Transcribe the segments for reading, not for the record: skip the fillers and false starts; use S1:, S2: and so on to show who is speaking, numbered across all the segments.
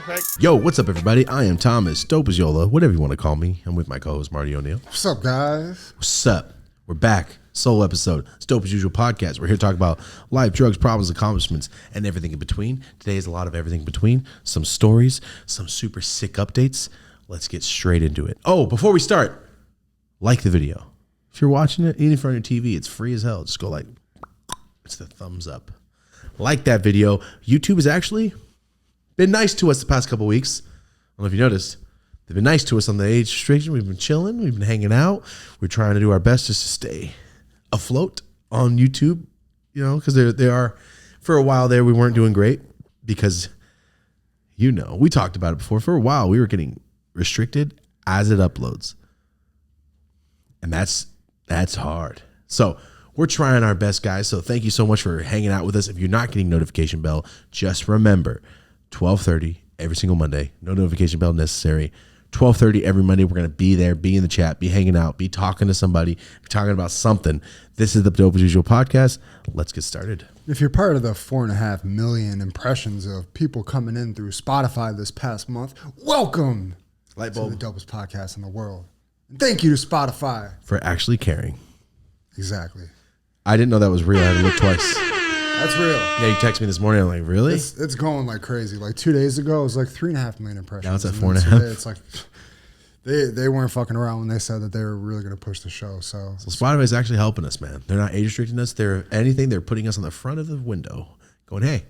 S1: Perfect.
S2: Yo, what's up, everybody? I am Thomas, Dope as Yola, whatever you want to call me. I'm with my co-host, Marty O'Neill.
S1: What's up, guys?
S2: What's up? We're back. Solo episode. It's Dope as Usual podcast. We're here to talk about life, drugs, problems, accomplishments, and everything in between. Today is a lot of everything in between. Some stories, some super sick updates. Let's get straight into it. Oh, before we start, like the video. If you're watching it, even if you're on your TV, it's free as hell. Just go like, it's the thumbs up. Like that video. YouTube has actually been nice to us the past couple weeks. I don't know if you noticed. They've been nice to us on the age restriction. We've been chilling. We've been hanging out. We're trying to do our best just to stay afloat on YouTube, you know, because they are, for a while there, we weren't doing great because, you know, we talked about it before. For a while, we were getting restricted as it uploads. And that's hard. So we're trying our best, guys. So thank you so much for hanging out with us. If you're not getting notification bell, just remember, 12:30 every single Monday. No notification bell necessary. 12:30 every Monday. We're going to be there, be in the chat, be hanging out, be talking to somebody, be talking about something. This is the Dope as Usual podcast. Let's get started.
S1: If you're part of the 4.5 million impressions of people coming in through Spotify this past month, welcome
S2: Light
S1: to
S2: bulb.
S1: the dopest podcast in the world. And thank you to Spotify.
S2: For actually caring.
S1: Exactly.
S2: I didn't know that was real. I had to look twice.
S1: That's real.
S2: Yeah, you texted me this morning. I'm like, really?
S1: It's going like crazy. Like 2 days ago, it was like 3.5 million impressions.
S2: Now it's at
S1: And
S2: 4.5.
S1: today It's like they weren't fucking around when they said that they were really going to push the show. So
S2: Spotify is actually helping us, man. They're not age restricting us. They're anything. They're putting us on the front of the window going, hey,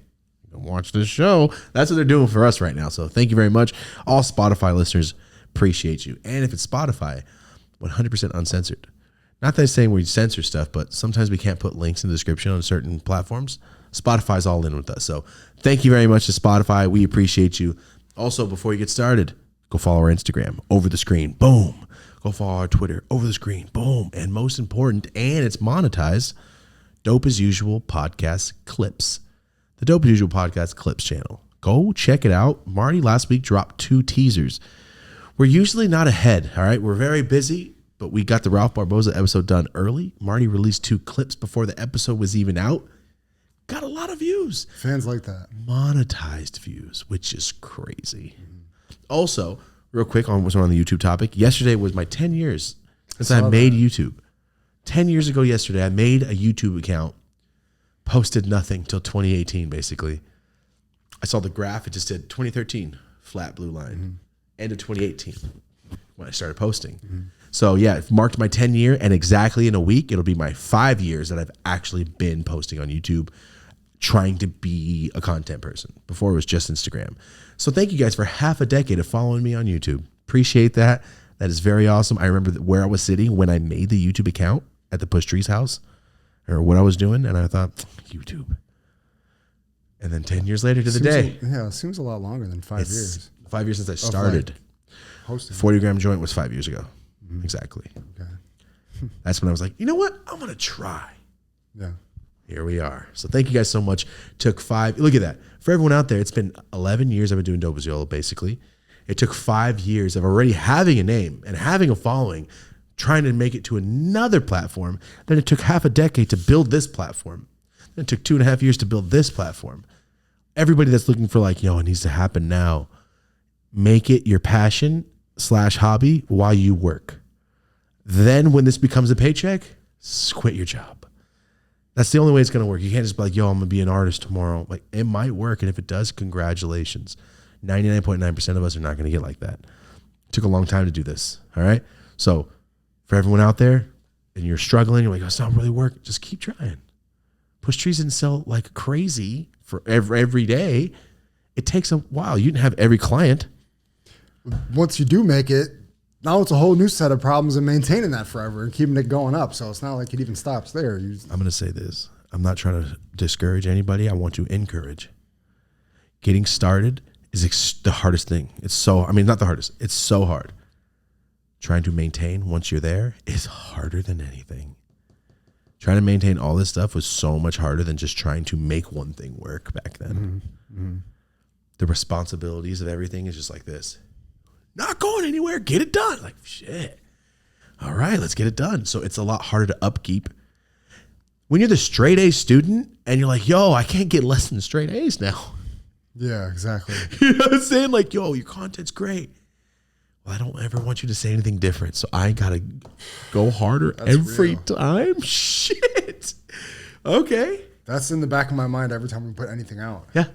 S2: watch this show. That's what they're doing for us right now. So thank you very much. All Spotify listeners appreciate you. And if it's Spotify, 100% uncensored. Not that I'm saying we censor stuff, but sometimes we can't put links in the description on certain platforms. Spotify's all in with us. So thank you very much to Spotify. We appreciate you. Also, before you get started, go follow our Instagram, over the screen, boom. Go follow our Twitter, over the screen, boom. And most important, and it's monetized, Dope as Usual podcast clips. The Dope as Usual podcast clips channel. Go check it out. Marty last week dropped 2 teasers. We're usually not ahead, all right? We're very busy. But we got the Ralph Barbosa episode done early. Marty released 2 clips before the episode was even out. Got a lot of views.
S1: fans like that.
S2: Monetized views, which is crazy. Also, real quick on what's on the YouTube topic. Yesterday was my 10 years since I made YouTube. 10 years ago yesterday, I made a YouTube account. Posted nothing till 2018, basically. I saw the graph. It just said 2013, flat blue line. End of 2018 when I started posting. So yeah, it marked my 10 year, and exactly in a week, it'll be my 5 years that I've actually been posting on YouTube, trying to be a content person. Before it was just Instagram. So thank you guys for half a decade of following me on YouTube. Appreciate that. That is very awesome. I remember where I was sitting when I made the YouTube account at the Push Tree's house, or what I was doing, and I thought, YouTube. And then 10 years later to the day.
S1: Yeah, it seems a lot longer than 5 years.
S2: 5 years since I started.
S1: Hosting.
S2: 40 gram joint was 5 years ago. Exactly.
S1: Okay.
S2: That's when I was like, you know what? I'm going to try.
S1: Yeah.
S2: Here we are. So thank you guys so much. Took 5. Look at that. For everyone out there, it's been 11 years I've been doing Dope as Yola, basically. It took 5 years of already having a name and having a following, trying to make it to another platform. Then it took half a decade to build this platform. Then it took 2.5 years to build this platform. Everybody that's looking for like, yo, it needs to happen now. Make it your passion / hobby while you work. Then when this becomes a paycheck, quit your job. That's the only way it's going to work. You can't just be like, yo, I'm going to be an artist tomorrow. Like, it might work. And if it does, congratulations. 99.9% of us are not going to get like that. It took a long time to do this. All right. So for everyone out there and you're struggling, you're like, oh, it's not really working. Just keep trying. Push Trees didn't sell like crazy for every day. It takes a while. You didn't have every client.
S1: Once you do make it, now it's a whole new set of problems in maintaining that forever and keeping it going up. So it's not like it even stops there.
S2: I'm going to say this. I'm not trying to discourage anybody. I want to encourage. Getting started is the hardest thing. Not the hardest. It's so hard. Trying to maintain once you're there is harder than anything. Trying to maintain all this stuff was so much harder than just trying to make one thing work back then. The responsibilities of everything is just like this. Not going anywhere. Get it done. Like, shit. All right, let's get it done. So it's a lot harder to upkeep. When you're the straight A student and you're like, yo, I can't get less than straight A's now.
S1: Yeah, exactly.
S2: You know what I'm saying? Like, yo, your content's great. Well, I don't ever want you to say anything different. So I got to go harder every time. Shit. Okay.
S1: That's in the back of my mind every time we put anything out.
S2: Yeah.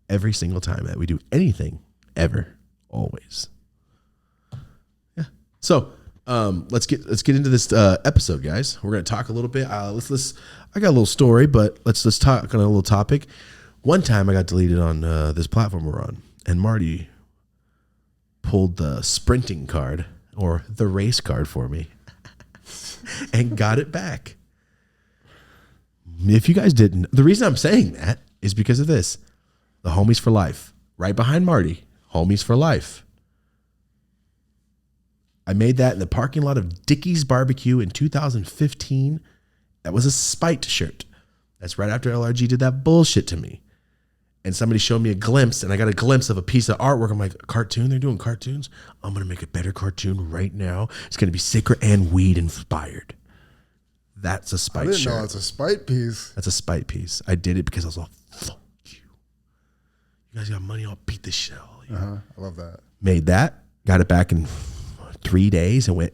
S2: Every single time that we do anything, ever, always. Yeah. So let's get into this episode, guys. We're gonna talk a little bit. Let's. I got a little story, but let's talk on a little topic. One time I got deleted on this platform we're on, and Marty pulled the sprinting card or the race card for me and got it back. If you guys didn't, the reason I'm saying that is because of this. The homies for life. Right behind Marty. Homies for life. I made that in the parking lot of Dickie's Barbecue in 2015. That was a spite shirt. That's right after LRG did that bullshit to me. And somebody showed me a glimpse, and I got a glimpse of a piece of artwork. I'm like, a cartoon? They're doing cartoons? I'm going to make a better cartoon right now. It's going to be Sacred and Weed inspired. That's a spite shirt.
S1: I didn't know it's a spite piece.
S2: That's a spite piece. I did it because I was like, fuck you. You guys got money, I'll beat the shit out of you.
S1: I love that.
S2: Made that, got it back in 3 days and went,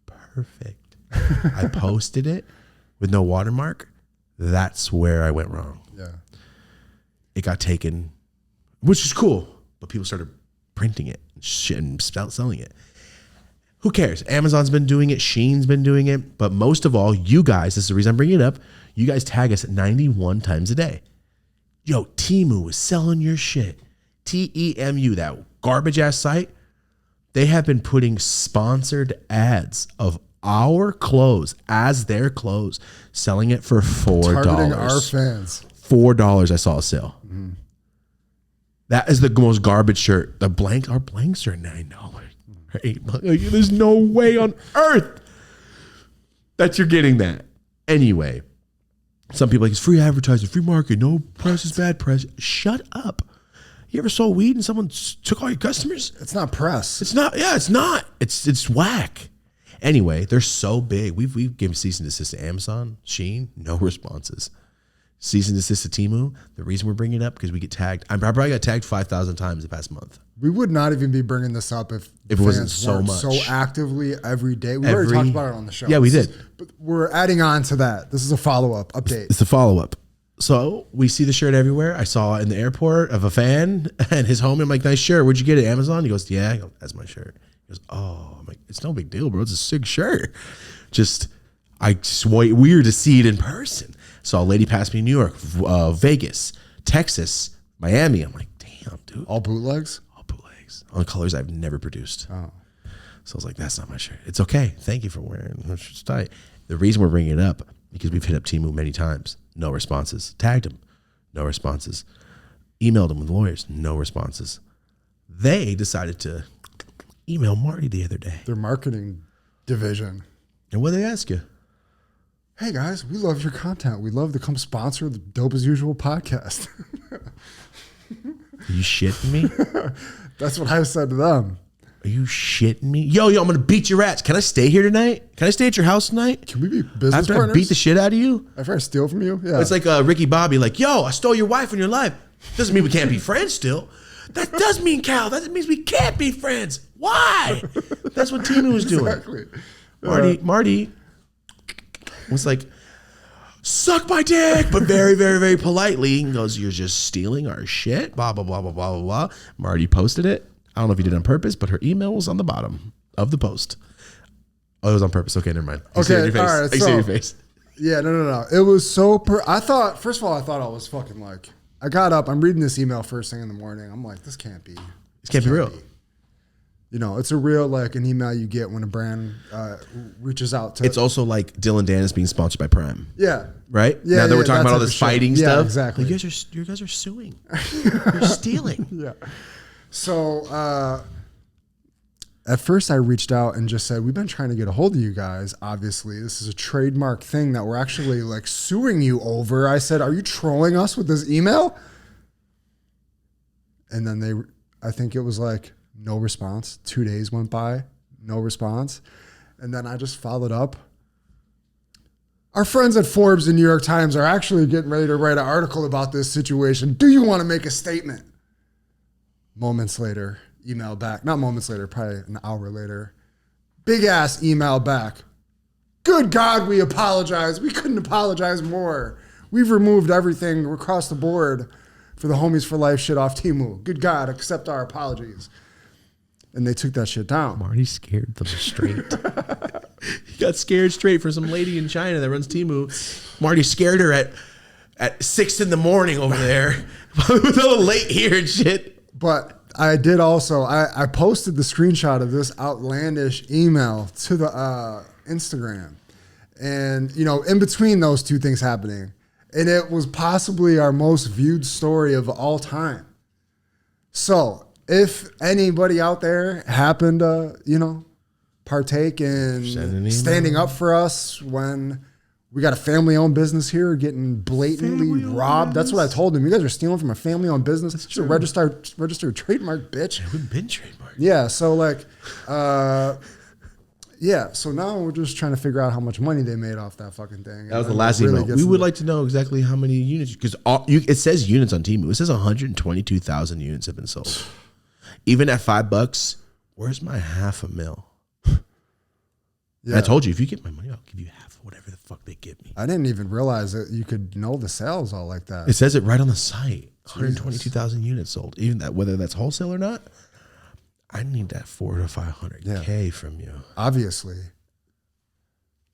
S2: perfect. I posted it with no watermark. That's where I went wrong.
S1: Yeah.
S2: It got taken, which is cool, but people started printing it and selling it. Who cares? Amazon's been doing it. Shein's been doing it. But most of all, you guys, this is the reason I'm bringing it up, you guys tag us 91 times a day. Yo, Temu is selling your shit. TEMU, that garbage ass site, they have been putting sponsored ads of our clothes as their clothes, selling it for $4.
S1: Targeting our fans.
S2: $4 I saw a sale. Mm-hmm. That is the most garbage shirt. Our blanks are $9 or $8. There's no way on earth that you're getting that. Anyway, some people are like, it's free advertising, free market, no press is bad press. Shut up. You ever sold weed and someone took all your customers?
S1: It's not press.
S2: It's not. Yeah, it's not. It's whack. Anyway, they're so big. We've given cease and desist to Amazon, Shein, no responses. Cease and desist to Temu. The reason we're bringing it up because we get tagged. I probably got tagged 5,000 times the past month.
S1: We would not even be bringing this up if
S2: it wasn't so much.
S1: So actively every day. We already talked about it on the show.
S2: Yeah, we did.
S1: But we're adding on to that. This is a follow-up update.
S2: It's a follow-up. So we see the shirt everywhere. I saw it in the airport of a fan and his homie. I'm like, nice shirt. Where'd you get it? Amazon? He goes, yeah. I go, that's my shirt. He goes, oh. I'm like, it's no big deal, bro. It's a sick shirt. Just weird to see it in person. Saw a lady pass me in New York, Vegas, Texas, Miami. I'm like, damn, dude.
S1: All bootlegs?
S2: All bootlegs. On colors I've never produced.
S1: Oh.
S2: So I was like, that's not my shirt. It's okay. Thank you for wearing it. It's tight. The reason we're bringing it up, because we've hit up Temu many times. No responses. Tagged him. No responses. Emailed him with lawyers. No responses. They decided to email Marty the other day.
S1: Their marketing division.
S2: And what did they ask you?
S1: Hey guys, we love your content. We'd love to come sponsor the Dope as Usual podcast.
S2: Are you shitting me?
S1: That's what I said to them.
S2: Are you shitting me? Yo, I'm going to beat your ass. Can I stay here tonight? Can I stay at your house tonight?
S1: Can we be business
S2: After
S1: partners?
S2: I beat the shit out of you?
S1: After I steal from you? Yeah.
S2: It's like Ricky Bobby, like, yo, I stole your wife and your life. Doesn't mean we can't be friends still. That does mean, Cal. That means we can't be friends. Why? That's what Temu was doing.
S1: Exactly.
S2: Marty was like, suck my dick, but very, very, very politely. He goes, you're just stealing our shit, blah, blah, blah, blah, blah, blah, blah. Marty posted it. I don't know if he did it on purpose, but her email was on the bottom of the post. Oh, it was on purpose. Okay, never mind.
S1: Okay, all right.
S2: I see your face.
S1: Yeah, no. It was so I thought, first of all, I was fucking like, I got up, I'm reading this email first thing in the morning. I'm like, this can't be.
S2: This can't be real.
S1: You know, it's a real, like, an email you get when a brand reaches out to.
S2: It's also like Dylan Dan is being sponsored by Prime.
S1: Yeah.
S2: Right?
S1: Yeah.
S2: Now that we're talking about all
S1: type
S2: this
S1: of
S2: fighting
S1: shit.
S2: stuff.
S1: Yeah, exactly.
S2: Like, you guys are suing. You're stealing.
S1: Yeah. So, at first I reached out and just said, we've been trying to get a hold of you guys. Obviously, this is a trademark thing that we're actually like suing you over. I said, are you trolling us with this email? And then I think it was like, no response. 2 days went by, no response. And then I just followed up. Our friends at Forbes and New York Times are actually getting ready to write an article about this situation. Do you want to make a statement? Moments later, email back. Not moments later, probably an hour later. Big ass email back. Good God, we apologize. We couldn't apologize more. We've removed everything across the board for the Homies for Life shit off Temu. Good God, accept our apologies. And they took that shit down.
S2: Marty scared them straight. He got scared straight for some lady in China that runs Temu. Marty scared her at 6 a.m. over there. It was a little late here and shit.
S1: But I did also, I posted the screenshot of this outlandish email to the Instagram. And, you know, in between those two things happening, and it was possibly our most viewed story of all time. So if anybody out there happened to, you know, partake in standing up for us when we got a family-owned business here getting blatantly robbed. That's what I told them. You guys are stealing from a family-owned business. It's a registered trademark, bitch.
S2: Yeah, we've been trademarked.
S1: Yeah, so like, yeah, so now we're just trying to figure out how much money they made off that fucking thing.
S2: That was the last email. We would like to know exactly how many units, because it says units on Temu. It says 122,000 units have been sold. Even at $5, where's my $500,000? Yeah. I told you, if you get my money, I'll give you half of whatever the fuck they give me.
S1: I didn't even realize that you could know the sales all like that.
S2: It says it right on the site. 122,000 units sold. Even that, whether that's wholesale or not, I need that 400 to 500K from you.
S1: Obviously.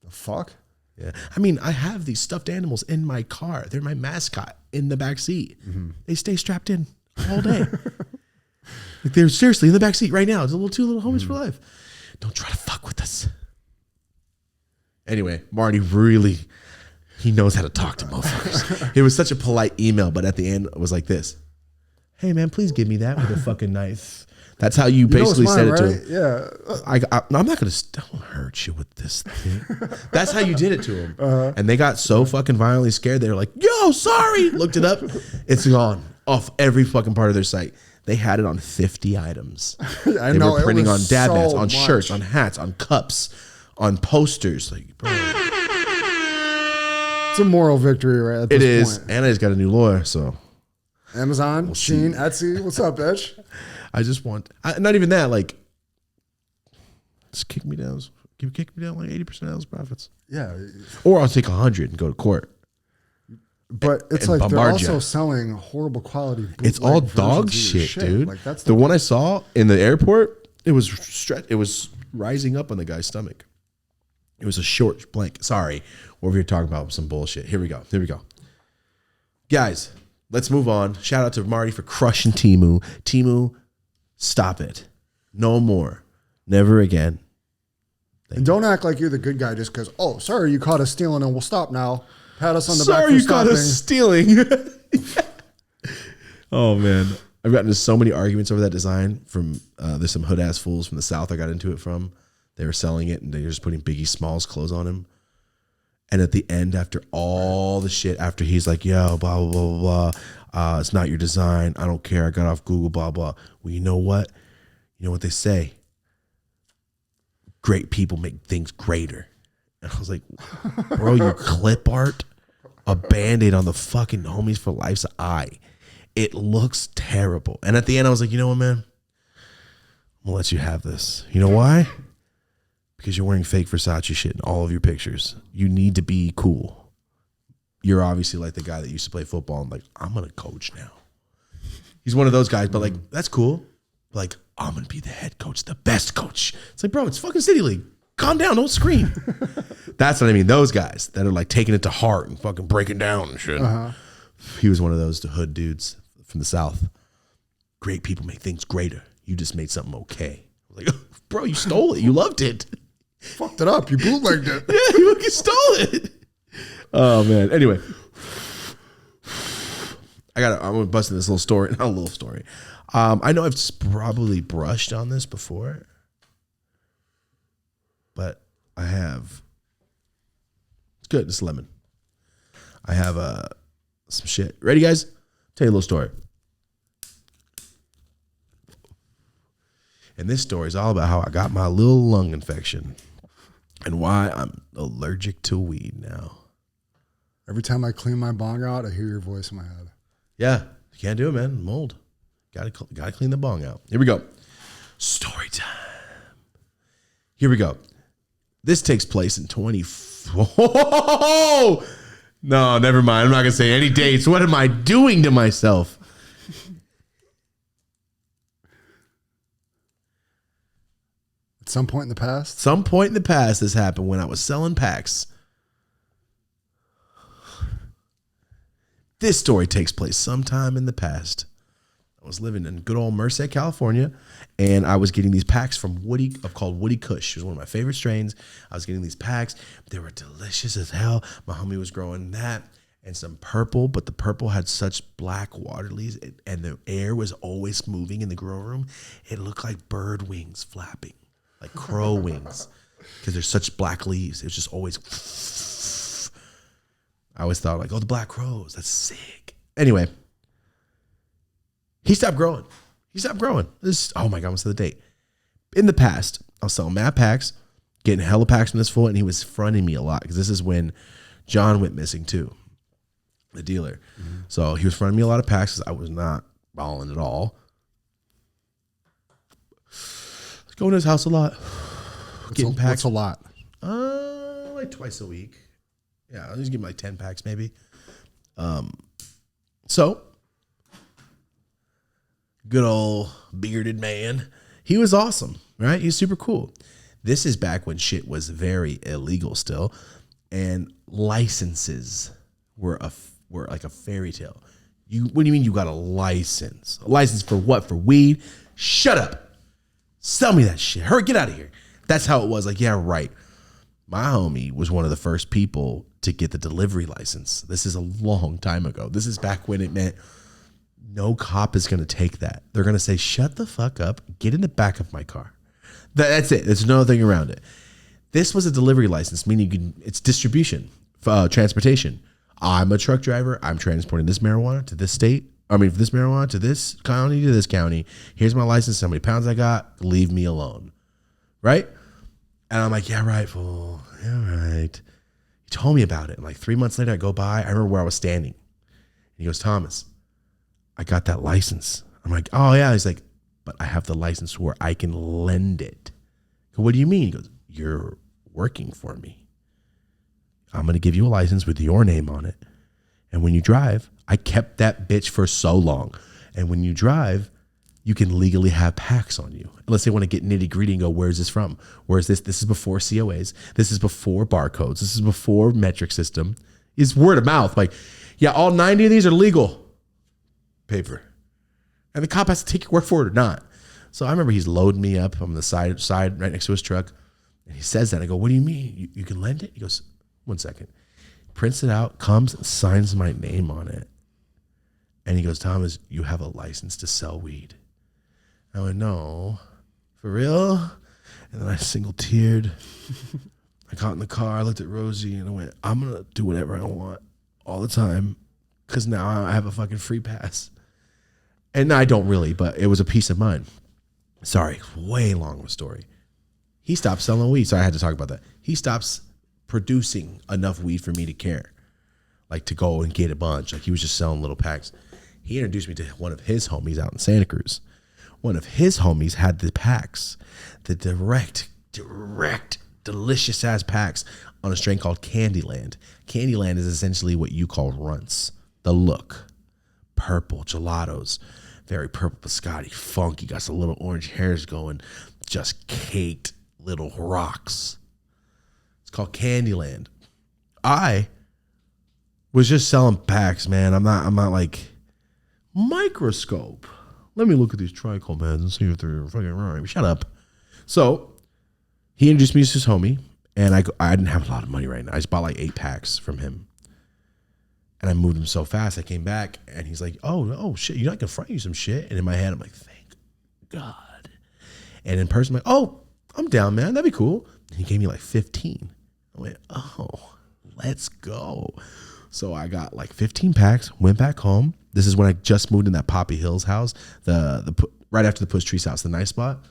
S1: The fuck?
S2: Yeah. I mean, I have these stuffed animals in my car. They're my mascot in the back seat. Mm-hmm. They stay strapped in all day. Like they're seriously in the back seat right now. It's two little homies for life. Don't try to fuck with us. Anyway, Marty really, he knows how to talk to motherfuckers. It was such a polite email, but at the end it was like this. Hey man, please give me that with a fucking knife. That's how you basically said it to him.
S1: Yeah.
S2: I'm not going to hurt you with this thing. That's how you did it to him. And they got so fucking violently scared. They were like, yo, sorry. Looked it up. It's gone off every fucking part of their site. They had it on 50 items. They were printing on dad hats, on shirts, on hats, on cups, on posters. Like, bro.
S1: It's a moral victory right at this point.
S2: And I just got a new lawyer, so.
S1: Amazon, Shein, Etsy. What's up, bitch?
S2: I just want, not even that, like, just kick me down. Kick me down like 80% of those profits.
S1: Yeah.
S2: Or I'll take 100 and go to court.
S1: But it's like they're also selling horrible quality.
S2: It's all dog shit, dude. Like that's the one I saw in the airport. It was rising up on the guy's stomach. It was a short blank. Sorry, we're over here talking about some bullshit. Here we go. Guys, let's move on. Shout out to Marty for crushing Temu. Temu, stop it. No more. Never again.
S1: And don't act like you're the good guy just because, oh, sorry, you caught us stealing and we'll stop now. Pat us on the back for
S2: you
S1: stopping.
S2: caught us stealing. Oh, man. I've gotten into so many arguments over that design from, there's some hood ass fools from the South I got into it from. They were selling it and they were just putting Biggie Smalls clothes on him. And at the end, after all the shit, after he's like, yo, blah, blah, blah, blah, blah, it's not your design. I don't care. I got off Google, blah, blah. Well, you know what? You know what they say? Great people make things greater. And I was like, bro, your clip art, a Band-Aid on the fucking Homies for Life's eye. It looks terrible. And at the end, I was like, you know what, man? I'm going to let you have this. You know why? Because you're wearing fake Versace shit in all of your pictures. You need to be cool. You're obviously like the guy that used to play football and like, I'm going to coach now. He's one of those guys, but like, that's cool. Like, I'm going to be the head coach, the best coach. It's like, bro, it's fucking City League. Calm down, don't scream. That's what I mean. Those guys that are like taking it to heart and fucking breaking down and shit. Uh-huh. He was one of those hood dudes from the South. Great people make things greater. You just made something okay. I was like, bro, you stole it. You loved it.
S1: Fucked it up. You bootlegged it.
S2: Yeah, you fucking stole it. Oh, man. Anyway. I'm going to bust in this little story. Not a little story. I know I've probably brushed on this before. But I have, it's good, it's lemon. I have some shit. Ready, guys? Tell you a little story. And this story is all about how I got my little lung infection and why I'm allergic to weed now.
S1: Every time I clean my bong out, I hear your voice in my head.
S2: Yeah, you can't do it, man. Mold. Gotta clean the bong out. Here we go. Story time. Here we go. This takes place in 20. No, never mind. I'm not gonna say any dates. What am I doing to myself?
S1: At some point in the past?
S2: Some point in the past, this happened when I was selling packs. This story takes place sometime in the past. I was living in good old Merced, California, and I was getting these packs from called Woody Kush. It was one of my favorite strains. I was getting these packs. They were delicious as hell. My homie was growing that and some purple, but the purple had such black water leaves, and the air was always moving in the grow room. It looked like bird wings flapping, like crow wings, because there's such black leaves. It was just always. I always thought like, oh, the black crows. That's sick. Anyway. He stopped growing. Oh my God, what's the date? In the past, I was selling mad packs, getting hella packs from this fool, and he was fronting me a lot because this is when John went missing too, the dealer. Mm-hmm. So he was fronting me a lot of packs because I was not balling at all. I was going to his house a lot. Getting packs.
S1: What's a lot?
S2: Like twice a week. Yeah, I'll just give him like 10 packs maybe. So good old bearded man. He was awesome, right? He's super cool. This is back when shit was very illegal still, and licenses were like a fairy tale. What do you mean you got a license? A license for what? For weed? Shut up. Sell me that shit. Hurry, get out of here. That's how it was. Like, yeah, right. My homie was one of the first people to get the delivery license. This is a long time ago. This is back when it meant no cop is going to take that. They're going to say, shut the fuck up, get in the back of my car. That's it. There's no thing around it. This was a delivery license, meaning it's distribution, transportation. I'm a truck driver. I'm transporting this marijuana to this state. This marijuana to this county. Here's my license. How many pounds I got? Leave me alone. Right? And I'm like, yeah, right, fool. Yeah, right. He told me about it. And like 3 months later, I go by. I remember where I was standing. And he goes, Thomas, I got that license. I'm like, oh yeah. He's like, but I have the license where I can lend it. Go, what do you mean? He goes, you're working for me. I'm going to give you a license with your name on it. And when you drive, I kept that bitch for so long. And when you drive, you can legally have packs on you. Unless they want to get nitty gritty and go, where's this from? Where's this? This is before COAs. This is before barcodes. This is before metric system. It's word of mouth. Like, yeah, all 90 of these are legal. Paper. And the cop has to take your word for it or not. So I remember he's loading me up on the side right next to his truck. And he says that. I go, what do you mean? You can lend it? He goes, 1 second. Prints it out, comes and signs my name on it. And he goes, Thomas, you have a license to sell weed. I went, no, for real? And then I single teared. I got in the car, I looked at Rosie and I went, I'm going to do whatever I want all the time because now I have a fucking free pass. And I don't really, but it was a peace of mind. Sorry, way long of a story. He stopped selling weed, so I had to talk about that. He stops producing enough weed for me to care, like to go and get a bunch. Like he was just selling little packs. He introduced me to one of his homies out in Santa Cruz. One of his homies had the packs, the direct, delicious ass packs on a strain called Candyland. Candyland is essentially what you call runts. The look, purple gelatos, very purple biscotti, funky, got some little orange hairs going, just caked little rocks. It's called Candyland. I was just selling packs, man. I'm not like microscope. Let me look at these trichomes and see if they're fucking right. Shut up. So he introduced me to his homie, and I didn't have a lot of money right now. I just bought like 8 packs from him. And I moved him so fast. I came back, and he's like, oh shit, you're not gonna front you some shit. And in my head, I'm like, thank God. And in person, I'm like, oh, I'm down, man. That'd be cool. And he gave me like 15. I went, oh, let's go. So I got like 15 packs, went back home. This is when I just moved in that Poppy Hills house, the right after the Push Trees house, the nice spot.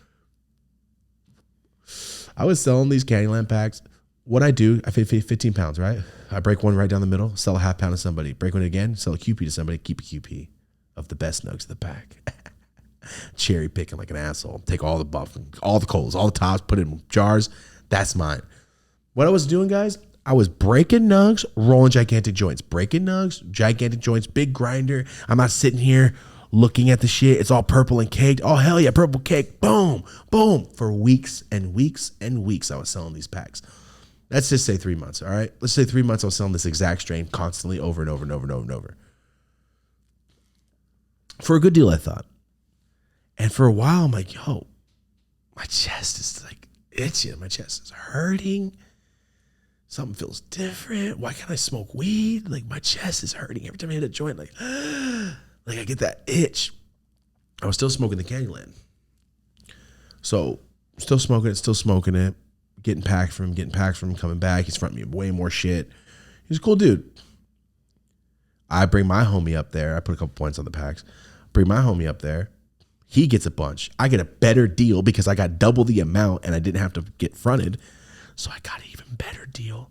S2: I was selling these Candyland packs. What I do, I fit 15 pounds, right? I break one right down the middle, sell a half pound to somebody. Break one again, sell a QP to somebody, keep a QP of the best nugs of the pack. cherry picking like an asshole. Take all the buff, all the coals, all the tops, put it in jars. That's mine. What I was doing, guys, I was breaking nugs, rolling gigantic joints. Breaking nugs, gigantic joints, big grinder. I'm not sitting here looking at the shit. It's all purple and caked. Oh, hell yeah, purple cake. Boom, boom. For weeks and weeks and weeks, I was selling these packs. Let's just say 3 months, all right? Let's say 3 months I was selling this exact strain constantly over and over and over and over and over. For a good deal, I thought. And for a while, I'm like, yo, my chest is like itching. My chest is hurting. Something feels different. Why can't I smoke weed? Like, my chest is hurting every time I hit a joint. Like I get that itch. I was still smoking the Candyland. So, still smoking it. Getting packs from him, coming back. He's fronting me way more shit. He's a cool dude. I bring my homie up there. I put a couple points on the packs. Bring my homie up there. He gets a bunch. I get a better deal because I got double the amount and I didn't have to get fronted. So I got an even better deal.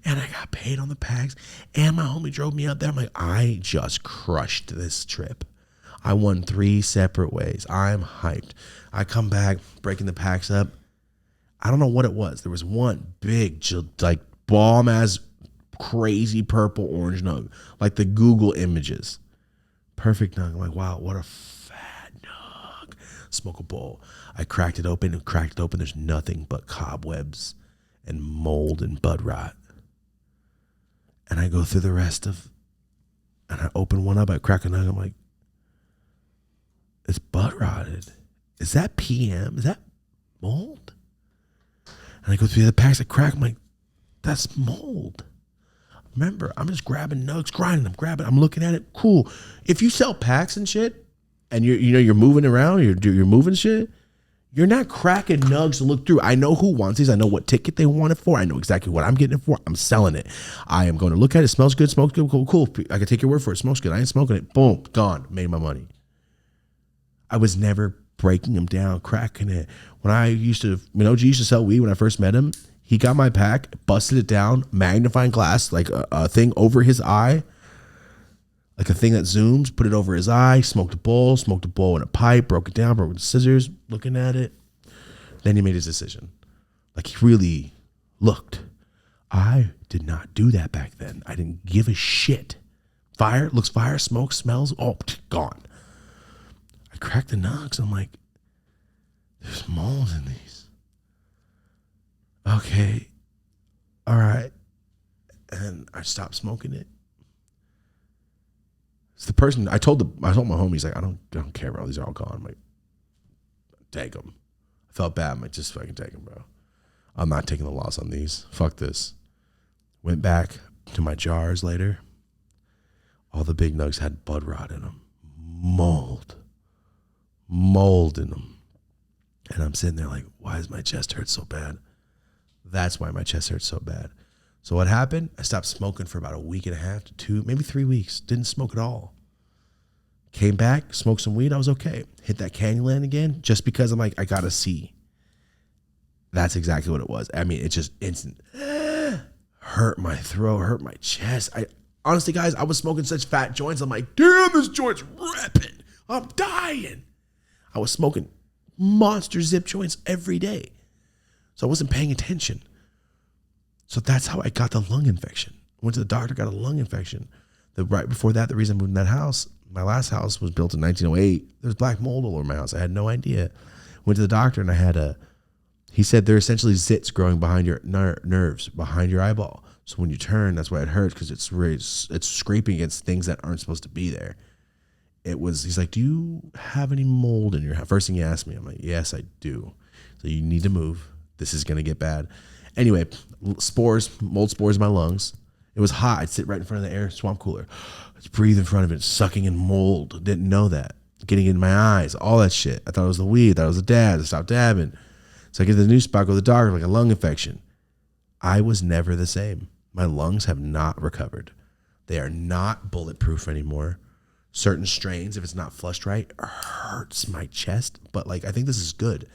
S2: And I got paid on the packs. And my homie drove me up there. I'm like, I just crushed this trip. I won 3 separate ways. I'm hyped. I come back, breaking the packs up. I don't know what it was. There was one big, like, bomb-ass, crazy purple orange nug. Like the Google images. Perfect nug. I'm like, wow, what a fat nug. Smoke a bowl. I cracked it open. There's nothing but cobwebs and mold and bud rot. And I go through the rest of, and I open one up. I crack a nug. I'm like, it's bud rotted. Is that PM? Is that mold? And I go through the packs, I crack, I'm like, that's mold. Remember, I'm just grabbing nugs, grinding them, I'm looking at it, cool. If you sell packs and shit, and you're moving around, you're moving shit, you're not cracking nugs to look through. I know who wants these, I know what ticket they want it for, I know exactly what I'm getting it for, I'm selling it. I am going to look at it, smells good, cool. I can take your word for it, smells good, I ain't smoking it, boom, gone, made my money. I was never breaking them down, cracking it. When OG used to sell weed when I first met him, he got my pack, busted it down, magnifying glass, like a thing over his eye, like a thing that zooms, put it over his eye, smoked a bowl in a pipe, broke it down, broke it with scissors, looking at it. Then he made his decision. Like, he really looked. I did not do that back then. I didn't give a shit. Fire, looks fire, smoke, smells, oh, gone. I cracked the nugs. I'm like, there's mold in these. Okay. All right. And I stopped smoking it. It's the person I told my homies, like, I don't care, bro. These are all gone. I'm like, take them. I felt bad. I'm like, just fucking take them, bro. I'm not taking the loss on these. Fuck this. Went back to my jars later. All the big nugs had bud rot in them. Mold in them. And I'm sitting there like, why does my chest hurt so bad? That's why my chest hurts so bad. So what happened? I stopped smoking for about a week and a half to 2, maybe 3 weeks. Didn't smoke at all. Came back, smoked some weed. I was okay. Hit that Candyland again just because I'm like, I gotta see. That's exactly what it was. I mean, it just instant hurt my throat, hurt my chest. Honestly, guys, I was smoking such fat joints. I'm like, damn, this joint's ripping. I'm dying. I was smoking monster zip joints every day. So I wasn't paying attention. So that's how I got the lung infection. Went to the doctor, got a lung infection. Right before that, the reason I moved in that house, my last house was built in 1908. There's black mold all over my house. I had no idea. Went to the doctor and he said they're essentially zits growing behind your nerves, behind your eyeball. So when you turn, that's why it hurts, because it's scraping against things that aren't supposed to be there. He's like, do you have any mold in your house? First thing he asked me, I'm like, yes, I do. So you need to move. This is going to get bad. Anyway, mold spores in my lungs. It was hot. I'd sit right in front of the air swamp cooler. I'd breathe in front of it, sucking in mold. Didn't know that. Getting in my eyes, all that shit. I thought it was the weed. I thought it was the dab. I stopped dabbing. So I get to the new spot, go to the doctor, like a lung infection. I was never the same. My lungs have not recovered. They are not bulletproof anymore. Certain strains, if it's not flushed right, hurts my chest. But like, I think this is good.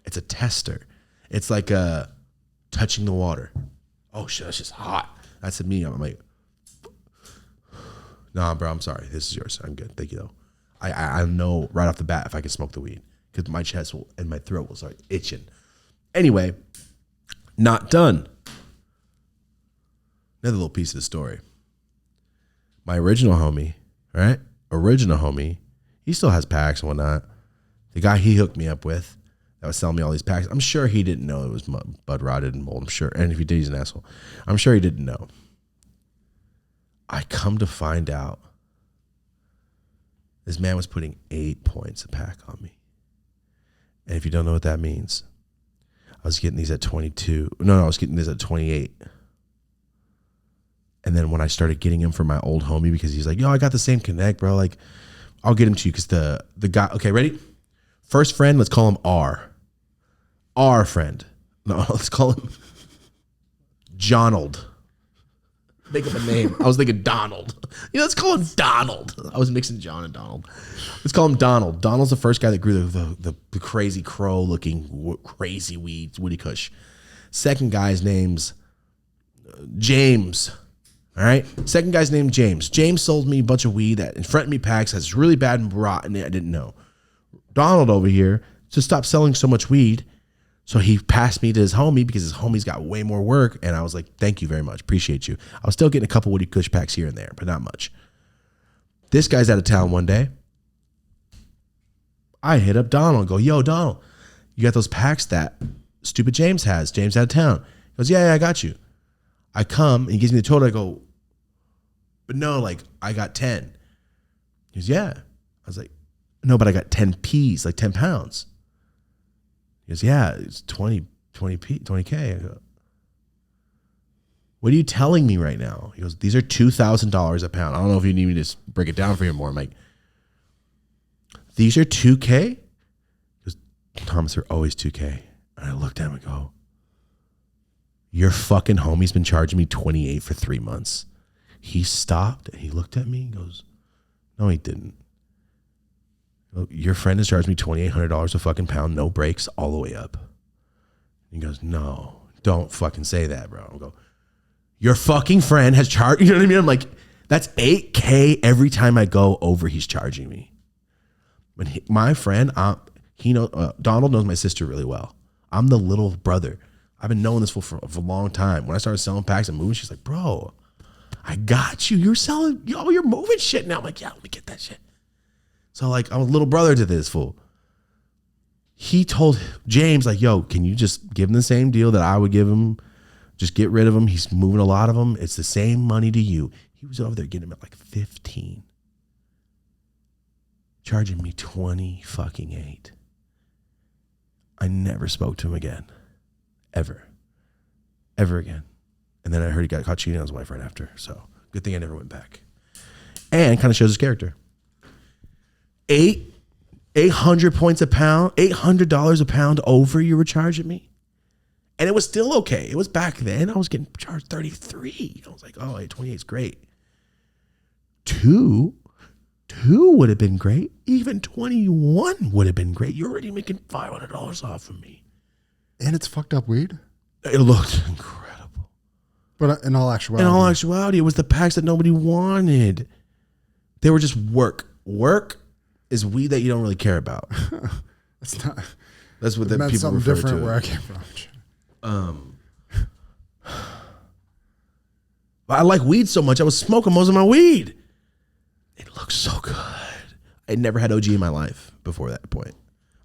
S2: It's a tester. It's like touching the water. Oh shit, that's just hot. That's me. I'm like, nah, bro, I'm sorry. This is yours. I'm good. Thank you though. I know right off the bat if I can smoke the weed because my chest and my throat will start itching. Anyway, not done. Another little piece of the story. My original homie, right? He still has packs and whatnot. The guy he hooked me up with that was selling me all these packs, I'm sure he didn't know it was bud rotted and mold. I'm sure. And if he did, he's an asshole. I'm sure he didn't know. I come to find out this man was putting 8 points a pack on me. And if you don't know what that means, I was getting these at 22. No, I was getting these at 28. And then when I started getting him from my old homie, because he's like, yo, I got the same connect, bro. Like, I'll get him to you because the guy, okay, ready? First friend, let's call him R. R friend. No, let's call him Jonald. Make up a name. I was thinking Donald. Let's call him Donald. I was mixing John and Donald. Let's call him Donald. Donald's the first guy that grew the crazy crow looking crazy weed, Woody Kush. Second guy's name's James. All right. Second guy's named James. James sold me a bunch of weed that in front of me packs has really bad and rotten. I didn't know. Donald over here to stop selling so much weed. So he passed me to his homie because his homie's got way more work. And I was like, thank you very much. Appreciate you. I was still getting a couple Woody Kush packs here and there, but not much. This guy's out of town one day. I hit up Donald and go, yo, Donald, you got those packs that stupid James has. James out of town. He goes, yeah, I got you. I come and he gives me the total. I go, but no, like I got 10. He goes, yeah. I was like, no, but I got 10 P's, like 10 pounds. He goes, yeah, it's 20K. I go, what are you telling me right now? He goes, these are $2,000 a pound. I don't know if you need me to break it down for you more. I'm like, these are 2K? He goes, Thomas, they're always 2K. And I looked at him and go, your fucking homie's been charging me 28 for 3 months. He stopped and he looked at me and goes, no, he didn't. Your friend has charged me $2,800 a fucking pound, no breaks, all the way up. He goes, no, don't fucking say that, bro. I go, your fucking friend has charged, you know what I mean? I'm like, that's $8K every time I go over, he's charging me. But my friend, Donald knows my sister really well. I'm the little brother. I've been knowing this for a long time. When I started selling packs and moving, she's like, bro, I got you. You're selling, you're moving shit now. I'm like, yeah, let me get that shit. So like, I'm a little brother to this fool. He told James like, yo, can you just give him the same deal that I would give him? Just get rid of him. He's moving a lot of them. It's the same money to you. He was over there getting him at like 15. Charging me 20 fucking 8. I never spoke to him again. Ever again. And then I heard he got caught cheating on his wife right after. So good thing I never went back. And kind of shows his character. 800 points a pound, $800 a pound over you were charging me. And it was still okay. It was back then. I was getting charged 33. I was like, oh, 28 is great. Two would have been great. Even 21 would have been great. You're already making $500 off of me.
S1: And it's fucked up weed.
S2: It looked incredible.
S1: But in all actuality,
S2: it was the packs that nobody wanted. They were just work. Work is weed that you don't really care about.
S1: It's not.
S2: That's what that
S1: meant
S2: people
S1: something
S2: refer
S1: different
S2: to.
S1: where I came from.
S2: I like weed so much. I was smoking most of my weed. It looks so good. I'd never had OG in my life before that point.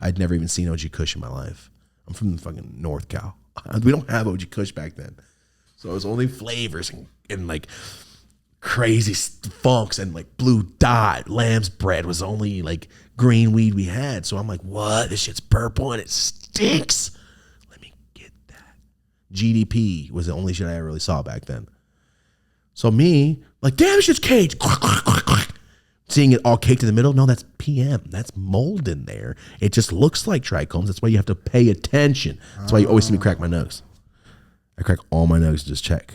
S2: I'd never even seen OG Kush in my life. I'm from the fucking North Cal. We don't have OG Kush back then. So it was only flavors and like crazy funks and like blue dot. Lamb's bread was only like green weed we had. So I'm like, what? This shit's purple and it stinks. Let me get that. GDP was the only shit I ever really saw back then. So me, like, damn, this shit's caged. Seeing it all caked in the middle. No, that's PM. That's mold in there. It just looks like trichomes. That's why you have to pay attention. That's why you always see me crack my nugs. I crack all my nugs to just check.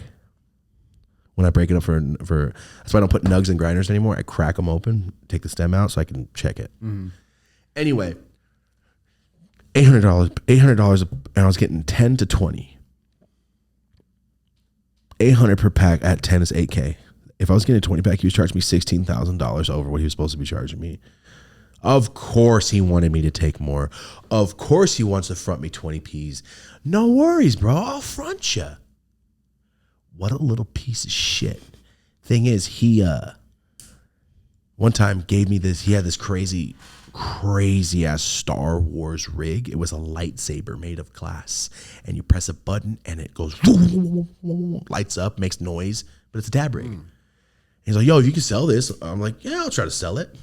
S2: When I break it up for that's why I don't put nugs in grinders anymore. I crack them open, take the stem out so I can check it. Anyway, $800, and I was getting 10 to 20. 800 per pack at 10 is 8K. If I was getting a 20 pack, he was charging me $16,000 over what he was supposed to be charging me. Of course he wanted me to take more. Of course he wants to front me 20 P's. No worries, bro. I'll front you. What a little piece of shit. Thing is, he one time gave me this. He had this crazy ass Star Wars rig. It was a lightsaber made of glass, and you press a button and it goes lights up, makes noise, but it's a dab rig. He's like, yo, if you can sell this, I'm like, yeah, I'll try to sell it.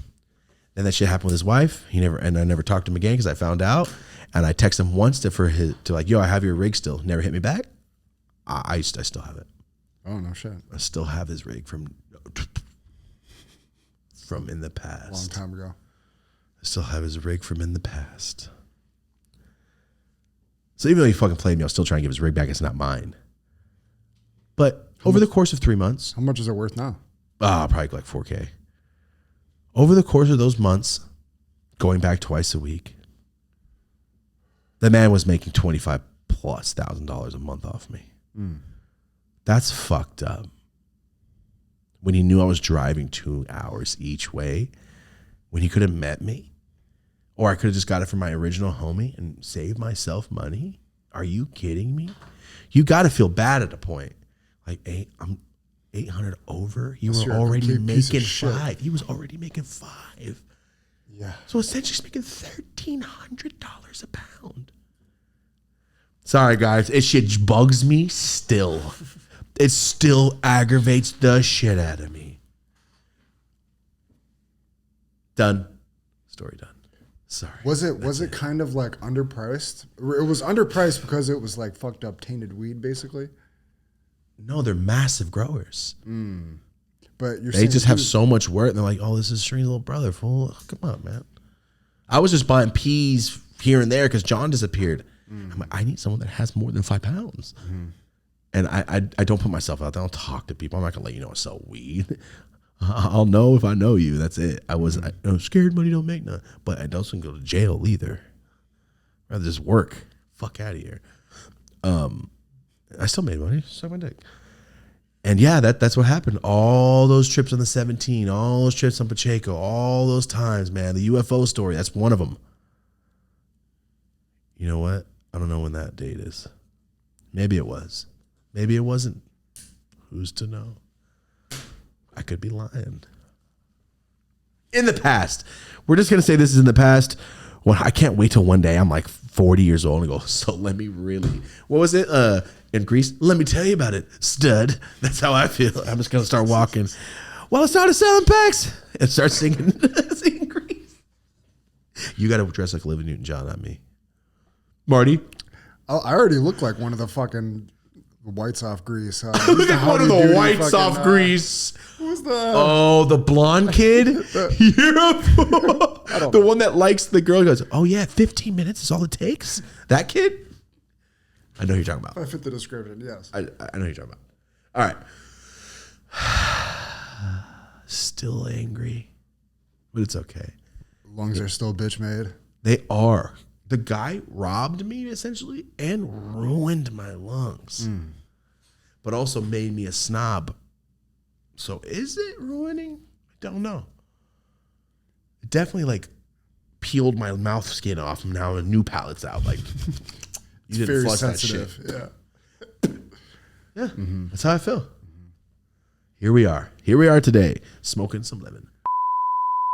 S2: Then that shit happened with his wife. I never talked to him again because I found out. And I texted him once to like, yo, I have your rig still. Never hit me back. I still have it.
S1: Oh, no shit.
S2: I still have his rig from in the past.
S1: Long time ago.
S2: I still have his rig from in the past. So even though he fucking played me, I was still trying to give his rig back. It's not mine. But over the course of 3 months.
S1: How much is it worth now?
S2: Probably like $4,000. Over the course of those months, going back twice a week, the man was making $25,000+ a month off me. That's fucked up. When he knew I was driving 2 hours each way, when he could have met me, or I could have just got it from my original homie and saved myself money. Are you kidding me? You got to feel bad at a point. Like, hey, I'm 800 over. You were already making 5. He was already making 5.
S1: Yeah.
S2: So essentially he's making $1,300 a pound. Sorry, guys. It shit bugs me still. It still aggravates the shit out of me. Done. Story done. Sorry.
S1: Was it kind of like underpriced? It was underpriced because it was like fucked up tainted weed, basically.
S2: No, they're massive growers.
S1: But
S2: they just have so much work. They're like, oh, this is Shreen's little brother. Fool, come on, man. I was just buying peas here and there because John disappeared. I'm like, I need someone that has more than 5 pounds. And I don't put myself out there. I don't talk to people. I'm not gonna let you know I sell weed. I'll know if I know you. That's it. I'm scared money don't make none. But I don't go to jail either. I'd rather just work. Fuck out of here. I still made money. Suck my dick. And yeah, that's what happened. All those trips on the 17, all those trips on Pacheco, all those times, man. The UFO story, that's one of them. You know what? I don't know when that date is. Maybe it was. Maybe it wasn't. Who's to know? I could be lying. In the past. We're just going to say this is in the past. Well, I can't wait till one day I'm like 40 years old and go, so let me really, what was it? In Greece, let me tell you about it, stud. That's how I feel. I'm just going to start walking. Well, I started selling packs and start singing Greece. You got to dress like Olivia Newton-John, not me. Marty?
S1: I already look like one of the fucking whites off Greece.
S2: One of the whites off Greece.
S1: Who's the?
S2: Oh, the blonde kid? The one that likes the girl goes, oh yeah, 15 minutes is all it takes? That kid? I know who you're talking about.
S1: I fit the description, yes.
S2: I know who you're talking about. All right. Still angry, but it's okay.
S1: Lungs are still bitch made.
S2: They are. The guy robbed me essentially and ruined my lungs, but also made me a snob. So is it ruining? I don't know. It definitely like peeled my mouth skin off, and now a new palate's out. Like you didn't flush that shit. Yeah. That's how I feel. Here we are. Here we are today, smoking some lemon.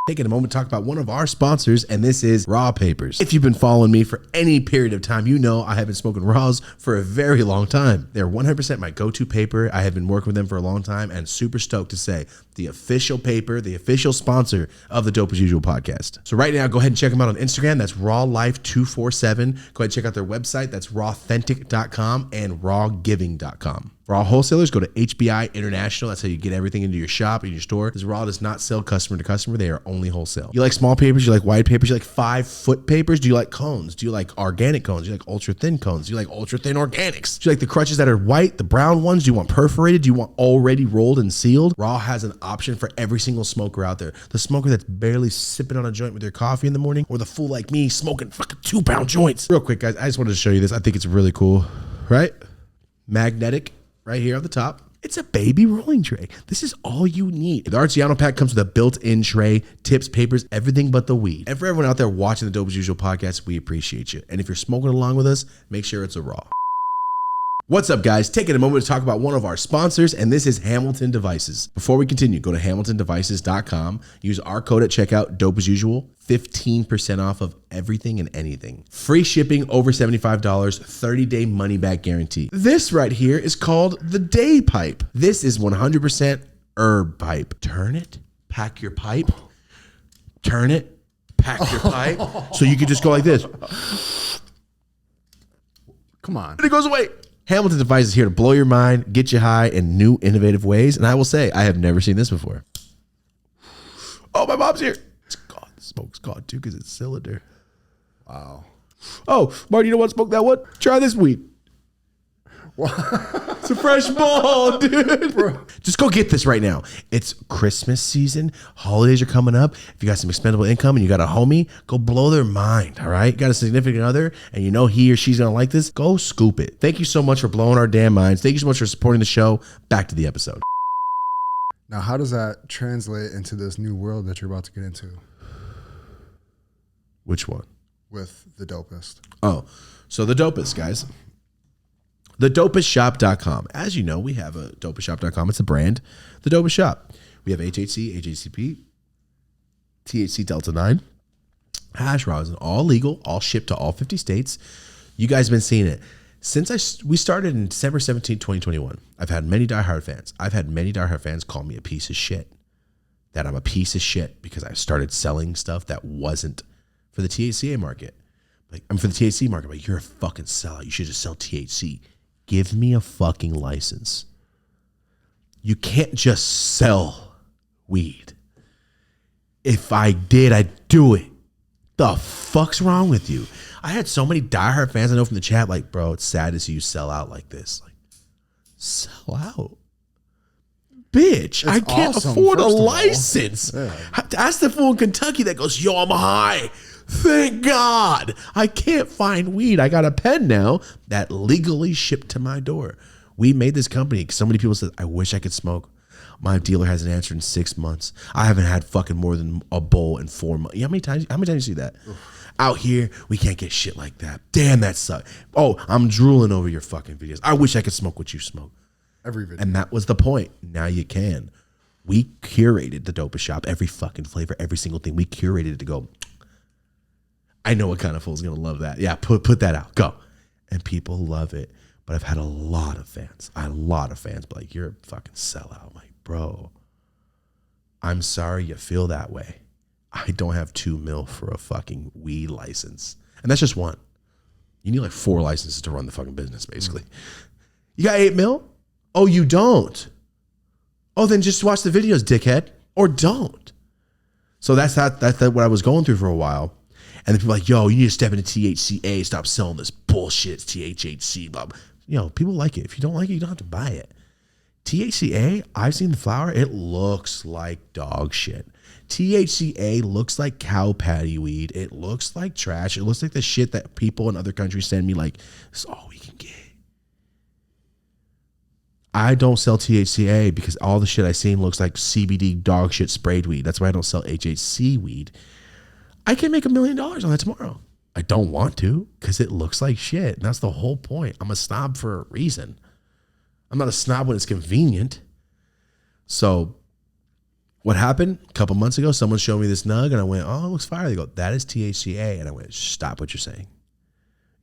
S2: Taking a moment to talk about one of our sponsors, and this is Raw Papers. If you've been following me for any period of time, you know I have been smoking Raws for a very long time. They're 100% my go-to paper. I have been working with them for a long time and super stoked to say the official paper, the official sponsor of the Dope As Usual podcast. So right now, go ahead and check them out on Instagram. That's rawlife247. Go ahead and check out their website. That's rawthentic.com and rawgiving.com. For all wholesalers, go to HBI International. That's how you get everything into your shop, in your store. Because Raw does not sell customer to customer. They are only wholesale. You like small papers? You like wide papers? You like 5-foot papers? Do you like cones? Do you like organic cones? Do you like ultra thin cones? Do you like ultra thin organics? Do you like the crutches that are white, the brown ones? Do you want perforated? Do you want already rolled and sealed? Raw has an option for every single smoker out there. The smoker that's barely sipping on a joint with their coffee in the morning, or the fool like me smoking fucking 2-pound joints. Real quick, guys, I just wanted to show you this. I think it's really cool, right? Magnetic. Right here on the top, It's a baby rolling tray. This is all you need. The Arciano pack comes with a built-in tray, tips, papers, everything but the weed. And for everyone out there watching the Dope as Usual podcast, we appreciate you. And if you're smoking along with us, make sure it's a raw. What's up, guys? Taking a moment to talk about one of our sponsors, and this is Hamilton Devices. Before we continue, go to hamiltondevices.com. Use our code at checkout, Dope as Usual, 15% off of everything and anything. Free shipping over $75, 30-day money-back guarantee. This right here is called the Day Pipe. This is 100% herb pipe. Turn it, pack your pipe, turn it, pack your pipe. So you can just go like this.
S1: Come on.
S2: And it goes away. Hamilton Devices is here to blow your mind, get you high in new, innovative ways. And I will say, I have never seen this before. Oh, my mom's here. It's gone. The smoke's gone too because it's cylinder.
S1: Wow.
S2: Oh, Marty, you don't want to smoke that one? Try this weed. It's a fresh ball, dude. Bro. Just go get this right now. It's Christmas season. Holidays are coming up. If you got some expendable income and you got a homie, go blow their mind, all right? You got a significant other and you know he or she's going to like this, go scoop it. Thank you so much for blowing our damn minds. Thank you so much for supporting the show. Back to the episode.
S1: Now, how does that translate into this new world that you're about to get into?
S2: Which one?
S1: With the dopest.
S2: Oh, so the dopest, guys. TheDopestShop.com. As you know, we have a DopestShop.com. It's a brand. The Dopest Shop. We have HHC, HACP, THC Delta 9, hash rosin, all legal, all shipped to all 50 states. You guys have been seeing it. Since we started in December 17, 2021, I've had many diehard fans. I've had many diehard fans call me a piece of shit. That I'm a piece of shit because I started selling stuff that wasn't for the THCA market. Like, I'm for the THC market, but you're a fucking sellout. You should just sell THC. Give me a fucking license. You can't just sell weed. If I did, I'd do it. The fuck's wrong with you? I had so many diehard fans I know from the chat, like, bro, it's sad to see you sell out like this. Like, sell out? Bitch, I can't afford a license. Yeah. Ask the fool in Kentucky that goes, yo, I'm high. Thank God. I can't find weed. I got a pen now that legally shipped to my door. We made this company. So many people said, I wish I could smoke. My dealer hasn't answered in 6 months. I haven't had fucking more than a bowl in 4 months. How many times you see that? Oof. Out here, we can't get shit like that. Damn, that sucks. Oh, I'm drooling over your fucking videos. I wish I could smoke what you smoke.
S1: Every video.
S2: And that was the point. Now you can. We curated the Dopest Shop. Every fucking flavor, every single thing. We curated it to go, I know what kind of fool's going to love that. Yeah, put that out. Go. And people love it. But I've had a lot of fans. But like, you're a fucking sellout. I'm like, bro, I'm sorry you feel that way. I don't have $2 million for a fucking weed license. And that's just one. You need like 4 licenses to run the fucking business, basically. You got $8 million? Oh, you don't? Oh, then just watch the videos, dickhead. Or don't. So that's what I was going through for a while. And then people are like, yo, you need to step into THCA, stop selling this bullshit. It's THC, blah, blah. You know, people like it. If you don't like it, you don't have to buy it. THCA, I've seen the flower. It looks like dog shit. THCA looks like cow patty weed. It looks like trash. It looks like the shit that people in other countries send me like, this is all we can get. I don't sell THCA because all the shit I seen looks like CBD dog shit sprayed weed. That's why I don't sell HHC weed. I can make $1 million on that tomorrow. I don't want to because it looks like shit. And that's the whole point. I'm a snob for a reason. I'm not a snob when it's convenient. So what happened a couple months ago, someone showed me this nug and I went, oh, it looks fire. They go, that is THCA. And I went, stop what you're saying.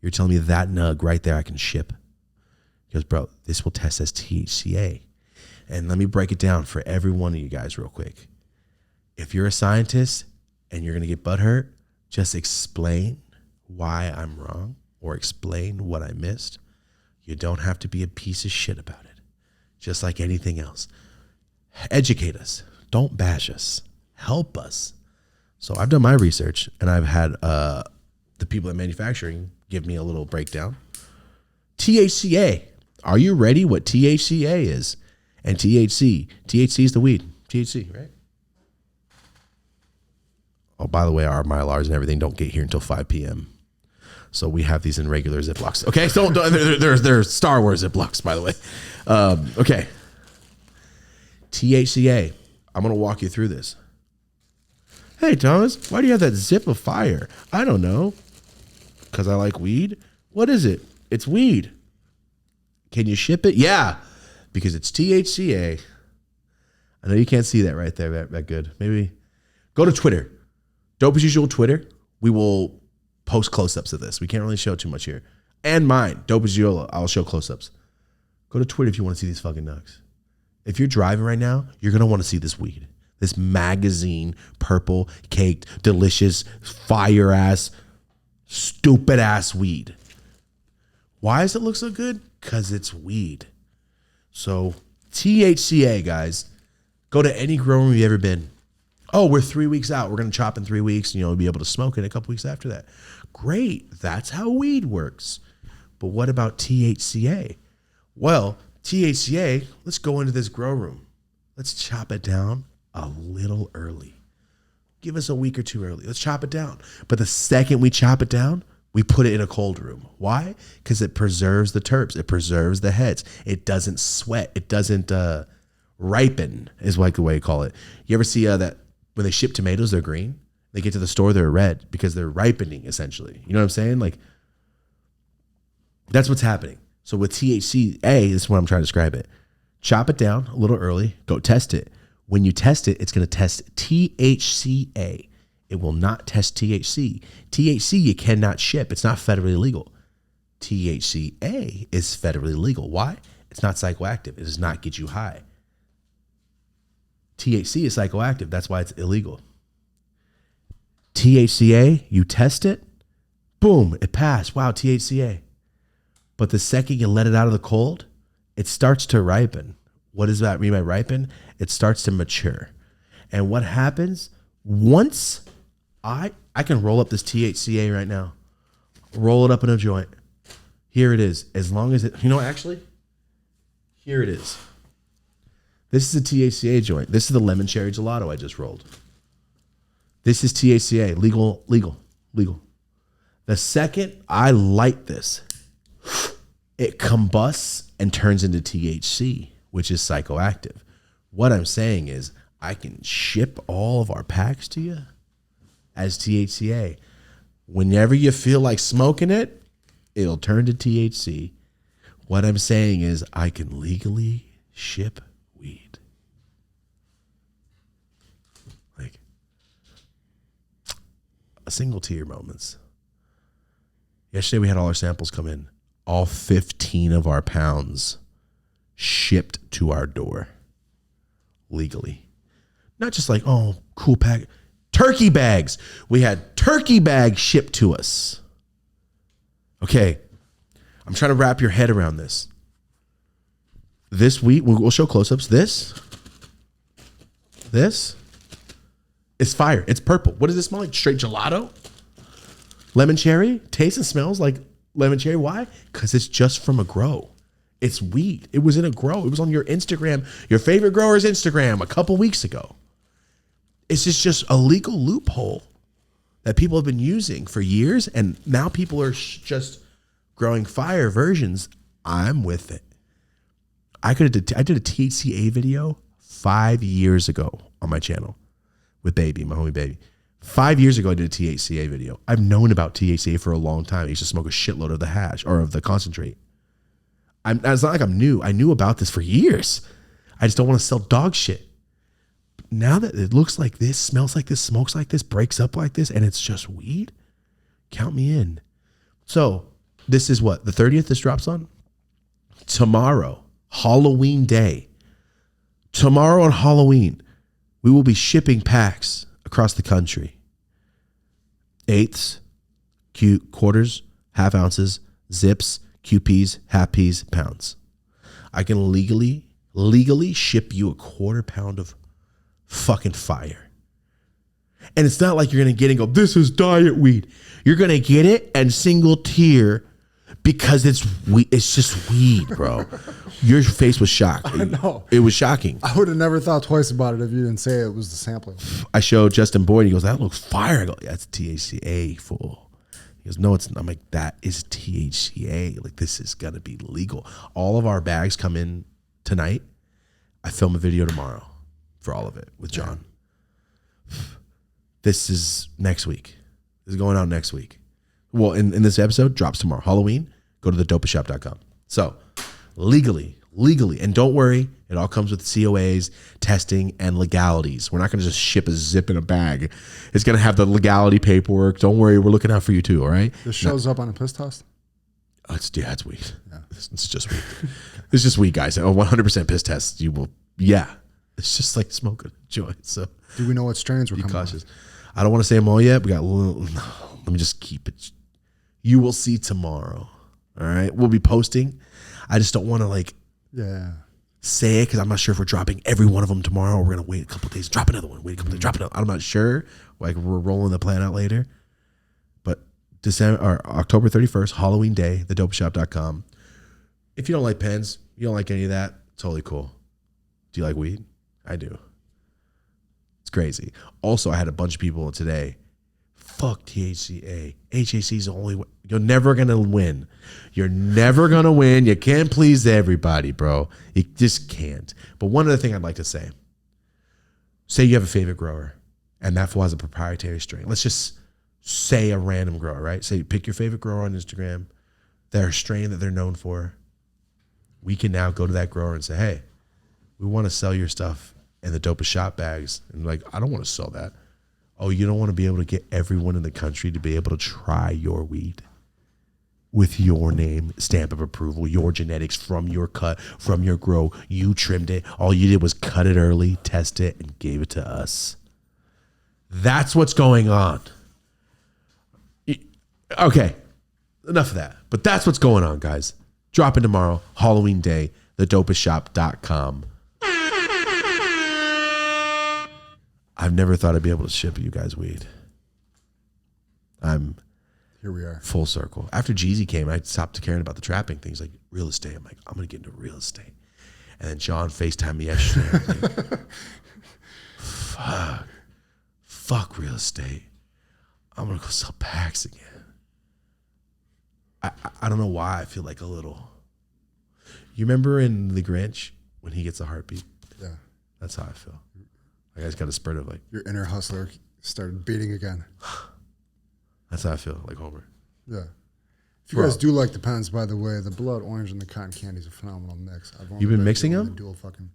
S2: You're telling me that nug right there I can ship. He goes, bro, this will test as THCA. And let me break it down for every one of you guys real quick. If you're a scientist and you're going to get butthurt, just explain why I'm wrong or explain what I missed. You don't have to be a piece of shit about it. Just like anything else. Educate us. Don't bash us. Help us. So I've done my research and I've had the people at manufacturing give me a little breakdown. THCA. Are you ready what THCA is? And THC. THC is the weed. THC, right? Oh, by the way, our Mylars and everything don't get here until 5 p.m. So we have these in regular Ziplocs. Okay, so they're Star Wars Ziplocs, by the way. Okay, THCA. I'm going to walk you through this. Hey, Thomas, why do you have that zip of fire? I don't know. Because I like weed? What is it? It's weed. Can you ship it? Yeah, because it's THCA. I know you can't see that right there that good. Maybe go to Twitter. Dope as usual Twitter. We will post close-ups of this. We can't really show too much here. And mine, Dope as usual, I'll show close-ups. Go to Twitter if you want to see these fucking nugs. If you're driving right now, you're going to want to see this weed. This magazine, purple, caked, delicious, fire-ass, stupid-ass weed. Why does it look so good? Because it's weed. So THCA, guys. Go to any grow room you've ever been. Oh, we're 3 weeks out. We're going to chop in 3 weeks. And, be able to smoke it a couple weeks after that. Great. That's how weed works. But what about THCA? Well, THCA, let's go into this grow room. Let's chop it down a little early. Give us a week or two early. Let's chop it down. But the second we chop it down, we put it in a cold room. Why? Because it preserves the terps. It preserves the heads. It doesn't sweat. It doesn't ripen, is like the way you call it. You ever see that when they ship tomatoes, they're green? They get to the store, they're red because they're ripening, essentially. You know what I'm saying? Like, that's what's happening. So with THCA, this is what I'm trying to describe it. Chop it down a little early. Go test it. When you test it, it's going to test THCA. It will not test THC. THC you cannot ship. It's not federally legal. THCA is federally legal. Why? It's not psychoactive. It does not get you high. THC is psychoactive. That's why it's illegal. THCA, you test it, boom, it passed. Wow, THCA. But the second you let it out of the cold, it starts to ripen. What does that mean by ripen? It starts to mature. And what happens once I can roll up this THCA right now, roll it up in a joint. Here it is. As long as it, actually, here it is. This is a THCA joint. This is the lemon cherry gelato I just rolled. This is THCA, legal. The second I light this, it combusts and turns into THC, which is psychoactive. What I'm saying is I can ship all of our packs to you as THCA. Whenever you feel like smoking it, it'll turn to THC. What I'm saying is I can legally ship weed. Like a single tear moments. Yesterday we had all our samples come in. All 15 of our pounds shipped to our door legally. Not just like, oh, cool pack. Turkey bags. We had turkey bags shipped to us. Okay. I'm trying to wrap your head around this. This week, we'll show close-ups. This is fire. It's purple. What does it smell like? Straight gelato? Lemon cherry? Tastes and smells like lemon cherry. Why? Because it's just from a grow. It's weed. It was in a grow. It was on your Instagram, your favorite grower's Instagram a couple weeks ago. It's just a legal loophole that people have been using for years, and now people are just growing fire versions. I'm with it. I did a THCA video 5 years ago on my channel with Baby, my homie Baby. 5 years ago, I did a THCA video. I've known about THCA for a long time. I used to smoke a shitload of the hash or of the concentrate. It's not like I'm new. I knew about this for years. I just don't want to sell dog shit. Now that it looks like this, smells like this, smokes like this, breaks up like this, and it's just weed, count me in. So this is what, the 30th this drops on? Tomorrow, Halloween day. Tomorrow on Halloween, we will be shipping packs across the country. Eighths, quarters, half ounces, zips, QPs, half Ps, pounds. I can legally ship you a quarter pound of fucking fire. And it's not like you're going to get it and go, this is diet weed. You're going to get it and single tear because it's just weed, bro. Your face was shocked.
S1: I know.
S2: It was shocking.
S1: I would have never thought twice about it if you didn't say it was the sampling.
S2: I showed Justin Boyd. He goes, that looks fire. I go, yeah, it's THCA, fool. He goes, no, it's not. I'm like, that is THCA. Like, this is going to be legal. All of our bags come in tonight. I film a video tomorrow for all of it with John. This is next week. This is going out next week. Well, in this episode, drops tomorrow. Halloween, go to thedopestshop.com. So, legally, and don't worry, it all comes with COAs, testing, and legalities. We're not going to just ship a zip in a bag. It's going to have the legality paperwork. Don't worry, we're looking out for you too, all right?
S1: This shows up on a piss test?
S2: It's weed. Yeah. It's just weed. It's just weed, guys. 100% piss test. You will, It's just like smoke a joint. So,
S1: do we know what strains we're
S2: be
S1: coming
S2: cautious. I don't want to say them all yet. We got, let me just keep it. You will see tomorrow. All right. We'll be posting. I just don't want to say it because I'm not sure if we're dropping every one of them tomorrow or we're going to wait a couple of days, drop another one, wait a couple of days, drop another. I'm not sure. Like we're rolling the plan out later. But October 31st, Halloween day, thedopeshop.com. If you don't like pens, you don't like any of that, totally cool. Do you like weed? I do. It's crazy. Also, I had a bunch of people today. Fuck THCA. HAC is the only way. You're never going to win. You're never going to win. You can't please everybody, bro. You just can't. But one other thing I'd like to say you have a favorite grower and that fool has a proprietary strain. Let's just say a random grower, right? Say pick your favorite grower on Instagram. They're a strain that they're known for. We can now go to that grower and say, hey, we want to sell your stuff in the dopest shop bags. And like, I don't want to sell that. Oh, you don't want to be able to get everyone in the country to be able to try your weed with your name, stamp of approval, your genetics from your cut, from your grow. You trimmed it. All you did was cut it early, test it, and gave it to us. That's what's going on. Okay, enough of that. But that's what's going on, guys. Dropping tomorrow, Halloween day, thedopestshop.com. I've never thought I'd be able to ship you guys weed.
S1: Here we are.
S2: Full circle. After Jeezy came, I stopped caring about the trapping things like real estate. I'm like, I'm going to get into real estate. And then John FaceTimed me yesterday. Like, fuck real estate. I'm going to go sell packs again. I don't know why I feel like a little. You remember in The Grinch when he gets a heartbeat?
S1: Yeah.
S2: That's how I feel. Like I just got a spurt of like.
S1: Your inner hustler started beating again.
S2: That's how I feel, like Homer.
S1: Yeah. If you guys do like the pens, by the way, the blood orange and the cotton candy is a phenomenal mix.
S2: You've been mixing them?
S1: Dual fucking.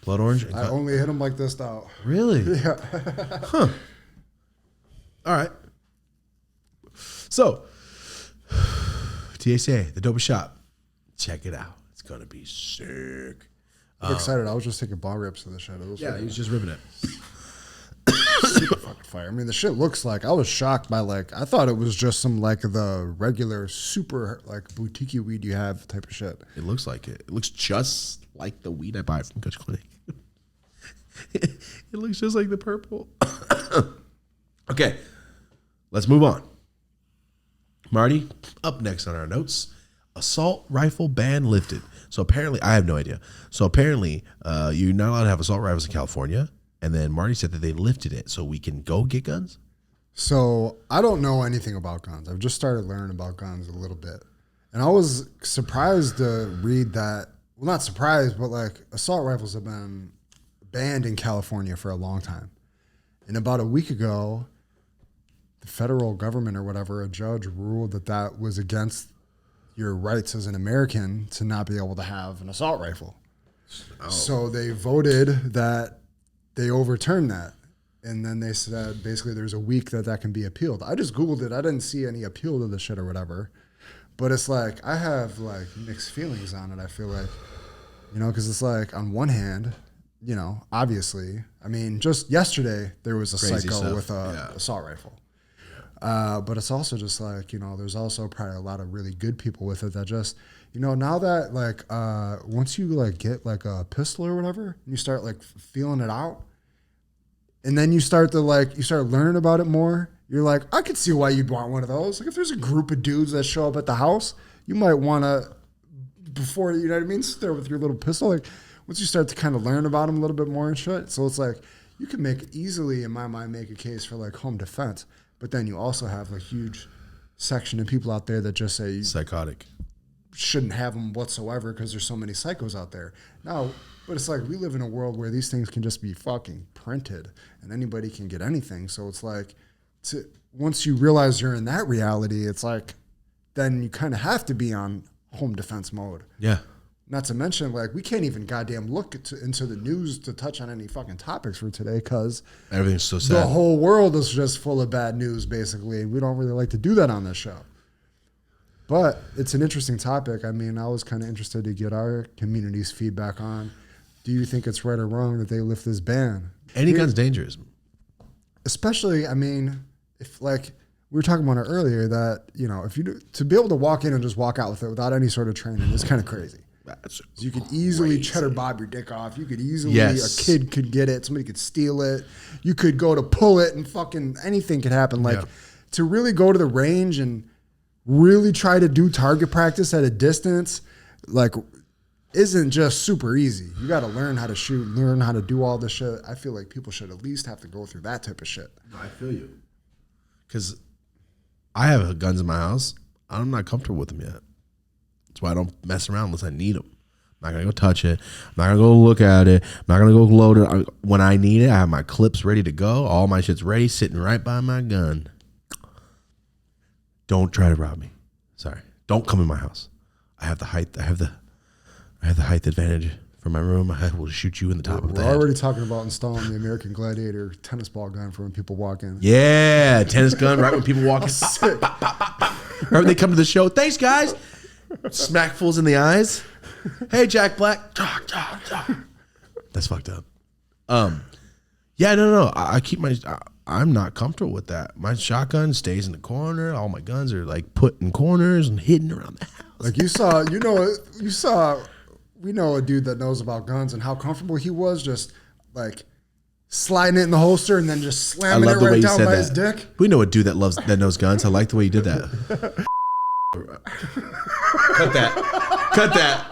S2: Blood orange?
S1: I only hit them like this out.
S2: Really?
S1: Yeah.
S2: Huh. All right. So, THCA, the dopest shop. Check it out. It's going to be sick.
S1: I'm excited. I was just taking bar rips of the shit.
S2: He was just ripping it.
S1: Super fucking fire. I mean, the shit looks like, I was shocked by I thought it was just some the regular super boutique weed you have type of shit.
S2: It looks like it. It looks just like the weed I buy from Kush Clinic. It looks just like the purple. Okay, let's move on. Marty, up next on our notes, assault rifle ban lifted. So apparently, I have no idea. So apparently, you're not allowed to have assault rifles in California. And then Marty said that they lifted it so we can go get guns.
S1: So I don't know anything about guns. I've just started learning about guns a little bit. And I was surprised to read that. Well, not surprised, but assault rifles have been banned in California for a long time. And about a week ago, the federal government or whatever, a judge ruled that that was against your rights as an American to not be able to have an assault rifle. Oh. So they voted that they overturned that. And then they said basically there's a week that can be appealed. I just Googled it. I didn't see any appeal to the shit or whatever. But it's I have mixed feelings on it. I feel because it's on one hand, obviously, I mean, just yesterday there was a
S2: Crazy
S1: psycho
S2: stuff.
S1: with a assault rifle. But it's also just there's also probably a lot of really good people with it that just, now that once you get a pistol or whatever, you start feeling it out, and then you start to you start learning about it more. You're I could see why you'd want one of those. If there's a group of dudes that show up at the house, you might want to, before, you know what I mean, sit there with your little pistol. Once you start to kind of learn about them a little bit more and shit. So it's you can easily, in my mind, make a case for home defense. But then you also have a huge section of people out there that just say
S2: psychotic.
S1: shouldn't have them whatsoever because there's so many psychos out there. Now, but it's like we live in a world where these things can just be fucking printed and anybody can get anything. So it's like, once you realize you're in that reality, it's like, then you kind of have to be on home defense mode.
S2: Yeah.
S1: Not to mention, like, we can't even goddamn look into the news to touch on any fucking topics for today because
S2: Everything's so sad.
S1: the whole world is just full of bad news, basically. And we don't really like to do that on this show. But it's an interesting topic. I mean, I was kind of interested to get our community's feedback on, do you think it's right or wrong that they lift this ban?
S2: Any gun's dangerous.
S1: Especially, I mean, if like we were talking about it earlier, that, you know, if you to be able to walk in and just walk out with it without any sort of training is kind of crazy.
S2: That's
S1: You could easily cheddar bob your dick off. You could easily, a kid could get it. Somebody could steal it. You could go to pull it and fucking anything could happen. Like to really go to the range and really try to do target practice at a distance, like isn't just super easy. You got to learn how to shoot, learn how to do all this shit. I feel like people should at least have to go through that type of shit.
S2: I feel you. Because I have guns in my house. I'm not comfortable with them yet. That's why I don't mess around unless I need them. I'm not going to go touch it. I'm not going to go look at it. I'm not going to go load it. When I need it, I have my clips ready to go. All my shit's ready, sitting right by my gun. Don't try to rob me. Sorry. Don't come in my house. I have the height. I have the height advantage for my room. I will shoot you in the top of the head.
S1: We're already talking about installing the American Gladiator tennis ball gun for when people walk in.
S2: Yeah, tennis gun right when people walk in.
S1: Sick.
S2: Right when they come to the show. Thanks, guys. Smack fools in the eyes. Hey, Jack Black. That's fucked up. Yeah, no. I keep my. I'm not comfortable with that. My shotgun stays in the corner. All my guns are like put in corners and hidden around the house.
S1: Like we know a dude that knows about guns and how comfortable he was just like sliding it in the holster and then just slamming it right down by his dick.
S2: We know a dude that knows guns. I like the way you did that. Cut that.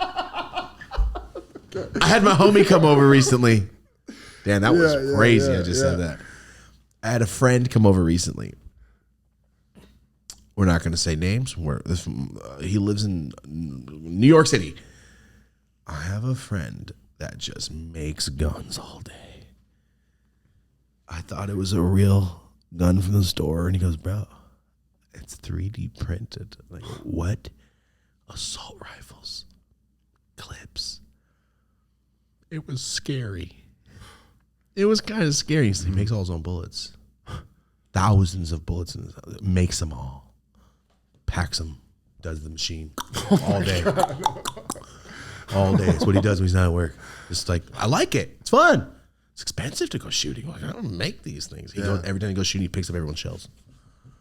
S2: I had my homie come over recently. Damn, that was crazy. I just said that. I had a friend come over recently. We're not going to say names. He lives in New York City. I have a friend that just makes guns all day. I thought it was a real gun from the store, and he goes, bro, it's 3D printed. Like, what? Assault rifles, clips. It was scary. It was kind of scary. So he makes all his own bullets. Thousands of bullets, and makes them all. Packs them, does the machine all day. All day. It's what he does when he's not at work. It's like, I like it. It's fun. It's expensive to go shooting. Like, I don't make these things. He goes, every time he goes shooting, he picks up everyone's shells.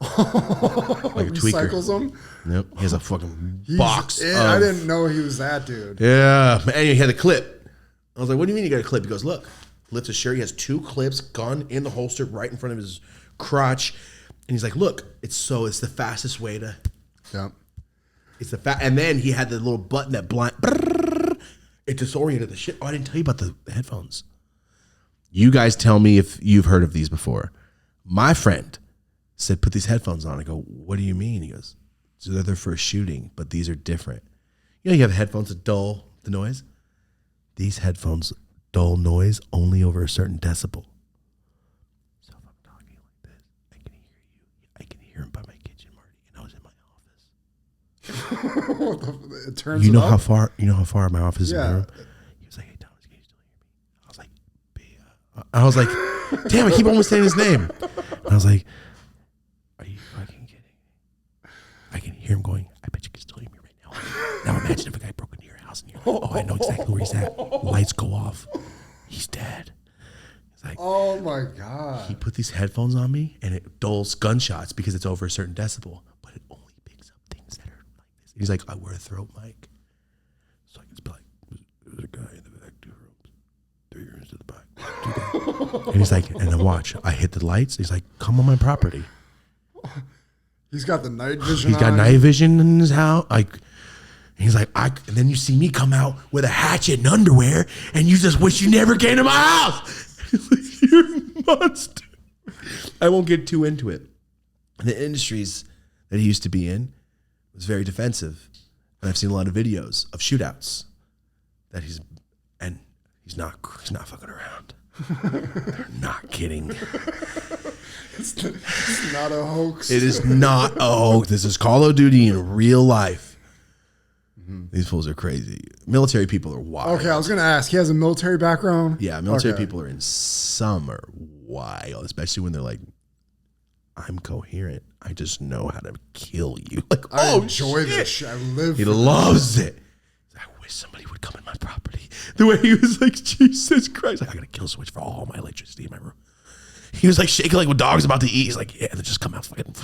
S2: Like a tweaker.
S1: Recycles them?
S2: Yep. He has a fucking box.
S1: I didn't know he was that dude.
S2: Yeah. And he had a clip. I was like, what do you mean you got a clip? He goes, look. Lifts his shirt. He has 2 clips, gun in the holster right in front of his crotch. And he's like, look, it's the fastest way to.
S1: Yep.
S2: It's and then he had the little button that it disoriented the shit. Oh, I didn't tell you about the headphones. You guys tell me if you've heard of these before. My friend said, put these headphones on. I go, what do you mean? He goes, so they're for shooting, but these are different. You know, you have headphones that dull the noise. These headphones dull noise only over a certain decibel. So if I'm talking like this, I can hear you. I can hear him by my kitchen, Marty, and I was in my office.
S1: It turns
S2: You know
S1: it up?
S2: how far my office is in my room? He was like, hey, Thomas, can you still hear me? I was like, damn, I keep almost saying his name. And I was like, are you fucking kidding me? I can hear him going, I bet you can still hear me right now. Now imagine if a guy broke into your house and you're like, oh, I know exactly where he's at. Lights go off. He's dead. He's like,
S1: oh my God.
S2: He put these headphones on me and it dulls gunshots because it's over a certain decibel, but it only picks up things that are like this. He's like, I wear a throat mic. So I can be like, there's a guy in the back, 2 rooms, 3 rooms to the back. And he's like, and then watch, I hit the lights. He's like, come on my property.
S1: He's got the night vision.
S2: He's got night vision in his house. He's like, and then you see me come out with a hatchet and underwear, and you just wish you never came to my house. You're a monster. I won't get too into it. The industries that he used to be in was very defensive. And I've seen a lot of videos of shootouts that he's not fucking around. They're not kidding.
S1: It's not a hoax.
S2: It is not a hoax. This is Call of Duty in real life. These fools are crazy. Military people are wild.
S1: Okay, I was gonna ask. He has a military background.
S2: Yeah, military people are in summer wild, especially when they're like, I'm coherent. I just know how to kill you. Like,
S1: I enjoy this shit. I live.
S2: He loves it. I wish somebody would come in my property. The way he was like, Jesus Christ, I gotta kill switch for all my electricity in my room. He was like shaking like when dog's about to eat. He's like, yeah, they just come out fucking.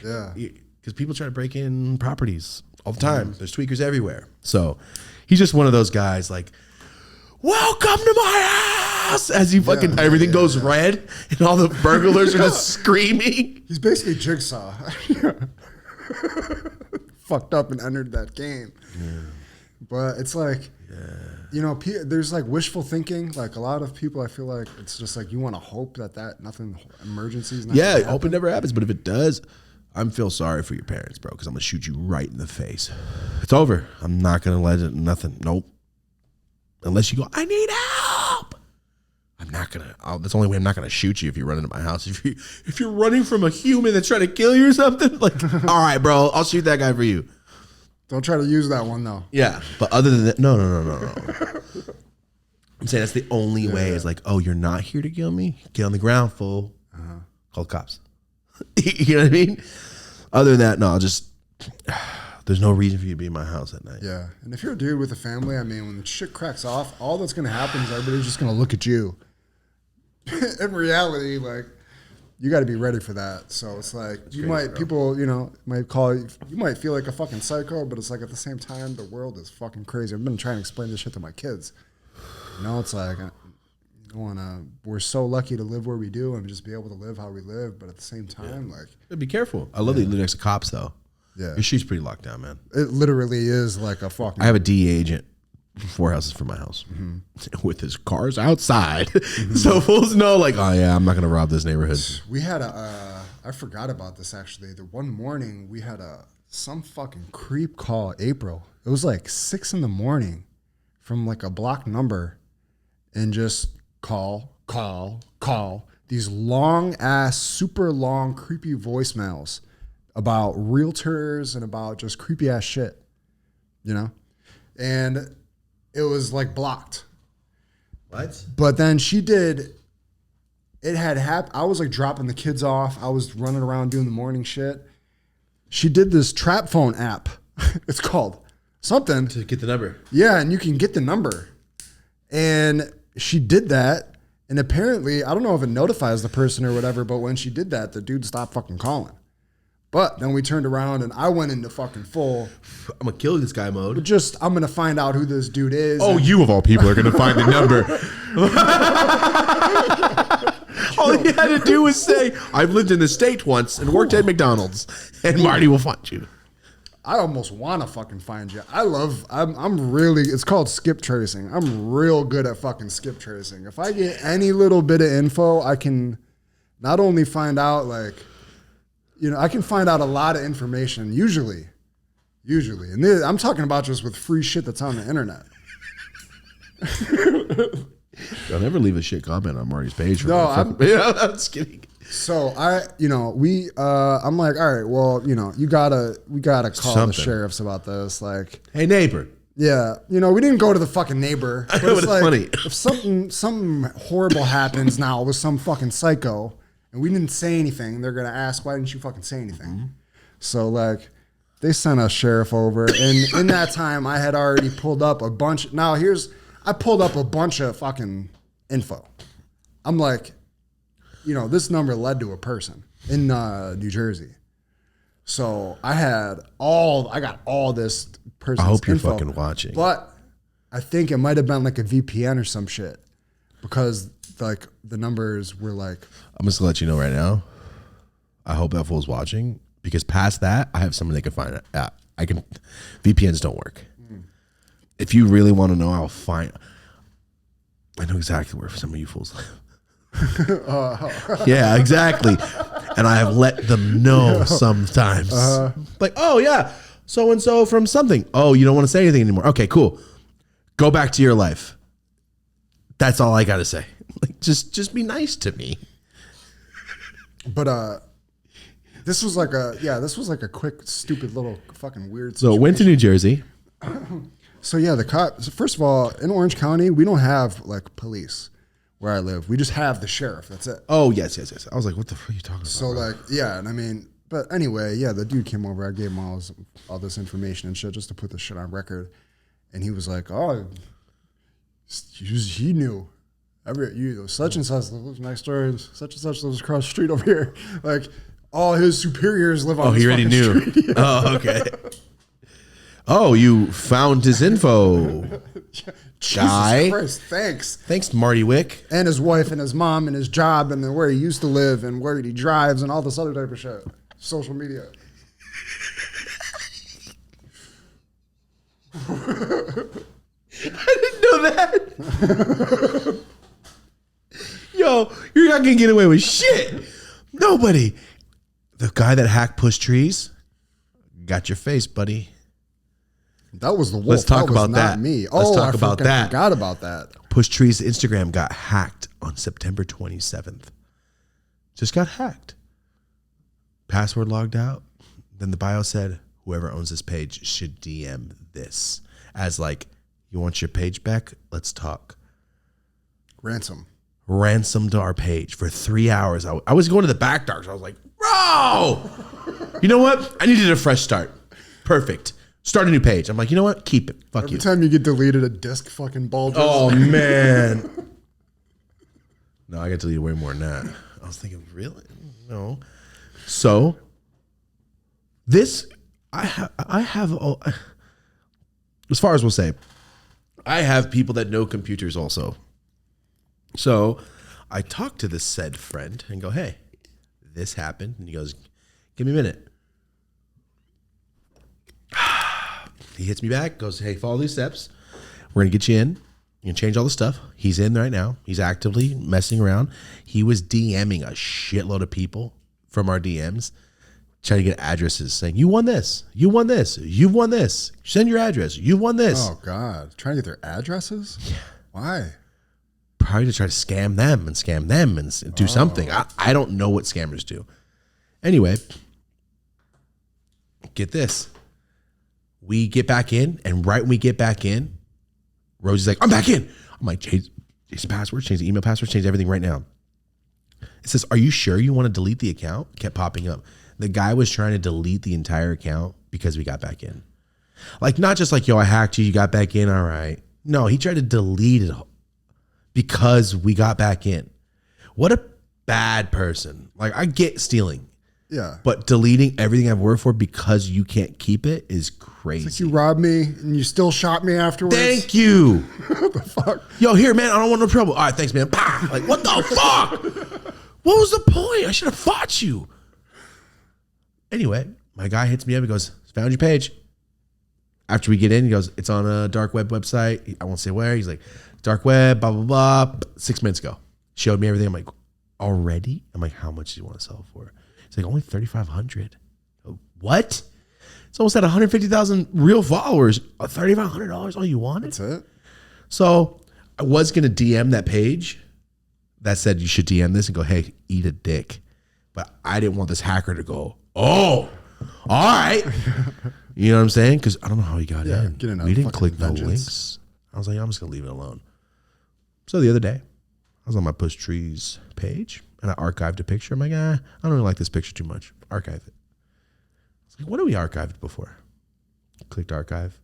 S1: Yeah.
S2: Because people try to break in properties all the time. There's tweakers everywhere. So he's just one of those guys like, welcome to my house. As he fucking, everything goes red and all the burglars are just screaming.
S1: He's basically Jigsaw. Fucked up and entered that game. Yeah. But it's like, you know, there's like wishful thinking. Like a lot of people, I feel like it's just like you want to hope that nothing, emergencies.
S2: Yeah, hope it never happens. But if it does, I feel sorry for your parents, bro, because I'm going to shoot you right in the face. It's over. I'm not going to let it, nothing. Nope. Unless you go, I need help. I'm not going to, that's the only way I'm not going to shoot you if you run into my house. If you're running from a human that's trying to kill you or something, like, all right, bro, I'll shoot that guy for you.
S1: Don't try to use that one, though.
S2: Yeah. But other than that, no. I'm saying that's the only way is like, oh, you're not here to kill me? Get on the ground, fool. Call the cops. You know what I mean? Other than that, no, there's no reason for you to be in my house at night.
S1: Yeah. And if you're a dude with a family, I mean, when the shit cracks off, all that's going to happen is everybody's just going to look at you. In reality, like, you got to be ready for that. So it's like, it's people, you know, might call you might feel like a fucking psycho, but it's like at the same time, the world is fucking crazy. I've been trying to explain this shit to my kids. You know, it's like, we're so lucky to live where we do and just be able to live how we live. But at the same time, like,
S2: be careful. I love that you live next to cops, though.
S1: Yeah.
S2: Your street's pretty locked down, man.
S1: It literally is like a fucking.
S2: I have a DEA agent 4 houses from my house with his cars outside. So fools know, like, oh yeah, I'm not going to rob this neighborhood.
S1: We had I forgot about this actually. The one morning we had some fucking creep call April. It was like 6 a.m. from like a block number and just call. These long ass, super long, creepy voicemails about realtors and about just creepy ass shit, you know? And it was like blocked.
S2: What?
S1: But then she did, it had happened. I was like dropping the kids off. I was running around doing the morning shit. She did this trap phone app. It's called something.
S2: To get the number.
S1: Yeah, and you can get the number. And she did that. And apparently, I don't know if it notifies the person or whatever, but when she did that, the dude stopped fucking calling. But then we turned around and I went into fucking full,
S2: I'm going to kill this guy mode.
S1: I'm going to find out who this dude is.
S2: Oh, you of all people are going to find the number. All he had to do was say, I've lived in the state once and worked at McDonald's, and Marty will find you.
S1: I almost want to fucking find you. I'm really, it's called skip tracing. I'm real good at fucking skip tracing. If I get any little bit of info, I can not only find out like, you know, I can find out a lot of information usually. And I'm talking about just with free shit that's on the internet.
S2: I'll never leave a shit comment on Marty's page.
S1: I'm
S2: just kidding.
S1: So I'm like, all right, well, you know, we gotta call the sheriffs about this. Like,
S2: hey neighbor.
S1: Yeah, you know, we didn't go to the fucking neighbor. But
S2: it's like, funny.
S1: If something horrible happens now with some fucking psycho, and we didn't say anything, they're gonna ask, why didn't you fucking say anything? So like, they sent a sheriff over, and in that time, I had already pulled up a bunch. I pulled up a bunch of fucking info. I'm like, you know, this number led to a person in New Jersey. So I got all this person's
S2: I hope you're
S1: info,
S2: fucking watching.
S1: But I think it might have been like a VPN or some shit because like the numbers were like.
S2: I'm just gonna let you know right now. I hope that fool's watching because past that, I have someone they can find it. VPNs don't work. If you really want to know, I know exactly where some of you fools live. Yeah, exactly. And I have let them know sometimes. Like, oh yeah, so and so from something. Oh, you don't want to say anything anymore. Okay, cool. Go back to your life. That's all I got to say. Like, just be nice to me.
S1: But this was like a quick, stupid little fucking weird
S2: So
S1: situation.
S2: went to New Jersey.
S1: So yeah, the cop. So first of all, in Orange County, we don't have like police where I live. We just have the sheriff. That's it.
S2: Oh, yes. I was like, what the fuck are you talking about?
S1: So
S2: bro?
S1: like, yeah, and I mean, but anyway, yeah, the dude came over. I gave him all this information and shit just to put this shit on record, and he was like, oh, he knew. Such and such lives next door. Such and such lives across the street over here. Like all his superiors live on.
S2: Oh,
S1: this
S2: he already
S1: fucking
S2: knew.
S1: street.
S2: Oh, okay. Oh, you found his info. Guy.
S1: Jesus Christ, thanks.
S2: Thanks, Marty Wick.
S1: And his wife and his mom and his job and then where he used to live and where he drives and all this other type of shit. Social media.
S2: I didn't know that. Yo, you're not gonna get away with shit. Nobody. The guy that hacked push trees got your face, buddy.
S1: That was the wolf.
S2: Let's talk
S1: that was
S2: about
S1: not
S2: that.
S1: Me.
S2: Let's talk about that.
S1: I forgot about that.
S2: Push trees Instagram got hacked on September 27th. Just got hacked. Password logged out. Then the bio said, whoever owns this page should DM this. As like, you want your page back? Let's talk. Ransomed our page for 3 hours. I was going to the back dark. So I was like, bro, you know what? I needed a fresh start. Perfect. Start a new page. I'm like, you know what? Keep it. Fuck
S1: Every
S2: you.
S1: time you get deleted, a disc fucking bulges.
S2: Oh, man. No, I got deleted way more than that. I was thinking, really? No. So, this, I have, as far as we'll say, I have people that know computers also. So, I talked to this said friend and go, hey, this happened. And he goes, give me a minute. He hits me back, goes, hey, follow these steps. We're going to get you in. You can change all the stuff. He's in right now. He's actively messing around. He was DMing a shitload of people from our DMs, trying to get addresses saying, you won this. You won this. You won this. Send your address. You won this.
S1: Oh, God. Trying to get their addresses? Yeah. Why?
S2: Probably to try to scam them and do something. I don't know what scammers do. Anyway, get this. We get back in, and right when we get back in, Rosie's like, I'm back in. I'm like, change the password, change the email password, change everything right now. It says, are you sure you want to delete the account? Kept popping up. The guy was trying to delete the entire account because we got back in. Like, not just like, yo, I hacked you, you got back in, all right. No, he tried to delete it because we got back in. What a bad person. Like, I get stealing.
S1: Yeah.
S2: But deleting everything I've worked for because you can't keep it is crazy.
S1: It's like you robbed me and you still shot me afterwards.
S2: Thank you.
S1: What the fuck?
S2: Yo, here, man, I don't want no trouble. All right, thanks, man. Bah! Like, what the fuck? What was the point? I should have fought you. Anyway, my guy hits me up. He goes, found your page. After we get in, he goes, it's on a dark web website. I won't say where. He's like, dark web, blah, blah, blah. 6 minutes ago. Showed me everything. I'm like, already? I'm like, how much do you want to sell it for? He's like, only $3,500. What? It's almost at 150,000 real followers. $3,500 all you wanted?
S1: That's it?
S2: So I was going to DM that page that said you should DM this and go, hey, eat a dick. But I didn't want this hacker to go, oh, all right. You know what I'm saying? Because I don't know how he got in. We didn't click no links. I was like, I'm just going to leave it alone. So the other day, I was on my Push Trees page and I archived a picture. I'm like, I don't really like this picture too much. Archive it. I was like, what have we archived before? Clicked archive.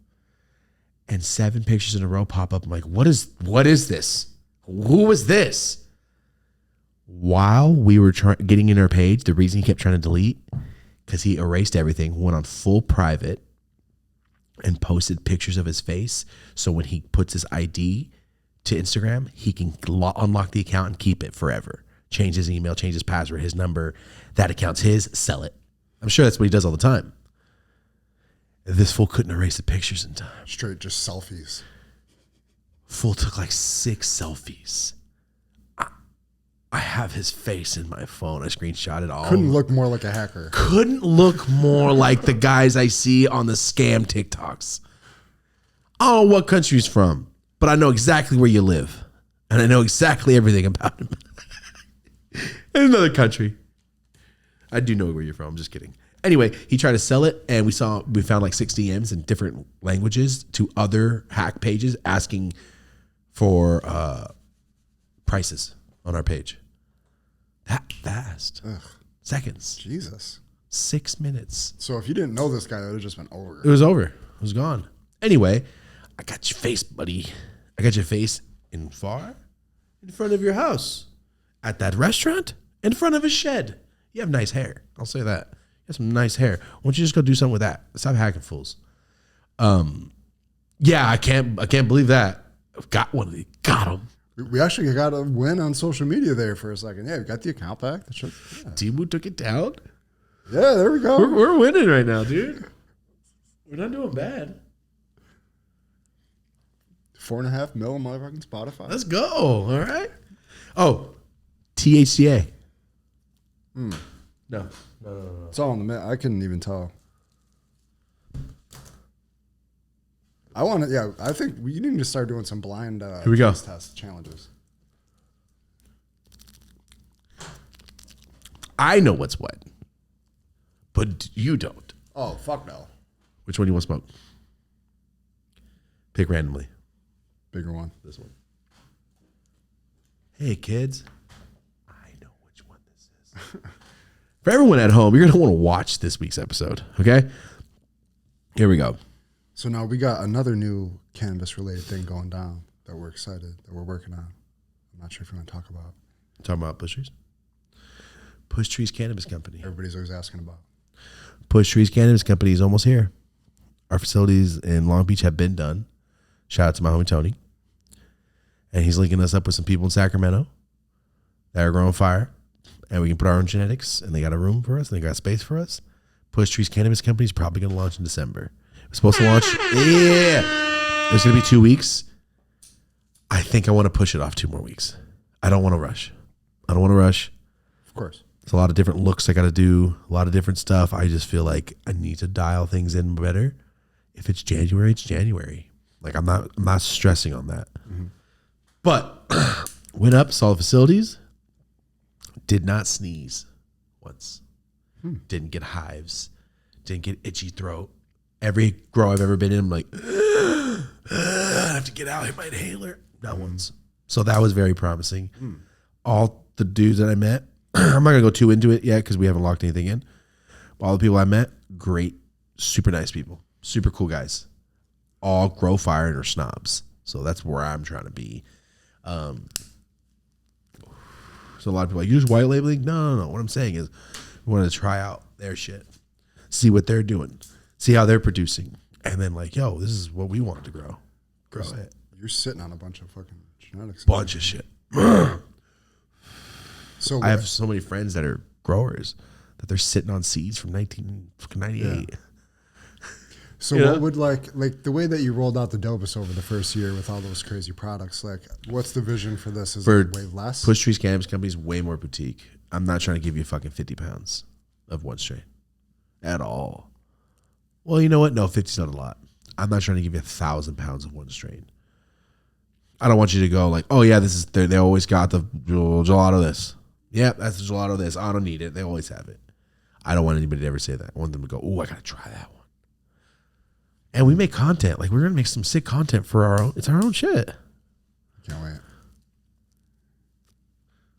S2: And 7 pictures in a row pop up. I'm like, what is this? Who was this? While we were getting in our page, the reason he kept trying to delete, because he erased everything, went on full private, and posted pictures of his face. So when he puts his ID to Instagram, he can unlock the account and keep it forever. Change his email, change his password, his number. That account's his, sell it. I'm sure that's what he does all the time. This fool couldn't erase the pictures in time.
S1: Straight just selfies.
S2: Fool took like 6 selfies. I have his face in my phone. I screenshot it all.
S1: Couldn't look more like a hacker.
S2: Couldn't look more like the guys I see on the scam TikToks. I don't know what country he's from, but I know exactly where you live. And I know exactly everything about him. In another country. I do know where you're from. I'm just kidding. Anyway, he tried to sell it, and we found like 6 DMs in different languages to other hack pages asking for prices on our page. That fast.
S1: Ugh.
S2: Seconds.
S1: Jesus.
S2: 6 minutes.
S1: So if you didn't know this guy, that would have just been over.
S2: It was over. It was gone. Anyway, I got your face, buddy. I got your face in front of your house. At that restaurant, in front of a shed. You have nice hair. I'll say that. You have some nice hair. Why don't you just go do something with that? Stop hacking fools. Yeah, I can't believe that. I've got one of these. Got him.
S1: We actually got a win on social media there for a second. Yeah, we got the account back. Yeah,
S2: Timu took it down.
S1: yeah, there we go.
S2: We're winning right now, dude. We're not doing bad.
S1: 4.5 mil on motherfucking Spotify.
S2: Let's go. All right. Oh, THCA. No.
S1: It's all in the I couldn't even tell. I think we need to start doing some blind
S2: Here we go.
S1: test challenges.
S2: I know what's what, but you don't.
S1: Oh, fuck no.
S2: Which one do you want to smoke? Pick randomly.
S1: Bigger one.
S2: This one. Hey, kids. I know which one this is. For everyone at home, you're going to want to watch this week's episode, okay? Here we go.
S1: So now we got another new cannabis-related thing going down that we're excited, that we're working on. I'm not sure if you want to talk about.
S2: Talking about Push Trees? Push Trees Cannabis Company.
S1: Everybody's always asking about.
S2: Push Trees Cannabis Company is almost here. Our facilities in Long Beach have been done. Shout out to my homie Tony. And he's linking us up with some people in Sacramento that are growing fire. And we can put our own genetics. And they got a room for us. And they got space for us. Push Trees Cannabis Company is probably going to launch in December. We're supposed to launch. Yeah. It's going to be 2 weeks. I think I want to push it off 2 more weeks. I don't want to rush.
S1: Of course.
S2: There's a lot of different looks I got to do. A lot of different stuff. I just feel like I need to dial things in better. If it's January, it's January. Like I'm not stressing on that. Mm-hmm. But went up, saw the facilities. Did not sneeze once. Didn't get hives. Didn't get itchy throat. Every grow I've ever been in, I'm like, I have to get out, hit my inhaler. Not once. So that was very promising. All the dudes that I met, I'm not going to go too into it yet because we haven't locked anything in. But all the people I met, great, super nice people. Super cool guys. All grow fire and are snobs. So that's where I'm trying to be. So a lot of people are like, you just white labeling? No. What I'm saying is we wanted to try out their shit. See what they're doing. See how they're producing. And then like, yo, this is what we want to grow. Grow it.
S1: You're sitting on a bunch of fucking genetics.
S2: Bunch of shit.
S1: So
S2: I have so many friends that are growers that they're sitting on seeds from 1998. Yeah.
S1: So what would like the way that you rolled out the Dobus over the first year with all those crazy products, like what's the vision for this? Is it way less?
S2: Push Trees Cannabis Company is way more boutique. I'm not trying to give you fucking 50 pounds of one strain at all. Well, you know what? No, 50's not a lot. I'm not trying to give you 1,000 pounds of one strain. I don't want you to go like, oh yeah, this is they always got the gelato this. Yeah, that's the gelato this. I don't need it. They always have it. I don't want anybody to ever say that. I want them to go, oh, I gotta try that one. And we make content. Like we're gonna make some sick content for our own. It's our own shit.
S1: Can't wait.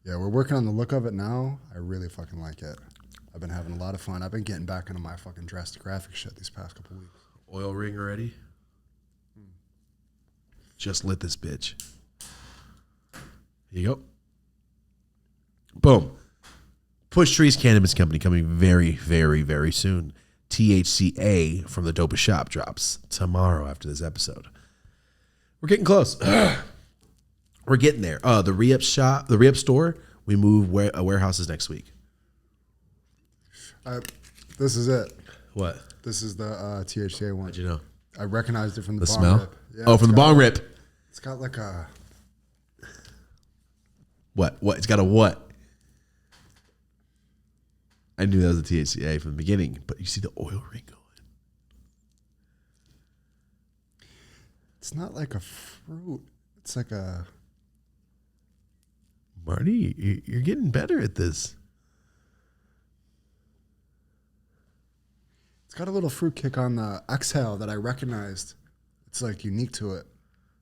S1: Yeah, we're working on the look of it now. I really fucking like it. I've been having a lot of fun. I've been getting back into my fucking drastic graphic shit these past couple weeks.
S2: Oil ring already? Just lit this bitch. Here you go. Boom. Push Trees Cannabis Company coming very, very, very soon. THCA from the Dopa Shop drops tomorrow after this episode. We're getting close. We're getting there. The re-up shop, the re-up store, we move warehouses next week.
S1: This is it.
S2: What?
S1: This is the THCA one.
S2: How'd you know?
S1: I recognized it from the bong
S2: smell?
S1: rip. Yeah,
S2: Oh, from the bong rip.
S1: It's got like a...
S2: What? It's got a what? I knew that was the THCA from the beginning, but you see the oil ring going.
S1: It's not like a fruit. It's like a...
S2: Marty, you're getting better at this.
S1: It's got a little fruit kick on the exhale that I recognized. It's like unique to it.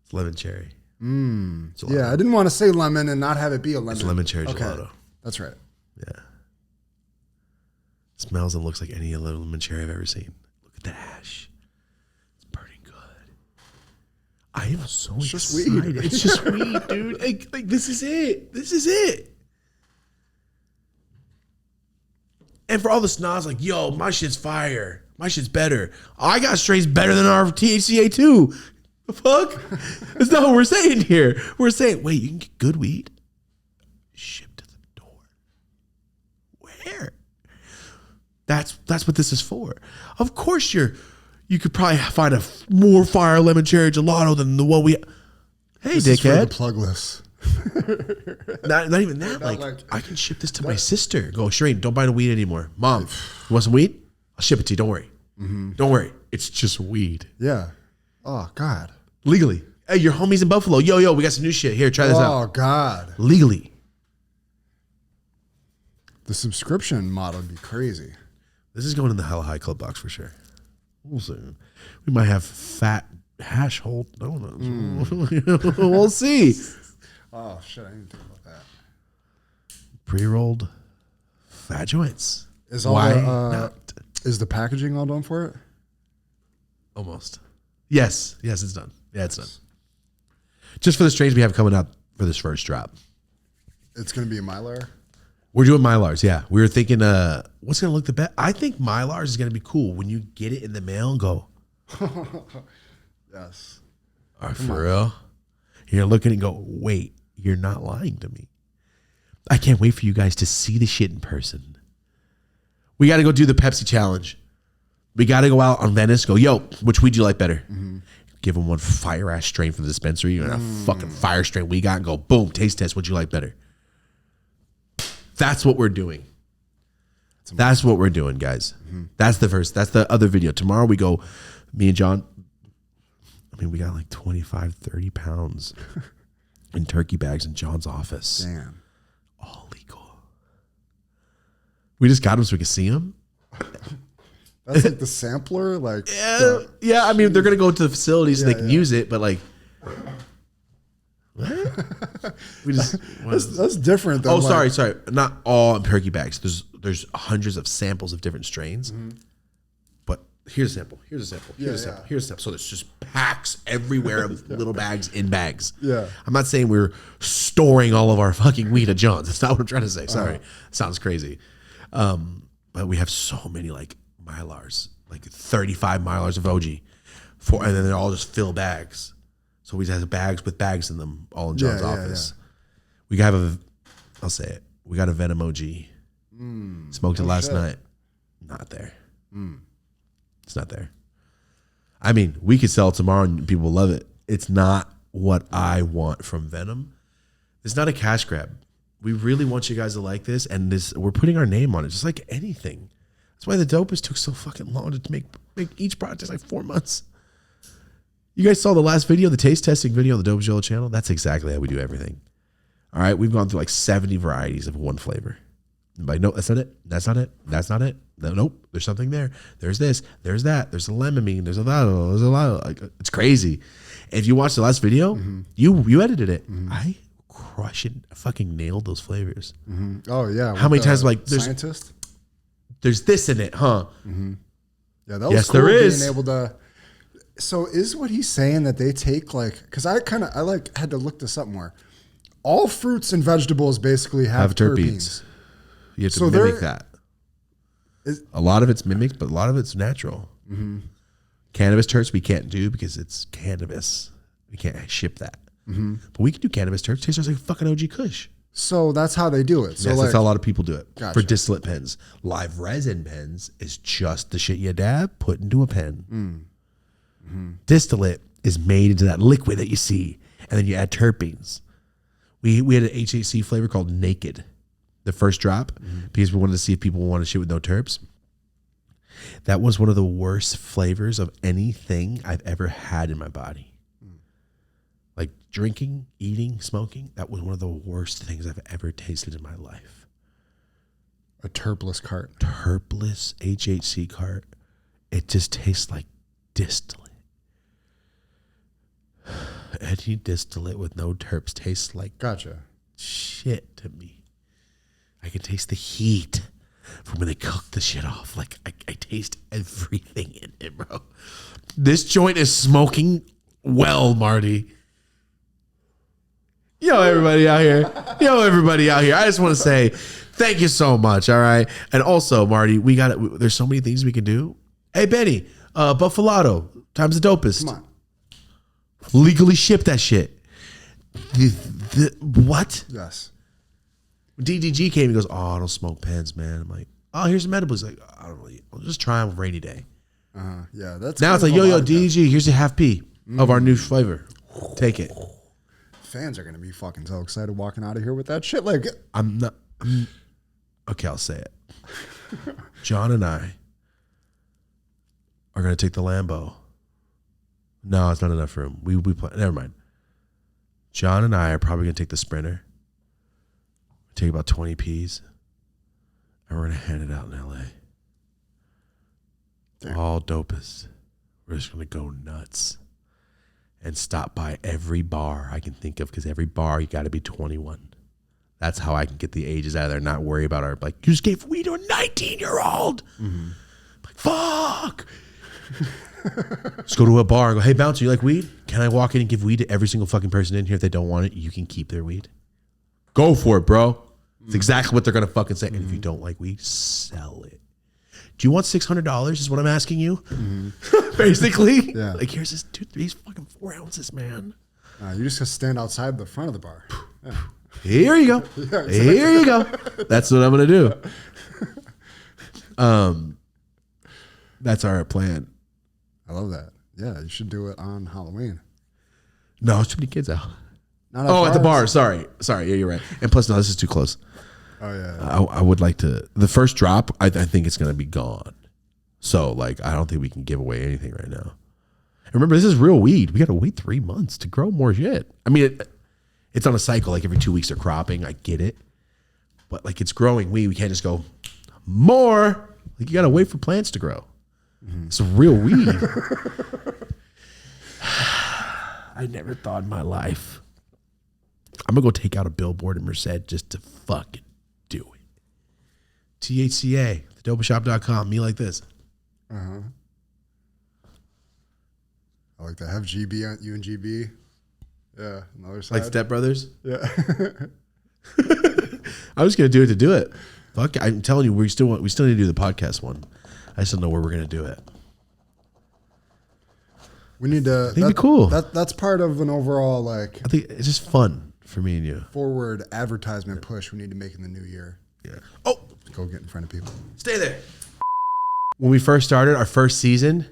S2: It's lemon cherry.
S1: Yeah, I didn't want to say lemon and not have it be a lemon.
S2: It's lemon cherry gelato.
S1: That's right.
S2: Yeah. Smells and looks like any other lemon cherry I've ever seen. Look at the ash. It's burning good. I am so excited.
S1: Just weed.
S2: It's just weed, dude. Like this is it. This is it. And for all the snobs, like, yo, my shit's fire. My shit's better. I got strains better than our THCA too. The fuck? That's not what we're saying here. We're saying, wait, you can get good weed shipped to the door. Where? That's what this is for. Of course, you could probably find a more fire lemon cherry gelato than the one we. Hey,
S1: this
S2: dickhead.
S1: is for the plugless.
S2: Not even that. Like, I can ship this to my sister. Go, Shereen, don't buy the weed anymore. Mom, you want some weed? I'll ship it to you. Don't worry. Don't worry. It's just weed.
S1: Yeah. Oh, God.
S2: Legally. Hey, your homies in Buffalo. Yo, we got some new shit. Here, try this out.
S1: Oh, God.
S2: Legally.
S1: The subscription model would be crazy.
S2: This is going in the Hella High Club box for sure. We'll see. We might have fat hash hole donuts. We'll see.
S1: Oh, shit. I didn't think about that.
S2: Pre-rolled fat joints.
S1: Is all
S2: Why
S1: not?
S2: not?
S1: Is the packaging all done for it?
S2: Almost. Yes, it's done. Yeah, it's done. Just for the strains we have coming up for this first drop.
S1: It's going to be a Mylar?
S2: We're doing Mylars, yeah. We were thinking, what's going to look the best? I think Mylars is going to be cool when you get it in the mail and go,
S1: Yes.
S2: all right, for real? You're looking and go, wait, you're not lying to me. I can't wait for you guys to see the shit in person. We got to go do the Pepsi challenge. We got to go out on Venice, go, yo, which weed do you like better? Give them one fire ass strain from the dispensary and a fucking fire strain we got and go, boom, taste test, what you like better? That's what we're doing. That's what we're doing, guys. That's the other video. Tomorrow we go, me and John, I mean, we got like 25, 30 pounds in turkey bags in John's office.
S1: Damn.
S2: All legal. We just got them so we could see them.
S1: That's like the sampler? Like,
S2: Yeah, I mean, they're going to go to the facility so they can use it, but like, what? We just
S1: that's different than
S2: sorry. Not all in turkey bags. There's hundreds of samples of different strains. But here's a sample. Here's a sample. Here's a sample. Here's a sample. So there's just packs everywhere of little bags in bags.
S1: Yeah.
S2: I'm not saying we're storing all of our fucking weed at John's. That's not what I'm trying to say. Sorry. Sounds crazy. But we have so many like Mylars, like 35 Mylars of OG, and then they're all just fill bags. So we have bags with bags in them, all in John's office. We have I'll say it. We got a Venom OG. Smoked it last night. Not there. It's not there. I mean, we could sell it tomorrow and people will love it. It's not what I want from Venom. It's not a cash grab. We really want you guys to like this, and we're putting our name on it, just like anything. That's why the dopest took so fucking long to make each project. It's like 4 months. You guys saw the last video, the taste testing video on the Dope Jello channel? That's exactly how we do everything. All right, we've gone through like 70 varieties of one flavor. But no, that's not it. That's not it. That's not it. Nope. There's something there. There's this. There's that. There's a lemon. There's a lot. There's a lot. Like, it's crazy. If you watch the last video, you edited it. I crush it. I fucking nailed those flavors.
S1: Oh yeah.
S2: How many times like
S1: there's
S2: this in it, huh?
S1: Yeah, that was
S2: Yes,
S1: cool
S2: there is.
S1: being able to. So is what he's saying that they take like, because I had to look this up more. All fruits and vegetables basically have terpenes.
S2: You have to mimic that. A lot of it's mimicked, but a lot of it's natural. Cannabis terps we can't do because it's cannabis. We can't ship that. But we can do cannabis terps. Tastes just like fucking OG Kush.
S1: So that's how they do it. So
S2: yes,
S1: like,
S2: that's how a lot of people do it.
S1: Gotcha.
S2: For distillate pens. Live resin pens is just the shit you dab, put into a pen. Distillate is made into that liquid that you see, and then you add terpenes. We had an HAC flavor called Naked. the first drop, because we wanted to see if people wanted shit with no terps. That was one of the worst flavors of anything I've ever had in my body. Like drinking, eating, smoking, that was one of the worst things I've ever tasted in my life.
S1: A terpless cart.
S2: Terpless HHC cart. It just tastes like distillate. Any distillate with no terps tastes like shit to me. I can taste the heat from when they cook the shit off. Like I taste everything in it, bro. This joint is smoking well, Marty. Yo, everybody out here. I just want to say thank you so much. All right. And also, Marty, there's so many things we can do. Hey, Benny, Buffalado, times the dopest.
S1: Come on.
S2: Legally ship that shit. What?
S1: Yes.
S2: DDG came and goes, oh, I don't smoke pens, man. I'm like, oh, here's some edibles. Like, I don't really, I'll just try them on a rainy day.
S1: Yeah, that's
S2: now it's like, yo, DDG, here's a half P of our new flavor. Take it.
S1: Fans are gonna be fucking so excited walking out of here with that shit. Like,
S2: Okay, I'll say it. John and I are gonna take the Lambo. No, it's not enough room. We play. Never mind. John and I are probably gonna take the Sprinter. Take about 20 Ps, and we're gonna hand it out in LA. Damn. All dopest. We're just gonna go nuts and stop by every bar I can think of, because every bar you got to be 21. That's how I can get the ages out of there. Not worry about our like. You just gave weed to a 19-year-old. Like fuck. Just go to a bar and go, hey, bouncer, you like weed? Can I walk in and give weed to every single fucking person in here? If they don't want it, you can keep their weed. Go for it, bro. It's exactly what they're going to fucking say. And if you don't like weed, sell it. Do you want $600 is what I'm asking you? Basically. Yeah. Like, here's this dude, these fucking 4 ounces, man.
S1: You just gotta stand outside the front of the bar. Yeah.
S2: Here you go. Yeah, exactly. Here you go. That's what I'm going to do. That's our plan.
S1: I love that. Yeah, you should do it on Halloween.
S2: No, it's too many kids out. At the bar. Sorry. Yeah, you're right. And plus, no, this is too close.
S1: Oh, yeah.
S2: I would like to. The first drop, I think it's going to be gone. So, like, I don't think we can give away anything right now. And remember, this is real weed. We got to wait 3 months to grow more shit. I mean, it's on a cycle. Like, every 2 weeks they're cropping. I get it. But, like, it's growing weed. We can't just go, more. Like, you got to wait for plants to grow. It's real weed. I never thought in my life I'm going to go take out a billboard in Merced just to fucking do it. THCA, thedopeshop.com, me like this.
S1: I like to have GB on you and GB. Yeah, on the other side.
S2: Like Step Brothers?
S1: Yeah.
S2: I was going to do it to do it. Fuck, I'm telling you, we still need to do the podcast one. I just don't know where we're going to do it.
S1: We need to.
S2: That'd be cool.
S1: That's part of an overall, like,
S2: I think it's just fun for me and you.
S1: Forward advertisement push we need to make in the new year.
S2: Yeah. Oh,
S1: go get in front of people.
S2: Stay there. When we first started our first season,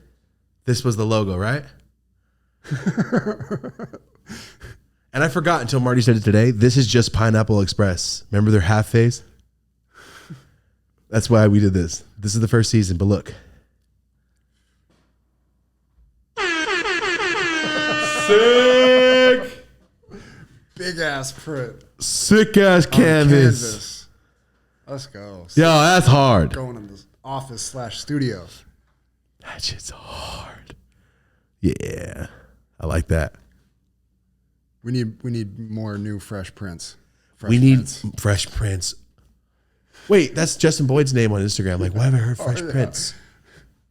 S2: this was the logo, right? And I forgot until Marty said it today. This is just Pineapple Express. Remember their half face? That's why we did this. This is the first season, but look. Sick.
S1: Big ass print.
S2: Sick ass canvas.
S1: Let's go.
S2: Yo, that's hard.
S1: Going in the office/studio.
S2: That shit's hard. Yeah. I like that.
S1: We need more new fresh prints.
S2: Fresh prints. Wait, that's Justin Boyd's name on Instagram. Like, why have I heard Fresh Prince?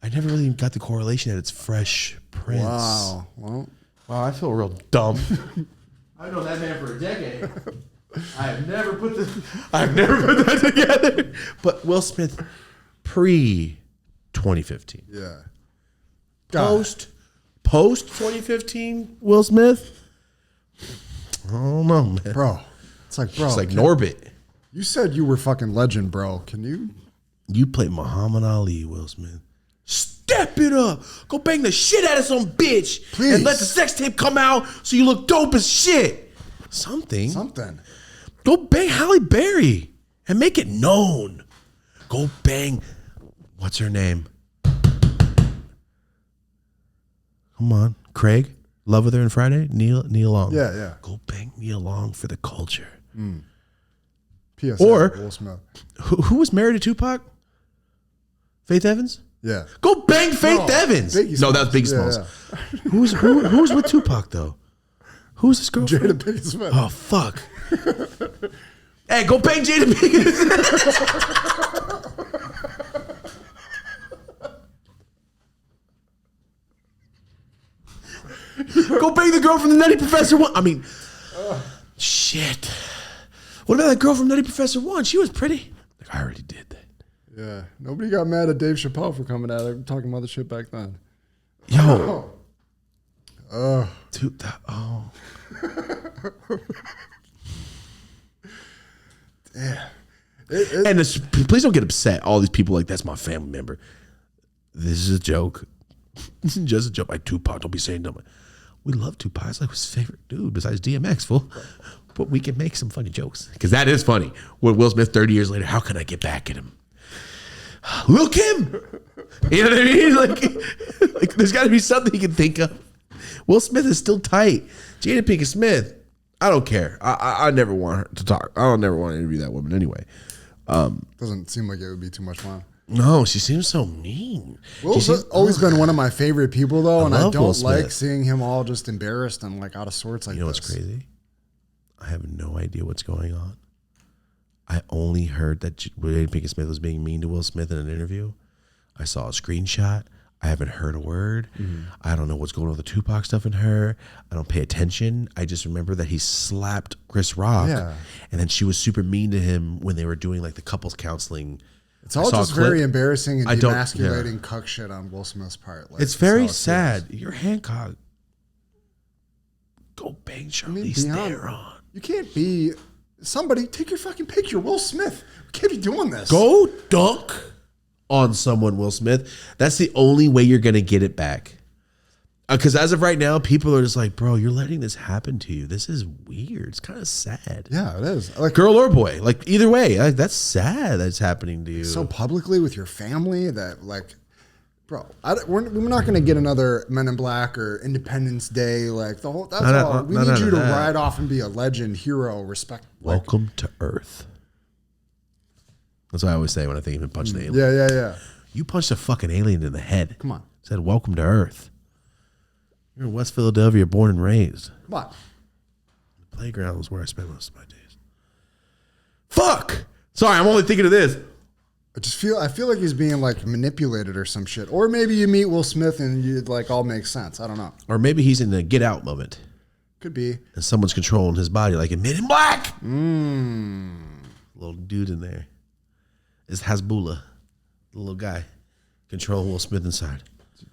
S2: I never really got the correlation that it's Fresh Prince.
S1: Wow. Well,
S2: wow, I feel real dumb. I've known that man for a decade. I've never put that together. But Will Smith pre 2015.
S1: Yeah.
S2: Post 2015 Will Smith? I don't know, man.
S1: Bro. It's like, bro.
S2: It's like Norbit.
S1: You said you were fucking legend, bro. Can you?
S2: You play Muhammad Ali, Will Smith. Step it up. Go bang the shit out of some bitch.
S1: Please.
S2: And let the sex tape come out so you look dope as shit. Something.
S1: Something.
S2: Go bang Halle Berry. and make it known. Go bang. What's her name? Come on, Craig. Love with her on Friday. Nia Long.
S1: Yeah.
S2: Go bang Nia Long for the culture.
S1: PSA,
S2: Or
S1: Will Smith.
S2: who was married to Tupac? Faith Evans.
S1: Yeah.
S2: Go bang Faith Evans.
S1: Biggie
S2: No, that was Biggie
S1: Smalls.
S2: Smalls. Who's with Tupac though? Who's his girlfriend?
S1: Jada Pinkett Smith.
S2: Oh fuck. Hey, go bang Jada Pinkett. Go bang the girl from the Nutty Professor 1. I mean, shit. What about that girl from Nutty Professor 1? She was pretty. Like, I already did that.
S1: Yeah. Nobody got mad at Dave Chappelle for coming at it, talking about the shit back then.
S2: Yo. Dude,
S1: Yeah.
S2: And please don't get upset. All these people like, that's my family member. This is a joke. This is just a joke. Like Tupac, don't be saying dumb. We love Tupac. It's like his favorite dude besides DMX, fool. But we can make some funny jokes. Because that is funny. With Will Smith 30 years later, how can I get back at him? Lil Kim! You know what I mean? Like there's got to be something he can think of. Will Smith is still tight. Jada Pinkett Smith, I don't care. I never want her to talk. I don't never want to interview that woman anyway.
S1: Doesn't seem like it would be too much fun.
S2: No, she seems so mean.
S1: Will's always been one of my favorite people, though, and I
S2: love Will
S1: don't
S2: Smith.
S1: like seeing him all just embarrassed and like out of sorts like this.
S2: You know what's crazy? I have no idea what's going on. I only heard that Jada Pinkett Smith was being mean to Will Smith in an interview. I saw a screenshot. I haven't heard a word. I don't know what's going on with the Tupac stuff in her. I don't pay attention. I just remember that he slapped Chris Rock.
S1: Yeah.
S2: And then she was super mean to him when they were doing like the couples counseling.
S1: It's all just very embarrassing and
S2: I don't-
S1: demasculating cuck shit on Will Smith's part. Like,
S2: It's
S1: that's
S2: very
S1: how it
S2: sad.
S1: feels.
S2: You're Hancock. Go bang Charlize Theron.
S1: You can't be somebody. Take your fucking picture, Will Smith. We can't be doing this.
S2: Go dunk on someone, Will Smith. That's the only way you're going to get it back. Because as of right now, people are just like, bro, you're letting this happen to you. This is weird. It's kind of sad.
S1: Yeah, it is. Like
S2: Girl or boy, like either way, like, that's sad that's happening to you.
S1: so publicly with your family that like, bro, we're not going to get another Men in Black or Independence Day. Like the whole. That's all. We need you to ride off and be a legend, hero, respect.
S2: Welcome to Earth. That's what I always say when I think of him punching the alien.
S1: Yeah.
S2: You punched a fucking alien in the head.
S1: Come on.
S2: Said, welcome to Earth. You're in West Philadelphia, born and raised.
S1: Come on.
S2: The playground was where I spent most of my days. Fuck! Sorry, I'm only thinking of this.
S1: I feel like he's being like manipulated or some shit. Or maybe you meet Will Smith and you like all makes sense. I don't know.
S2: Or maybe he's in a get out moment.
S1: Could be.
S2: And someone's controlling his body like in Men in Black. Little dude in there. It's Hasbullah. The little guy. Controlling Will Smith inside.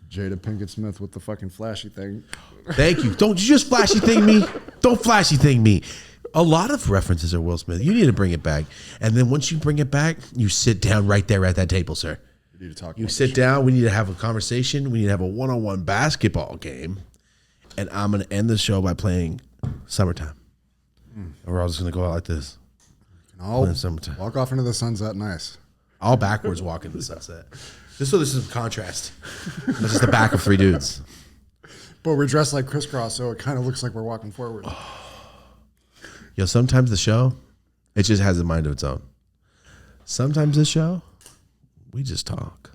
S1: Jada Pinkett Smith with the fucking flashy thing.
S2: Thank you. Don't you just flashy thing me. Don't flashy thing me. A lot of references are Will Smith. You need to bring it back. And then once you bring it back, you sit down right there at that table, sir.
S1: You need to talk.
S2: You sit down. We need to have a conversation. We need to have a one-on-one basketball game. And I'm going to end the show by playing Summertime. And we're all just going to go out like this.
S1: I'll
S2: Summertime.
S1: walk off into the sunset. Nice.
S2: All backwards walking the sunset. Just so there's some contrast. This is the back of three dudes.
S1: But we're dressed like crisscross, so it kind of looks like we're walking forward.
S2: Yo, sometimes the show, it just has a mind of its own. Sometimes the show, we just talk.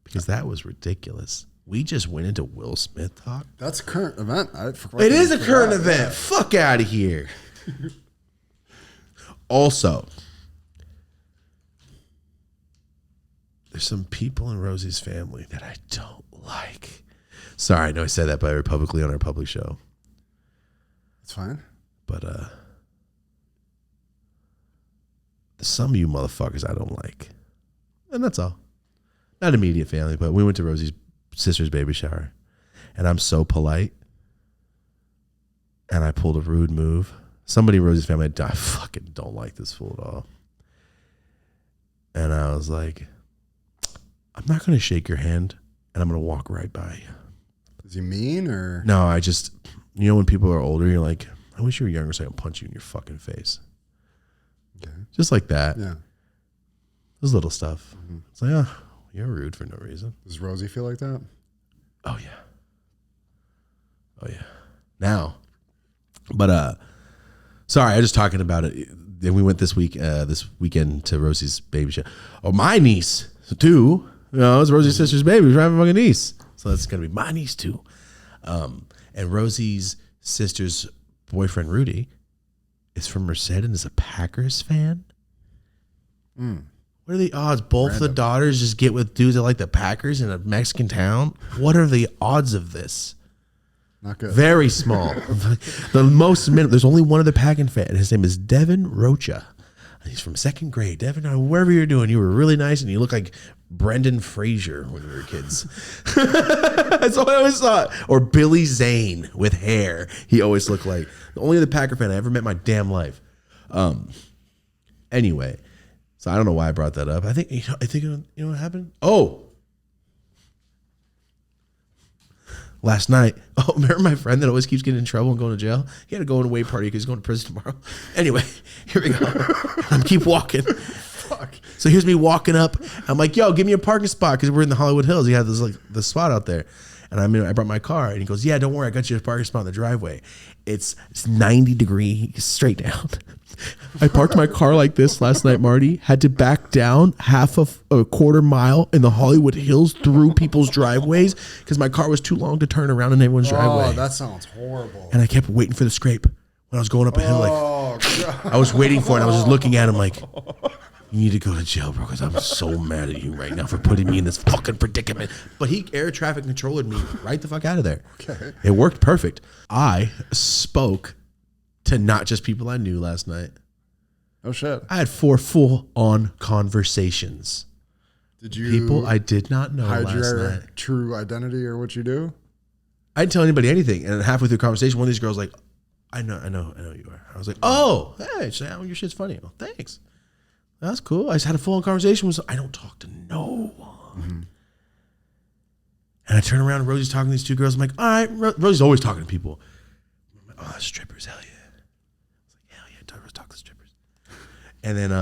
S2: Because that was ridiculous. We just went into Will Smith talk.
S1: That's a current event.
S2: It is a current event. Fuck out of here. Also, there's some people in Rosie's family that I don't like. Sorry, I know I said that publicly on our public show.
S1: It's fine.
S2: But some of you motherfuckers I don't like. And that's all. Not immediate family, but we went to Rosie's sister's baby shower. And I'm so polite. And I pulled a rude move. Somebody in Rosie's family, I fucking don't like this fool at all. And I was like, I'm not going to shake your hand. And I'm going to walk right by you.
S1: Is he mean or?
S2: No, I just, you know, when people are older, you're like, I wish you were younger so I can punch you in your fucking face.
S1: Okay.
S2: Just like that.
S1: Yeah.
S2: Those little stuff. It's like, oh, you're rude for no reason.
S1: Does Rosie feel like that?
S2: Oh yeah. Oh yeah. Now, but sorry, I was just talking about it. Then we went this weekend to Rosie's baby shower. Oh, my niece too. You know, it's Rosie's sister's baby. We're having a fucking niece, so that's gonna be my niece too. And Rosie's sister's boyfriend Rudy is from Merced and is a Packers fan. What are the odds? Both the daughters just get with dudes that like the Packers in a Mexican town. What are the odds of this?
S1: Not good.
S2: Very small. There's only one other Pagan fan. His name is Devin Rocha. He's from second grade. Devin, wherever you're doing, you were really nice and you look like Brendan Fraser when we were kids. That's what I always thought. Or Billy Zane with hair. He always looked like the only other Packer fan I ever met in my damn life. Anyway, so I don't know why I brought that up. I think you know what happened? Oh. Last night, remember my friend that always keeps getting in trouble and going to jail? He had to go on a away party because he's going to prison tomorrow. Anyway, here we go. I'm keep walking. Fuck. So here's me walking up. I'm like, yo, give me a parking spot because we're in the Hollywood Hills. He had this like the spot out there. And I brought my car. And he goes, yeah, don't worry. I got you a parking spot in the driveway. It's 90 degrees straight down. I parked my car like this last night, Marty. Had to back down half of a quarter mile in the Hollywood Hills through people's driveways because my car was too long to turn around in anyone's driveway.
S1: Oh, that sounds horrible.
S2: And I kept waiting for the scrape when I was going up a hill. Like I was waiting for it. And I was just looking at him like, you need to go to jail, bro, because I'm so mad at you right now for putting me in this fucking predicament. But he air traffic controlled me right the fuck out of there. Okay. It worked perfect. I spoke to not just people I knew last night.
S1: Oh, shit.
S2: I had 4 full-on conversations.
S1: Did you
S2: people I did not know
S1: hide
S2: last
S1: your
S2: night.
S1: True identity or what you do?
S2: I didn't tell anybody anything. And halfway through the conversation, one of these girls like, I know you are. I was like, oh, hey, your shit's funny. Oh, thanks. That's cool. I just had a full-on conversation with I don't talk to no one. Mm-hmm. And I turn around and Rosie's talking to these 2 girls. I'm like, all right, Rosie's always talking to people. I'm like, oh, strippers, hell yeah. I was like, hell yeah, talk to strippers. And then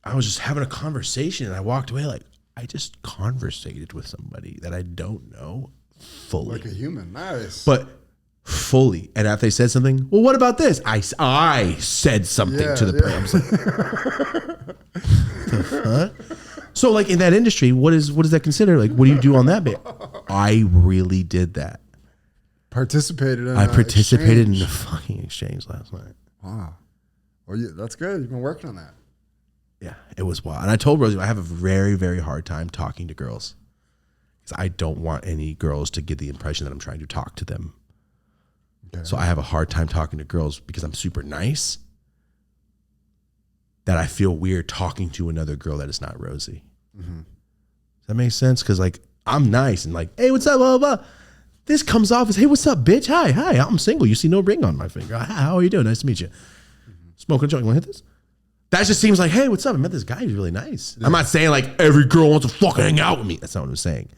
S2: I was just having a conversation and I walked away like, I just conversated with somebody that I don't know fully.
S1: Like a human, nice.
S2: But fully. And after they said something, well, what about this? I said something to the person. I was like, huh? So like in that industry, what does that consider? Like, what do you do on that bit? I really did that.
S1: Participated in
S2: I participated in the fucking exchange last night.
S1: Wow. Well, that's good. You've been working on that.
S2: Yeah, it was wild. And I told Rosie I have a very, very hard time talking to girls. Because I don't want any girls to get the impression that I'm trying to talk to them. Okay. So I have a hard time talking to girls because I'm super nice. That I feel weird talking to another girl that is not Rosie. Mm-hmm. Does that make sense? Because like I'm nice and like, hey, what's up, blah, blah, blah. This comes off as, hey, what's up, bitch? Hi, I'm single. You see no ring on my finger. Hi, how are you doing? Nice to meet you. Mm-hmm. Smoking a joint. You want to hit this? That just seems like, hey, what's up? I met this guy. He's really nice. Yeah. I'm not saying like every girl wants to fucking hang out with me. That's not what I'm saying.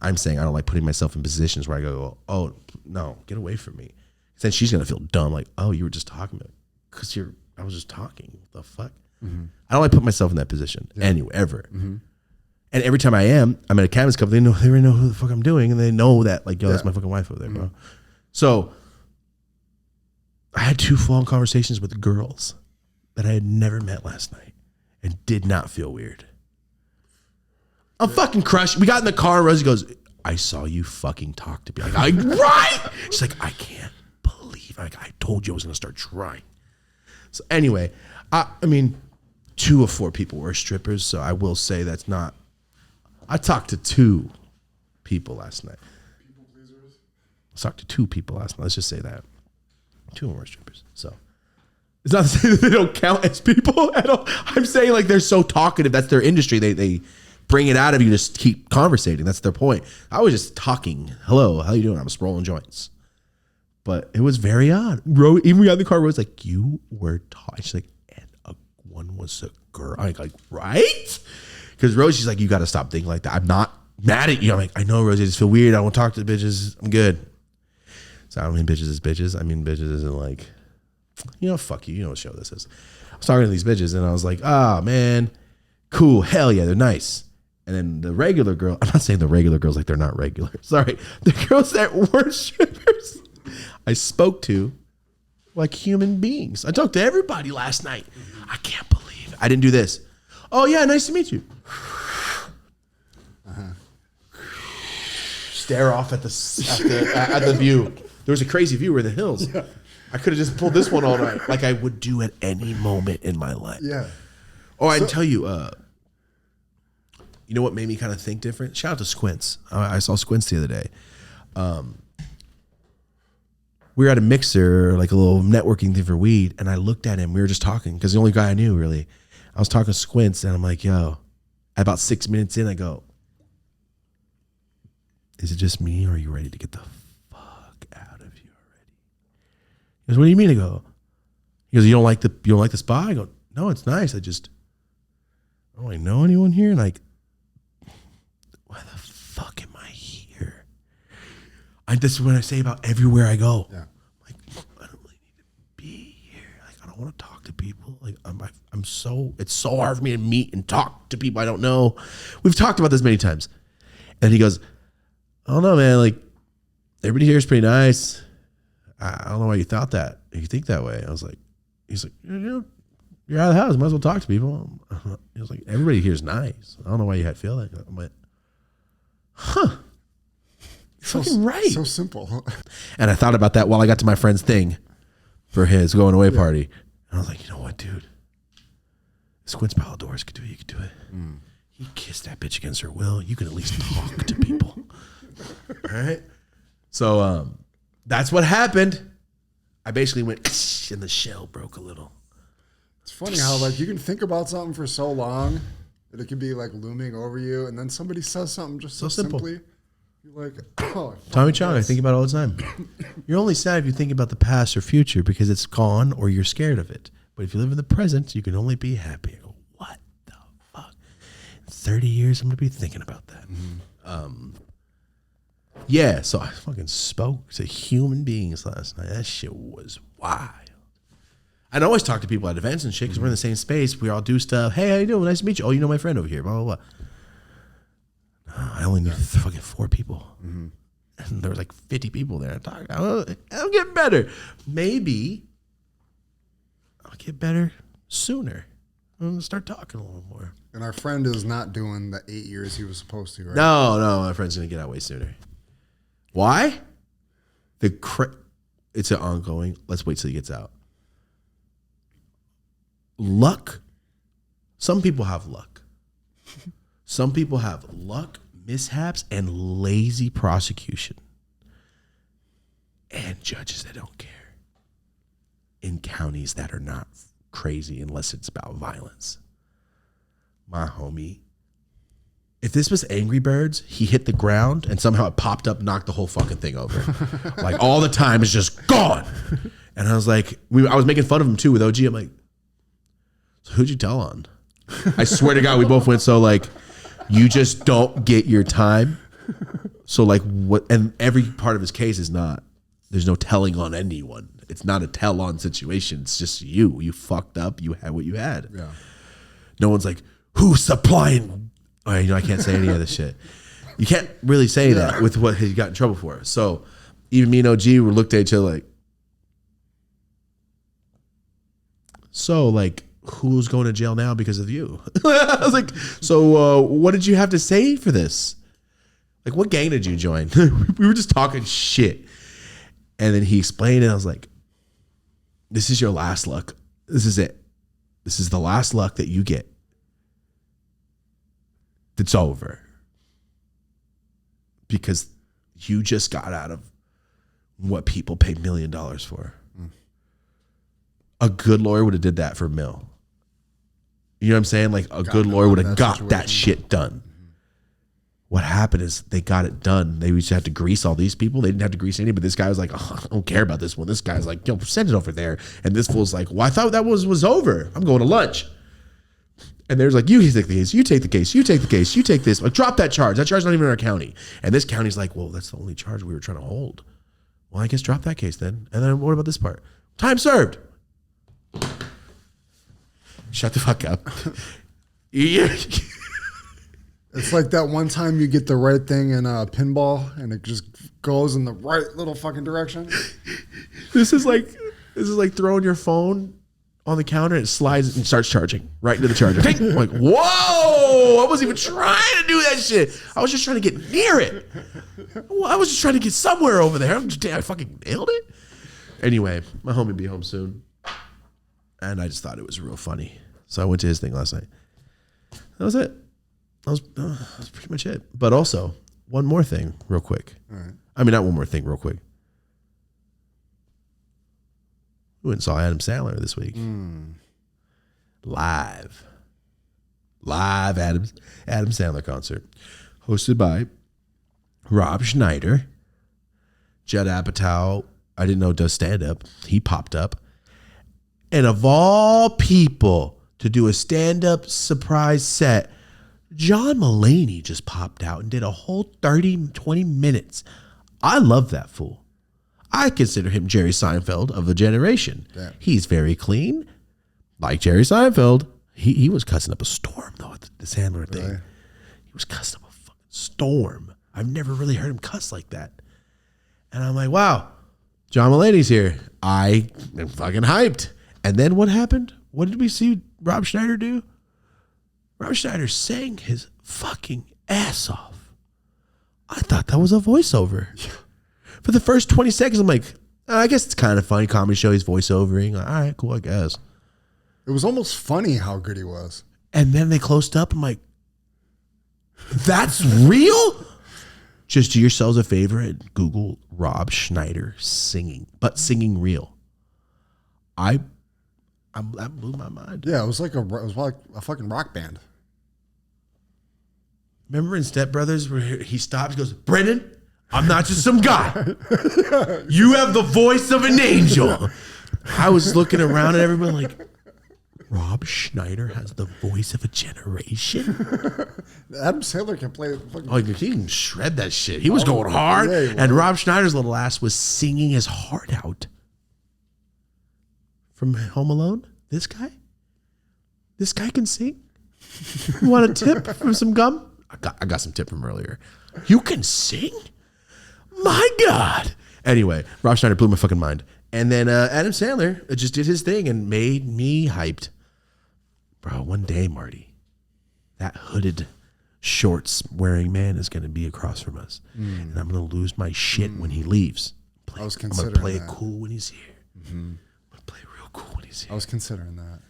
S2: I'm saying I don't like putting myself in positions where I go, oh, no, get away from me. Then she's going to feel dumb. Like, oh, you were just talking about it. Because I was just talking. What the fuck? Mm-hmm. I don't like putting myself in that position anyway, ever. Mm-hmm. And every time I'm at a cannabis company, they already know who the fuck I'm doing. And they know that like, yo, that's my fucking wife over there, bro. So I had 2 full-on conversations with girls that I had never met last night and did not feel weird. I'm fucking crushed. We got in the car and Rosie goes, I saw you fucking talk to me. Like, right? She's like, I can't believe I told you I was going to start trying. So anyway, I mean, 2 of 4 people were strippers. So I will say that's not, I talked to 2 people last night. People pleasers? I talked to 2 people last night. Let's just say that. 2 of them were strippers. So it's not to say that they don't count as people at all. I'm saying like they're so talkative. That's their industry. They bring it out of you to keep conversating. That's their point. I was just talking. Hello, how you doing? I'm just rolling joints. But it was very odd. Even we got in the car, Rose like, you were talking. She's like, and one was a girl. I'm like, right? Because Rose, she's like, you got to stop thinking like that. I'm not mad at you. I'm like, I know, Rose, I just feel weird. I don't talk to the bitches. I'm good. So I don't mean bitches as bitches. I mean bitches as in like, you know, fuck you. You know what show this is. was talking to these bitches and I was like, oh man, cool, hell yeah, they're nice. And then the regular girl, I'm not saying the regular girls like they're not regular. Sorry. The girls that weren't strippers, I spoke to like human beings. I talked to everybody last night. I can't believe it. I didn't do this. Oh yeah, nice to meet you. Stare off at the view. There was a crazy view. We're in the hills. Yeah. I could have just pulled this one all night, like I would do at any moment in my life.
S1: Yeah.
S2: Oh, I can tell you. You know what made me kind of think different? Shout out to Squints. I saw Squints the other day. We were at a mixer, like a little networking thing for weed, and I looked at him. We were just talking because the only guy I knew really. I was talking to Squints, and I'm like, yo. About 6 minutes in, I go, is it just me, or are you ready to get the fuck out of here already? He goes, what do you mean? I go, he goes, you don't like the spa? I go, no, it's nice. I don't know anyone here. Like, why the fuck am I here? This is what I say about everywhere I go. Yeah. Like, I don't really need to be here. Like, I don't want to talk to people. Like, it's so hard for me to meet and talk to people I don't know. We've talked about this many times. And he goes, I don't know, man. Like, everybody here is pretty nice. I don't know why you thought that. You think that way. He's like, you're out of the house. Might as well talk to people. He was like, everybody here is nice. I don't know why you had to feel that. I'm like, huh. You're fucking right.
S1: So simple.
S2: And I thought about that while I got to my friend's thing for his going away party. And I was like, you know what, dude? Squints Paladores could do it. You could do it. He kissed that bitch against her will. You can at least talk to people. All right? So that's what happened. I basically went, and the shell broke a little.
S1: It's funny how like you can think about something for so long that it can be like looming over you, and then somebody says something just so simply. You're like, oh,
S2: Tommy Chong, I think about it all the time. You're only sad if you think about the past or future because it's gone or you're scared of it. But if you live in the present, you can only be happy. I go, what the fuck? In 30 years, I'm going to be thinking about that. Yeah, so I fucking spoke to human beings last night. That shit was wild. I'd always talk to people at events and shit because we're in the same space. We all do stuff. Hey, how you doing? Nice to meet you. Oh, you know my friend over here. Blah, blah, blah. I only knew fucking 4 people. And there was like 50 people there. I'll get better. Maybe I'll get better sooner. I'm going to start talking a little more.
S1: And our friend is not doing the 8 years he was supposed to, right?
S2: No, my friend's going to get out way sooner. Why? It's an ongoing. Let's wait till he gets out. Luck. Some people have luck. Some people have luck, mishaps, and lazy prosecution. And judges that don't care. In counties that are not crazy unless it's about violence. My homie. If this was Angry Birds, he hit the ground and somehow it popped up, knocked the whole fucking thing over. Like all the time is just gone. And I was like, I was making fun of him too with OG. I'm like, so who'd you tell on? I swear to God, we both went, so like, you just don't get your time. So like what, and every part of his case is not, there's no telling on anyone. It's not a tell on situation. It's just you fucked up. You had what you had. Yeah. No one's like, who's supplying? I can't say any of this shit. You can't really say that with what he got in trouble for. So even me and OG were looked at each other like, so like, who's going to jail now because of you? I was like, so what did you have to say for this? Like, what gang did you join? We were just talking shit. And then he explained it. I was like, this is your last luck. This is it. This is the last luck that you get. It's over. Because you just got out of what people pay $1 million for. A good lawyer would have did that for $1 million. You know what I'm saying? Like a good lawyer would have got that shit done. What happened is they got it done. They used to have to grease all these people. They didn't have to grease any, but this guy was like, oh, I don't care about this one. This guy's like, yo, send it over there. And this fool's like, well, I thought that was over. I'm going to lunch. And there's like, you take the case, you take the case, you take the case, you take this. Like, drop that charge. That charge's not even in our county. And this county's like, well, that's the only charge we were trying to hold. Well, I guess drop that case then. And then what about this part? Time served. Shut the fuck up. Yeah.
S1: It's like that one time you get the right thing in pinball and it just goes in the right little fucking direction.
S2: This is like throwing your phone on the counter and it slides and starts charging right into the charger. I'm like, whoa! I wasn't even trying to do that shit. I was just trying to get near it. I was just trying to get somewhere over there. I fucking nailed it. Anyway, my homie be home soon, and I just thought it was real funny, so I went to his thing last night. That was it. That was pretty much it. But also, one more thing, real quick.
S1: All right.
S2: I mean, not one more thing, real quick. We went and saw Adam Sandler this week. Live Adam Sandler concert. Hosted by Rob Schneider. Judd Apatow, I didn't know does stand-up. He popped up. And of all people to do a stand-up surprise set, John Mulaney just popped out and did a whole 20 minutes. I love that fool. I consider him Jerry Seinfeld of the generation.
S1: Damn.
S2: He's very clean. Like Jerry Seinfeld. He was cussing up a storm, though, at the Sandler thing.
S1: Really?
S2: He was cussing up a fucking storm. I've never really heard him cuss like that. And I'm like, wow, John Mulaney's here. I am fucking hyped. And then what happened? What did we see Rob Schneider do? Rob Schneider sang his fucking ass off. I thought that was a voiceover. For the first 20 seconds, I'm like, I guess it's kind of funny. Comedy show, he's voiceovering. Like, all right, cool, I guess.
S1: It was almost funny how good he was.
S2: And then they closed up. I'm like, that's real? Just do yourselves a favor and Google Rob Schneider singing, but singing real. I blew my mind.
S1: Yeah, it was like a fucking rock band.
S2: Remember in Step Brothers where he stops, he goes, Brendan, I'm not just some guy. You have the voice of an angel. I was looking around at everyone like, Rob Schneider has the voice of a generation.
S1: Adam Sandler can play.
S2: Oh, he can shred that shit. He was going hard.
S1: Yeah, he was.
S2: And Rob Schneider's little ass was singing his heart out. From Home Alone? This guy? This guy can sing? You want a tip from some gum? I got some tip from earlier. You can sing? My God. Anyway, Rob Schneider blew my fucking mind. And then Adam Sandler just did his thing and made me hyped. Bro, one day, Marty, that hooded shorts wearing man is going to be across from us. And I'm going to lose my shit when he leaves.
S1: I was
S2: I'm going
S1: considering
S2: to play
S1: that.
S2: it cool when he's here. I'm going to play it real cool when he's here.
S1: I was considering that.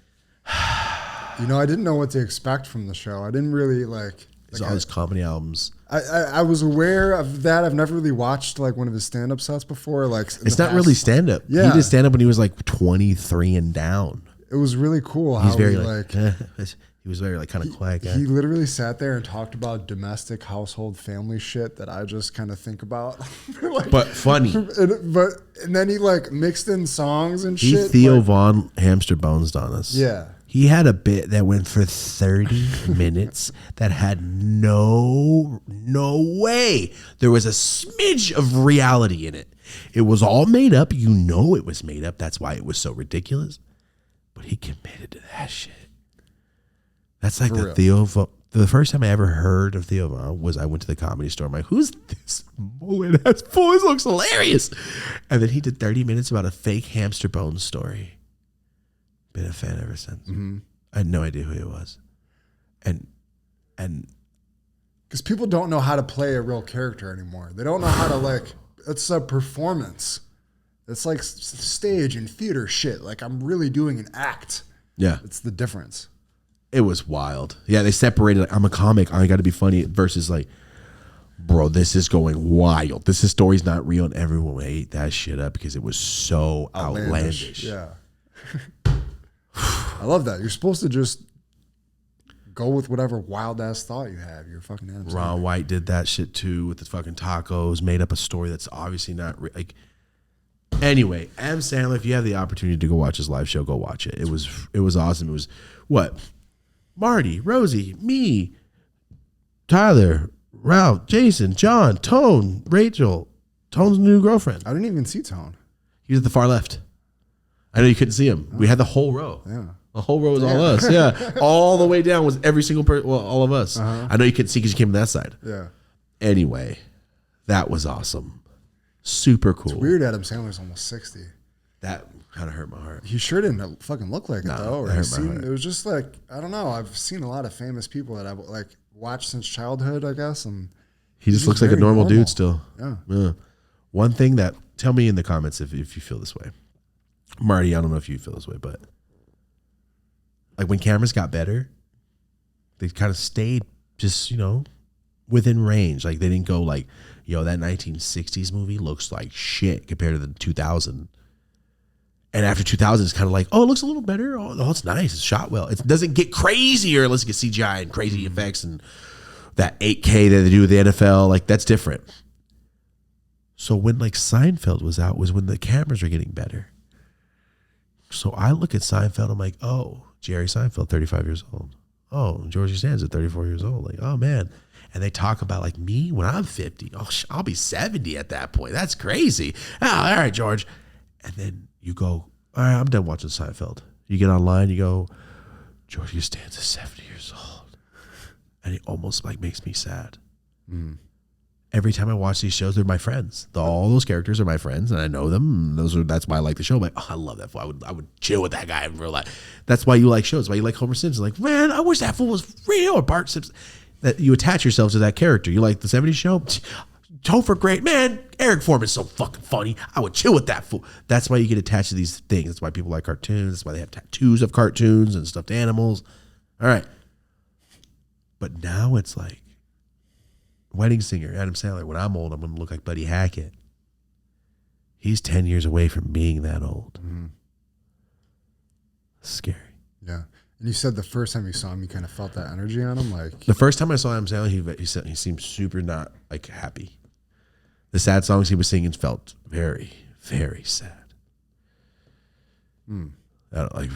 S1: You know, I didn't know what to expect from the show. I didn't really like.
S2: All his comedy albums.
S1: I was aware of that. I've never really watched like one of his stand-up sets before. Like
S2: It's not really stand-up.
S1: Yeah.
S2: He did stand-up when he was like 23 and down.
S1: It was really cool.
S2: He's
S1: how
S2: very
S1: he,
S2: like he was very like kind of quiet guy.
S1: He literally sat there and talked about domestic household family shit that I just kind of think about. Like,
S2: But funny.
S1: And then he like mixed in songs and
S2: He
S1: shit.
S2: Theo
S1: like,
S2: Von hamster bones on us.
S1: Yeah.
S2: He had a bit that went for 30 minutes that had no way there was a smidge of reality in it. It was all made up. You know it was made up. That's why it was so ridiculous. But he committed to that shit. That's like
S1: For
S2: the
S1: real.
S2: Theo Von. The first time I ever heard of Theo Von was I went to the Comedy Store. I'm like, who's this mullet ass fool? This looks hilarious. And then he did 30 minutes about a fake hamster bone story. Been a fan ever since. I had no idea who he was. And
S1: Because people don't know how to play a real character anymore. They don't know how to like. It's a performance. It's like stage and theater shit. Like I'm really doing an act.
S2: yeah,
S1: It's the difference.
S2: it was wild. Yeah, they separated. Like, I'm a comic. I got to be funny versus like, bro, this is going wild. This story's not real. And everyone ate that shit up because it was so outlandish.
S1: Yeah. I love that. You're supposed to just go with whatever wild ass thought you have. You're fucking Adam Sandler.
S2: Ron White did that shit too with the fucking tacos. Made up a story that's obviously not like. Anyway, Adam Sandler. If you have the opportunity to go watch his live show, go watch it. It was awesome. It was what Marty, Rosie, me, Tyler, Ralph, Jason, John, Tone, Rachel, Tone's new girlfriend.
S1: I didn't even see Tone.
S2: He was at the far left. I know you couldn't see him. We had the whole row.
S1: Yeah.
S2: The whole row was all us. Yeah. All the way down was every single person. Well, all of us. I know you couldn't see because you came on that side.
S1: Yeah.
S2: Anyway, that was awesome. Super cool.
S1: It's weird Adam Sandler's almost 60.
S2: That kind of hurt my heart.
S1: He sure didn't fucking look like it though. Or
S2: that hurt my heart.
S1: It was just like, I don't know. I've seen a lot of famous people that I've like watched since childhood, I guess. And
S2: he just looks like a normal dude still.
S1: Yeah.
S2: One thing that, tell me in the comments if you feel this way. Marty, I don't know if you feel this way, but like when cameras got better, they kind of stayed just, within range. Like they didn't go like, yo, that 1960s movie looks like shit compared to the 2000. And after 2000, it's kind of like, oh, it looks a little better. Oh, it's nice. It's shot well. It doesn't get crazier unless it gets CGI and crazy effects and that 8K that they do with the NFL. Like that's different. So when like Seinfeld was out was when the cameras were getting better. So I look at Seinfeld, I'm like, oh, Jerry Seinfeld, 35 years old. Oh, George Costanza, 34 years old. Like, oh man. And they talk about like me when I'm 50. Oh, I'll be 70 at that point. That's crazy. Oh, all right, George. And then you go, all right, I'm done watching Seinfeld. You get online, you go, George Costanza's 70 years old. And it almost like makes me sad. Every time I watch these shows, they're my friends. All those characters are my friends, and I know them. That's why I like the show. I'm like, oh, I love that fool. I would chill with that guy in real life. That's why you like shows. That's why you like Homer Simpson. Like, man, I wish that fool was real. Or Bart Simpson. That you attach yourself to that character. You like the 70s show? Topher, great. Man, Eric Foreman's so fucking funny. I would chill with that fool. That's why you get attached to these things. That's why people like cartoons. That's why they have tattoos of cartoons and stuffed animals. All right. But now it's like, Wedding Singer, Adam Sandler. When I'm old, I'm going to look like Buddy Hackett. He's 10 years away from being that old. Scary.
S1: Yeah. And you said the first time you saw him, you kind of felt that energy on him? Like
S2: the first time I saw Adam Sandler, he said he seemed super not like happy. The sad songs he was singing felt very, very sad. I don't like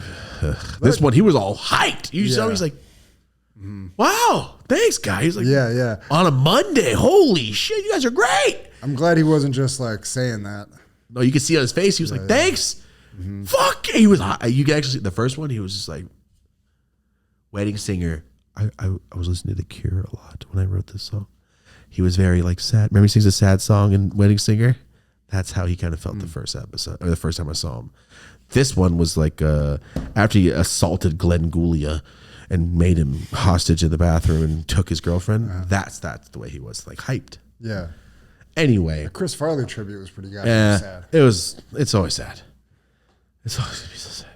S2: this one. He was all hyped. You saw he's like, wow, thanks, guys. He's like,
S1: yeah.
S2: On a Monday, holy shit, you guys are great.
S1: I'm glad he wasn't just like saying that.
S2: No, you could see on his face. He was like, thanks. Fuck. He was hot. You can actually see the first one. He was just like, Wedding Singer. I was listening to The Cure a lot when I wrote this song. He was very like sad. Remember he sings a sad song in Wedding Singer? That's how he kind of felt the first episode, or the first time I saw him. This one was like after he assaulted Glenn Gulia and made him hostage in the bathroom and took his girlfriend. That's the way he was, like hyped.
S1: Yeah.
S2: Anyway,
S1: the Chris Farley tribute was pretty goddamn sad.
S2: It's always sad. It's always gonna be so sad.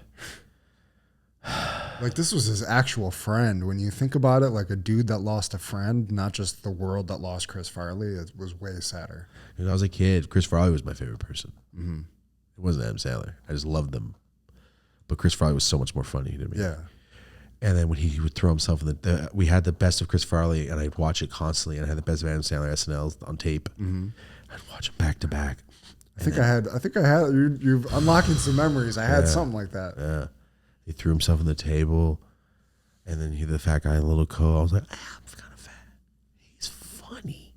S1: Like this was his actual friend. When you think about it, like a dude that lost a friend, not just the world that lost Chris Farley, it was way sadder.
S2: When I was a kid, Chris Farley was my favorite person. It wasn't Adam Sandler. I just loved them. But Chris Farley was so much more funny to me.
S1: Yeah.
S2: And then when he would throw himself in we had the best of Chris Farley, and I'd watch it constantly, and I had the best of Adam Sandler SNL on tape. I'd watch them back to back.
S1: I think I had. You're unlocking some memories. I had something like that.
S2: Yeah. He threw himself on the table, and then the fat guy in the little coat. I was like, I'm kind of fat. He's funny,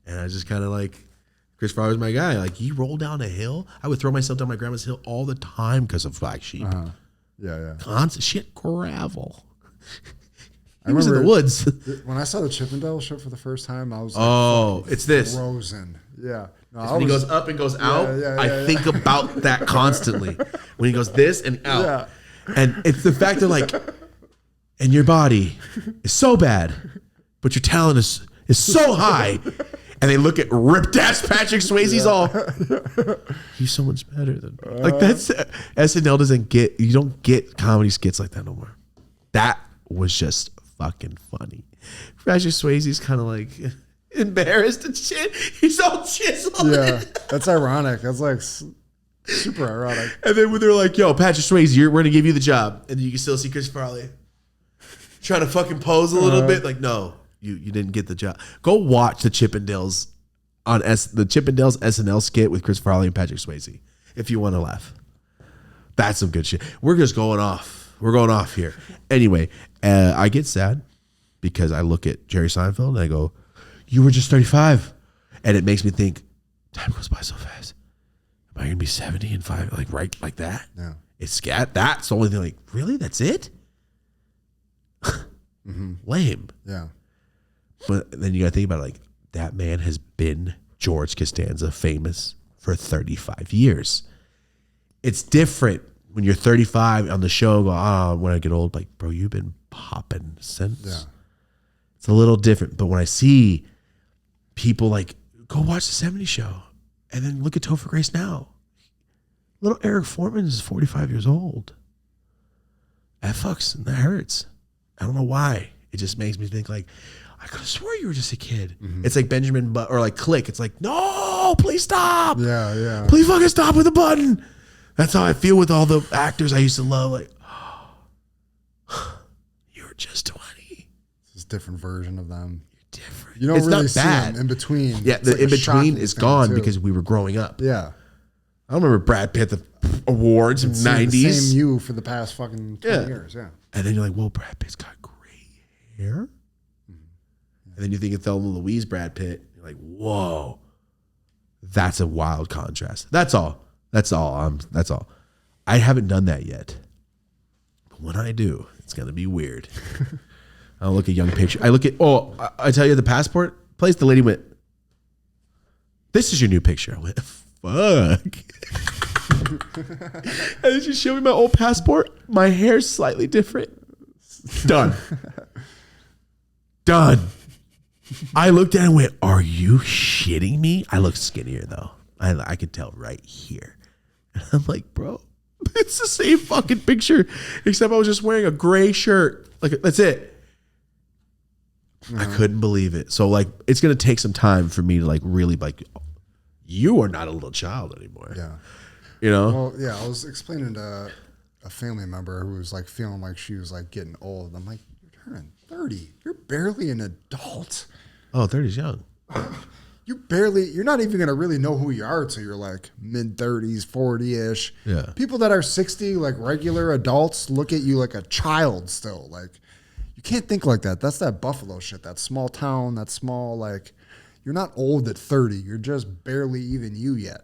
S2: and I just kind of like Chris Farley was my guy. Like he rolled down a hill. I would throw myself down my grandma's hill all the time because of Black Sheep.
S1: Yeah.
S2: Constant shit, gravel.
S1: I
S2: was in the woods.
S1: When I saw the Chippendale show for the first time, I was like,
S2: oh, it's this.
S1: Frozen. Yeah. No,
S2: when he goes up and goes out, I think about that constantly. When he goes this and out.
S1: Yeah.
S2: And it's the fact that like, and your body is so bad, but your talent is so high. And they look at ripped ass Patrick Swayze's all, he's so much better than me. Like that's, SNL doesn't get, you don't get comedy skits like that no more. That was just fucking funny. Patrick Swayze's kind of like embarrassed and shit. He's all chiseled.
S1: Yeah, that's ironic. That's like super ironic.
S2: And then when they're like, yo, Patrick Swayze, we're going to give you the job. And you can still see Chris Farley trying to fucking pose a little bit. Like, no, you didn't get the job. Go watch the Chippendales the Chippendales SNL skit with Chris Farley and Patrick Swayze if you want to laugh. That's some good shit. We're just going off. We're going off here. Anyway, I get sad because I look at Jerry Seinfeld and I go, you were just 35. And it makes me think, time goes by so fast. Am I going to be 70 in 5, like right like that?
S1: Yeah.
S2: It's that's the only thing. Like, really? That's it? Lame.
S1: Yeah.
S2: But then you got to think about it, like, that man has been George Costanza famous for 35 years. It's different when you're 35 on the show. Go, when I get old, like, bro, you've been popping since.
S1: Yeah.
S2: It's a little different. But when I see people like, go watch the 70s show and then look at Topher Grace now. Little Eric Foreman is 45 years old. That fucks and that hurts. I don't know why. It just makes me think like, I could have swore you were just a kid. It's like Benjamin or like Click. It's like, no, please stop.
S1: Yeah, yeah.
S2: Please fucking stop with the button. That's how I feel with all the actors I used to love. Like, you're just 20.
S1: It's a different version of them.
S2: You're different.
S1: You don't
S2: it's
S1: really
S2: not
S1: see
S2: bad.
S1: them in between.
S2: Yeah,
S1: It's
S2: the
S1: like a
S2: in between
S1: shocking
S2: is
S1: thing,
S2: gone
S1: too.
S2: because we were growing up.
S1: Yeah.
S2: I don't remember Brad Pitt, the awards in the
S1: Seen
S2: 90s.
S1: the same you for the past fucking 20 years. Yeah.
S2: And then you're like, whoa, Brad Pitt's got gray hair? And then you think of Thelma and Louise Brad Pitt. You're like, whoa. That's a wild contrast. That's all. That's all. That's all. I haven't done that yet. But when I do, it's going to be weird. I'll look at young picture. I look at, I tell you the passport place, the lady went, this is your new picture. I went, fuck. And then she showed me my old passport. My hair's slightly different. Done. Done. I looked at it and went, are you shitting me? I look skinnier though. I could tell right here. And I'm like, bro, it's the same fucking picture, except I was just wearing a gray shirt. Like, that's it. I couldn't believe it. So like, it's going to take some time for me to like really like, you are not a little child anymore.
S1: Yeah.
S2: You know?
S1: Well, yeah, I was explaining to a family member who was like feeling like she was like getting old. I'm like, you're turning 30. You're barely an adult.
S2: Oh, 30's young.
S1: You're not even going to really know who you are until you're like mid 30s, 40-ish.
S2: Yeah.
S1: People that are 60, like regular adults, look at you like a child still. Like, you can't think like that. That's that Buffalo shit, that small town, that small, like, you're not old at 30. You're just barely even you yet.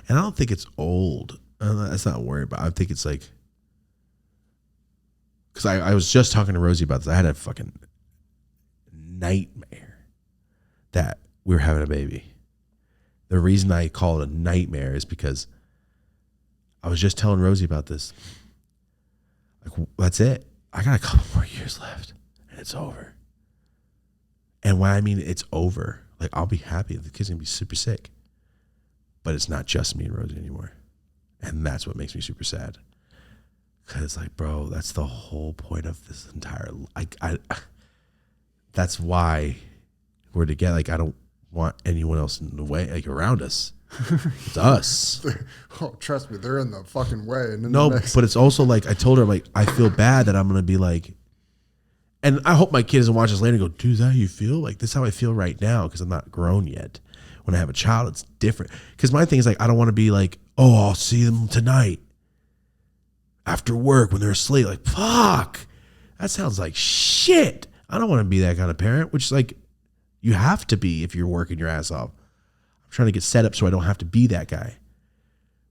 S2: And I don't think it's old. That's not worried about. I think it's like, because I was just talking to Rosie about this. I had a fucking nightmare that we were having a baby. The reason I call it a nightmare is because I was just telling Rosie about this. Like, that's it. I got a couple more years left and it's over. And when I mean it's over, like, I'll be happy. The kid's gonna be super sick. But it's not just me and Rosie anymore. And that's what makes me super sad. Because it's like, bro, that's the whole point of this entire, that's why we're together. Like, I don't want anyone else in the way, like, around us. It's us.
S1: Oh, trust me, they're in the fucking way. And
S2: No, but it's also like, I told her, like, I feel bad that I'm going to be like, and I hope my kid doesn't watch this later and go, dude, is that how you feel? Like, this is how I feel right now because I'm not grown yet. When I have a child, it's different. Because my thing is like, I don't want to be like, oh, I'll see them tonight after work when they're asleep. Like, fuck, that sounds like shit. I don't want to be that kind of parent, which is like, you have to be if you're working your ass off. I'm trying to get set up so I don't have to be that guy,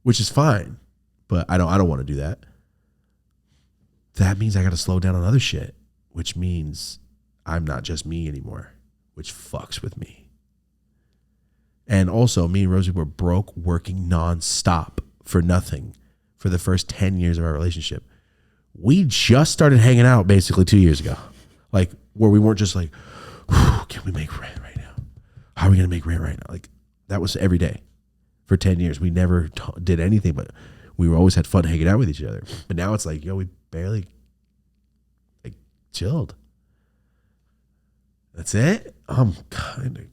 S2: which is fine. But I don't want to do that. That means I got to slow down on other shit, which means I'm not just me anymore, which fucks with me. And also, me and Rosie were broke, working nonstop for nothing for the first 10 years of our relationship. We just started hanging out basically 2 years ago. Like, where we weren't just like, can we make rent right now? How are we going to make rent right now? Like, that was every day for 10 years. We never did anything, but we were always had fun hanging out with each other. But now it's like, yo, we barely like chilled. That's it. I'm kind of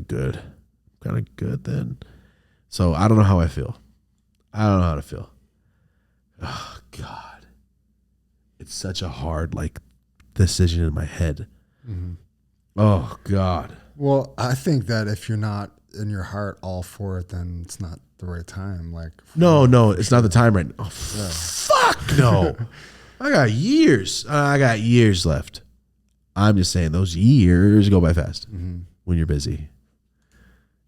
S2: good. I'm kind of good then. So I don't know how I feel. I don't know how to feel. Oh God. It's such a hard like decision in my head. Mm-hmm. Oh God.
S1: Well, I think that if you're not in your heart all for it, then it's not the right time. Like,
S2: no, it's not the time right now. Oh, yeah. Fuck no. I got years. I got years left. I'm just saying those years go by fast when you're busy.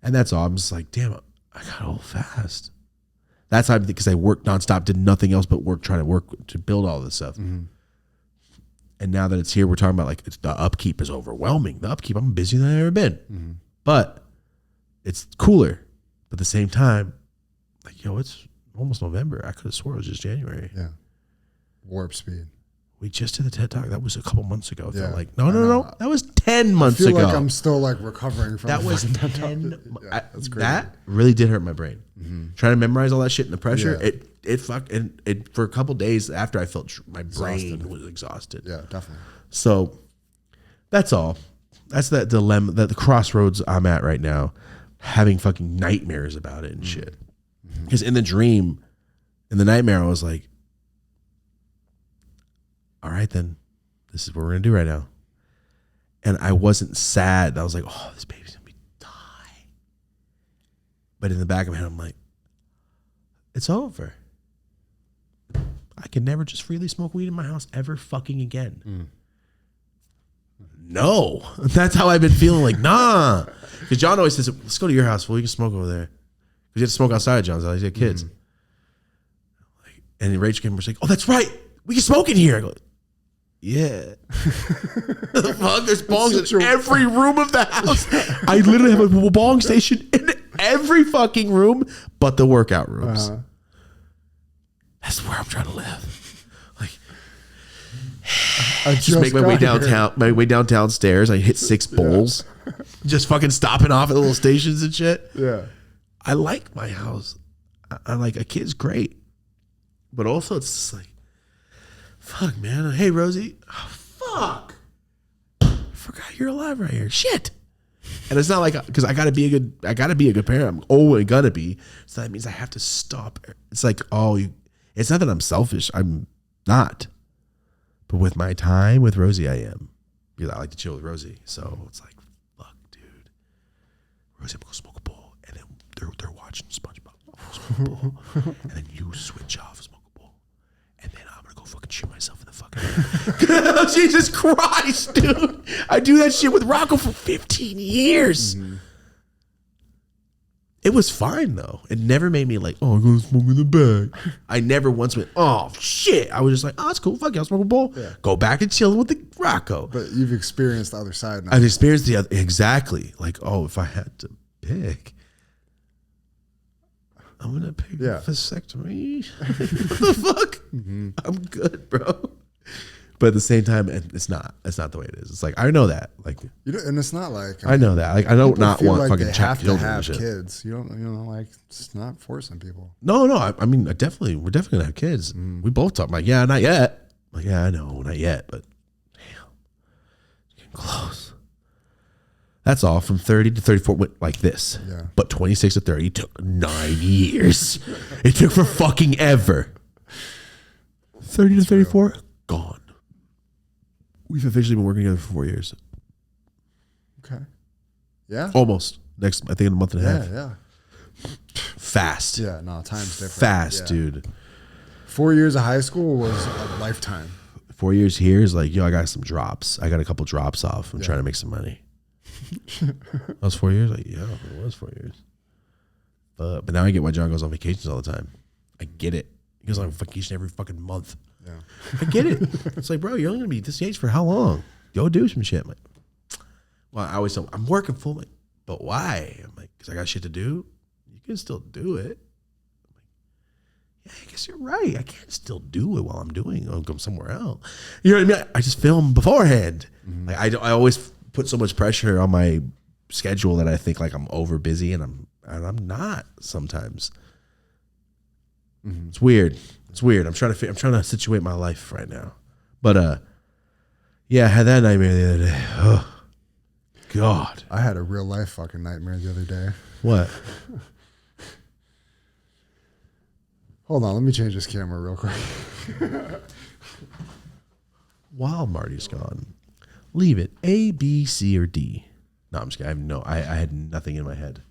S2: And that's all. I'm just like, damn, I got old fast. That's how, because I worked nonstop, did nothing else but work, trying to work to build all this stuff. And now that it's here, we're talking about like the upkeep is overwhelming. The upkeep, I'm busier than I've ever been. But it's cooler. But at the same time, like, yo, it's almost November. I could have swore it was just January.
S1: Yeah. Warp speed.
S2: We just did the TED Talk. That was a couple months ago.
S1: Yeah.
S2: Like, no. That was 10 months ago.
S1: I feel like I'm still like recovering from
S2: that. Was
S1: 10. That's crazy.
S2: That really did hurt my brain. Trying to memorize all that shit and the pressure.
S1: Yeah.
S2: It for a couple days after, I felt my brain was exhausted.
S1: Yeah, definitely.
S2: So that's all. That's that dilemma, that the crossroads I'm at right now, having fucking nightmares about it and shit. Because in the nightmare, I was like, all right, then this is what we're going to do right now. And I wasn't sad. I was like, oh, this baby's going to die. But in the back of my head, I'm like, it's over. I can never just freely smoke weed in my house ever fucking again. No. That's how I've been feeling. Like, nah. Because John always says, let's go to your house. Well, you can smoke over there. Because you have to smoke outside of John's house. He had kids. Like, and Rachel came and was like, oh, that's right. We can smoke in here. I go, yeah. The fuck? There's bongs in every room of the house. I literally have a bong station in every fucking room but the workout rooms. That's where I'm trying to live. Like,
S1: I
S2: just make my way downtown. My way downstairs. I hit 6 bowls. Just fucking stopping off at little stations and shit.
S1: Yeah.
S2: I like my house. I like a kid's great. But also it's just like, fuck, man. Hey, Rosie. Oh, fuck. I forgot you're alive right here. Shit. And it's not like, because I gotta be a good parent. I'm always gonna be. So that means I have to stop. It's like, it's not that I'm selfish. I'm not. But with my time with Rosie, I am. Because I like to chill with Rosie. So it's like, fuck, dude. Rosie, I'm gonna go smoke a bowl. And then they're watching SpongeBob. Smoke a bowl. And then you switch off, smoke a bowl. And then I'm gonna go fucking shoot myself in the fucking head. Jesus Christ, dude. I do that shit with Rocco for 15 years. It was fine though. It never made me like, oh, I'm gonna smoke in the bag. I never once went, oh shit. I was just like, oh, it's cool. Fuck, I'll smoke a bowl. Yeah. Go back to chilling with the Rocco.
S1: But you've experienced the other side now.
S2: I've experienced the other, exactly. Like, oh, if I had to pick, I'm gonna pick vasectomy. What the fuck? I'm good, bro. But at the same time, it's not the way it is. It's like, I know that. Like,
S1: and it's not like,
S2: I know that. Like, I don't not want
S1: like
S2: fucking
S1: they
S2: chat
S1: have to
S2: children
S1: have
S2: and shit.
S1: kids. You don't, like, it's not forcing people.
S2: No. I mean, we're definitely gonna have kids. We both talk. I'm like, yeah, not yet. I'm like, yeah, I know, not yet, but damn, it's getting close. That's all. From 30 to 34 went like this.
S1: Yeah.
S2: But 26 to 30 took 9 years. It took for fucking ever. 30 to 34, gone. We've officially been working together for 4 years.
S1: Okay. Yeah.
S2: Almost. Next, I think in a month and a half.
S1: Yeah.
S2: Fast.
S1: Yeah. No, time's different.
S2: Fast, dude.
S1: 4 years of high school was a lifetime.
S2: 4 years here is like, yo, I got some drops. I got a couple drops off. I'm trying to make some money. That was 4 years? Like, yeah, it was 4 years. But now I get why John goes on vacations all the time. I get it. He goes on vacation every fucking month.
S1: Yeah.
S2: I get it. It's like, bro, you're only going to be this age for how long? Go do some shit. I'm like, well, I always tell them, I'm working full. I'm like, but why? I'm like, because I got shit to do. You can still do it. I'm like, yeah, I guess you're right. I can't still do it while I'm doing it. I'll go somewhere else. You know what I mean? I just film beforehand. Like, I always put so much pressure on my schedule that I think like I'm over busy, and I'm not sometimes. It's weird. It's weird. I'm trying to situate my life right now. But yeah, I had that nightmare the other day. Oh God.
S1: I had a real life fucking nightmare the other day.
S2: What?
S1: Hold on, let me change this camera real quick.
S2: While Marty's gone, leave it. A, B, C, or D. No, I'm just kidding. I had nothing in my head.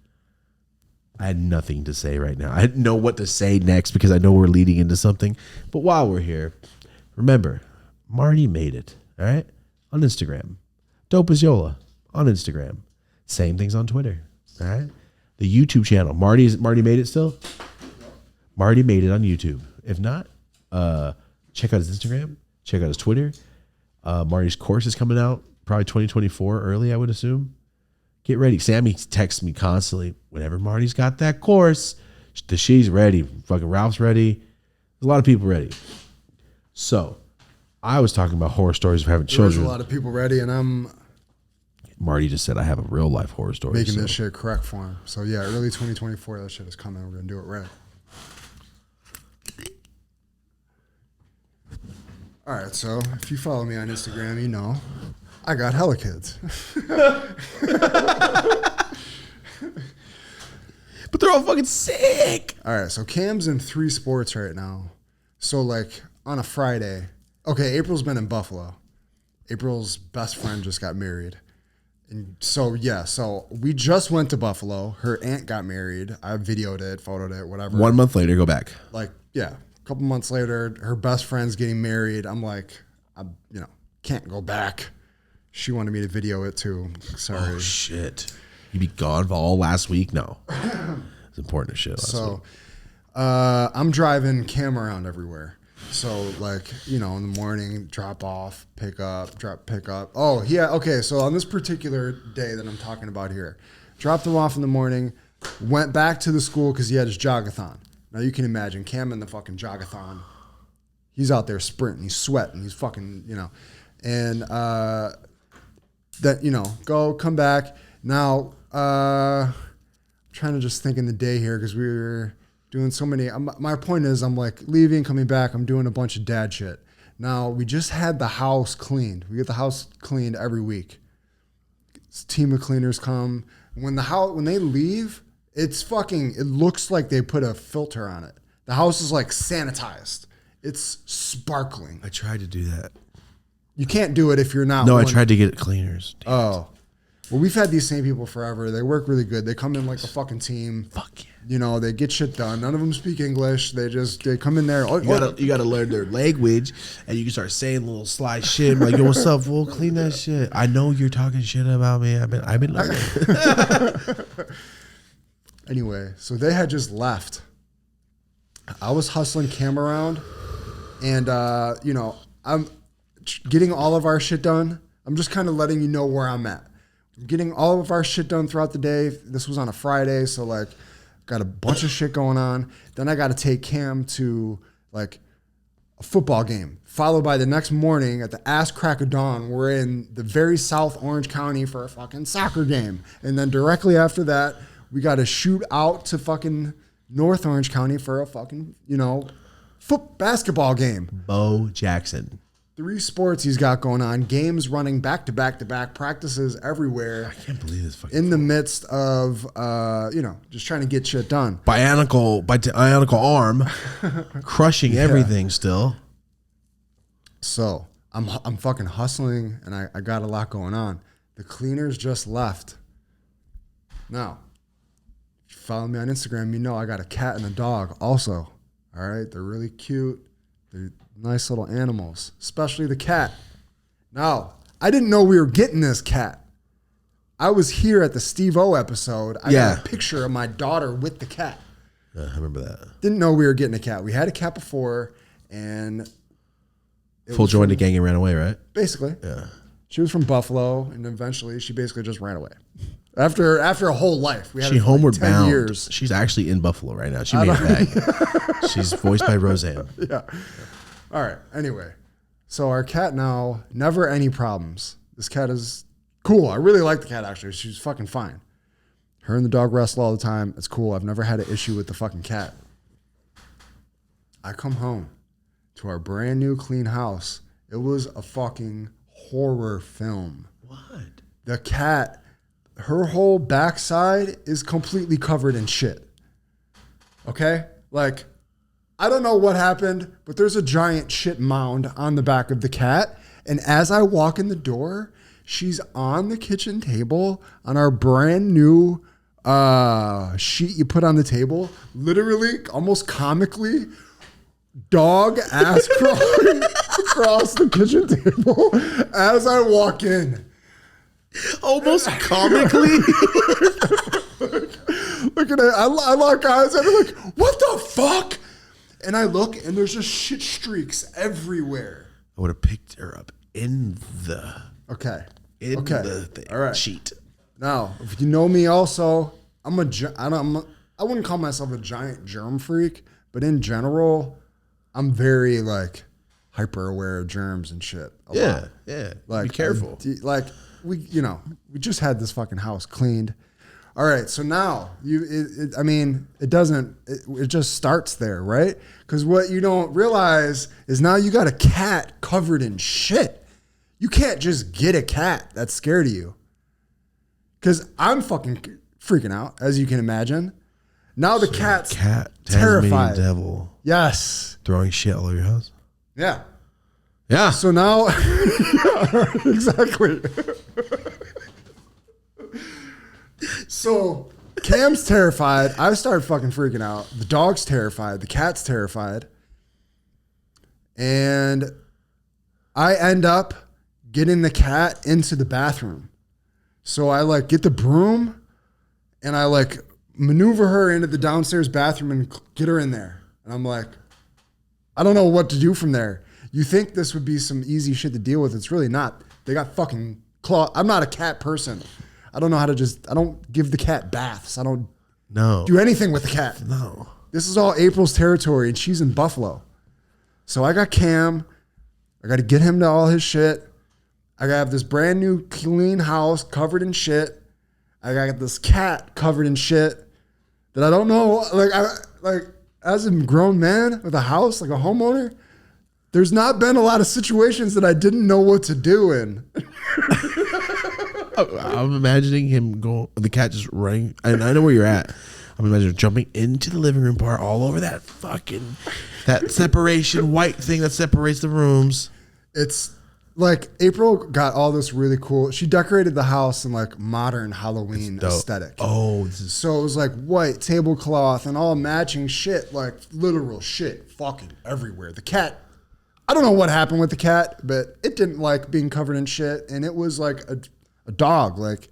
S2: I had nothing to say right now. I didn't know what to say next because I know we're leading into something. But while we're here, remember, Marty made it, all right? On Instagram. Dope as Yola on Instagram. Same things on Twitter, all right? The YouTube channel. Marty made it still? Marty made it on YouTube. If not, check out his Instagram. Check out his Twitter. Marty's course is coming out probably 2024 early, I would assume. Get ready. Sammy texts me constantly. Whenever Marty's got that course, she's ready. Fucking Ralph's ready. There's a lot of people ready. So, I was talking about horror stories of having children.
S1: There's a lot of people ready, and I'm
S2: Marty just said I have a real life horror story.
S1: making this shit correct for him. So yeah, early 2024, that shit is coming. We're gonna do it right. All right, so if you follow me on Instagram, you know I got hella kids.
S2: But they're all fucking sick.
S1: All right, so Cam's in 3 sports right now. So like on a Friday, okay, April's been in Buffalo. April's best friend just got married. And so yeah, so we just went to Buffalo. Her aunt got married. I videoed it, photoed it, whatever.
S2: 1 month later, go back.
S1: Like, yeah, a couple months later, her best friend's getting married. I'm like, can't go back. She wanted me to video it too. Sorry.
S2: Oh shit. You be gone for all last week? No. It's important as shit last week.
S1: I'm driving Cam around everywhere. So like, in the morning, drop off, pick up. Oh, yeah. Okay. So on this particular day that I'm talking about here, dropped him off in the morning, went back to the school because he had his jogathon. Now you can imagine Cam in the fucking jogathon. He's out there sprinting, he's sweating, he's fucking, and come back. Now, I'm trying to just think in the day here because we were doing so many. My point is, I'm like leaving, coming back. I'm doing a bunch of dad shit. Now, we just had the house cleaned. We get the house cleaned every week. This team of cleaners come. When they leave, it looks like they put a filter on it. The house is like sanitized. It's sparkling.
S2: I tried to do that.
S1: You can't do it if you're not.
S2: No, I tried to get cleaners. Damn
S1: it. Well, we've had these same people forever. They work really good. They come in like a fucking team.
S2: Fuck yeah.
S1: They get shit done. None of them speak English. They come in there.
S2: You gotta learn their language, and you can start saying little sly shit. Like, yo, what's up, fool? Clean that shit. I know you're talking shit about me. I've been learning.
S1: Anyway, so they had just left. I was hustling Cam around, and I'm getting all of our shit done. I'm just kind of letting you know where I'm at. Getting all of our shit done throughout the day. This was on a Friday, so like got a bunch of shit going on. Then I got to take Cam to like a football game, followed by the next morning at the ass crack of dawn. We're in the very South Orange County for a fucking soccer game. And then directly after that, we got to shoot out to fucking North Orange County for a fucking, basketball game.
S2: Bo Jackson.
S1: 3 sports he's got going on, games running back to back to back, practices everywhere.
S2: I can't believe this fucking
S1: in the midst of just trying to get shit done.
S2: Bionical arm, crushing everything still.
S1: So I'm fucking hustling, and I got a lot going on. The cleaners just left. Now, if you follow me on Instagram, you know I got a cat and a dog also. All right, they're really cute. They're nice little animals, especially the cat. Now, I didn't know we were getting this cat. I was here at the Steve-O episode. I got a picture of my daughter with the cat.
S2: I remember that.
S1: Didn't know we were getting a cat. We had a cat before, and
S2: full joined the gang and ran away, right?
S1: Basically.
S2: Yeah.
S1: She was from Buffalo, and eventually she basically just ran away. After a whole life.
S2: She homeward like 10 bound. Years. She's actually in Buffalo right now. She made it back. She's voiced by Roseanne.
S1: Yeah. All right. Anyway, so our cat now, never any problems. This cat is cool. I really like the cat, actually. She's fucking fine. Her and the dog wrestle all the time. It's cool. I've never had an issue with the fucking cat. I come home to our brand new clean house. It was a fucking horror film.
S2: What?
S1: The cat, her whole backside is completely covered in shit. Okay? Like, I don't know what happened, but there's a giant shit mound on the back of the cat. And as I walk in the door, she's on the kitchen table on our brand new sheet you put on the table, literally, almost comically, dog ass crawling across the kitchen table as I walk in.
S2: Almost comically?
S1: Look at it. I lock eyes and I'm like, what the fuck? And I look, and there's just shit streaks everywhere.
S2: I would have picked her up in the
S1: All right.
S2: sheet.
S1: Now, if you know me, also, I wouldn't call myself a giant germ freak, but in general, I'm very like hyper aware of germs and shit.
S2: Yeah.
S1: Like,
S2: be careful.
S1: We just had this fucking house cleaned. All right, so now it just starts there, right? Because what you don't realize is now you got a cat covered in shit. You can't just get a cat that's scared of you. Because I'm fucking freaking out, as you can imagine. Now the cat's terrified.
S2: Devil.
S1: Yes.
S2: Throwing shit all over your house.
S1: Yeah.
S2: Yeah.
S1: So now, exactly. So Cam's terrified. I start fucking freaking out. The dog's terrified. The cat's terrified. And I end up getting the cat into the bathroom. So I like get the broom and I like maneuver her into the downstairs bathroom and get her in there. And I'm like, I don't know what to do from there. You think this would be some easy shit to deal with. It's really not. They got fucking claw. I'm not a cat person. I don't know how to I don't give the cat baths. I don't do anything with the cat.
S2: No.
S1: This is all April's territory and she's in Buffalo. So I got Cam. I got to get him to all his shit. I have this brand new clean house covered in shit. I got this cat covered in shit that I don't know. Like as a grown man with a house, like a homeowner, there's not been a lot of situations that I didn't know what to do in.
S2: I'm imagining him the cat just running. And I know where you're at. I'm imagining jumping into the living room part all over that separation white thing that separates the rooms.
S1: It's like April got all this really cool. She decorated the house in like modern Halloween aesthetic.
S2: Oh,
S1: so it was like white tablecloth and all matching shit, like literal shit fucking everywhere. The cat, I don't know what happened with the cat, but it didn't like being covered in shit. And it was like a dog. Like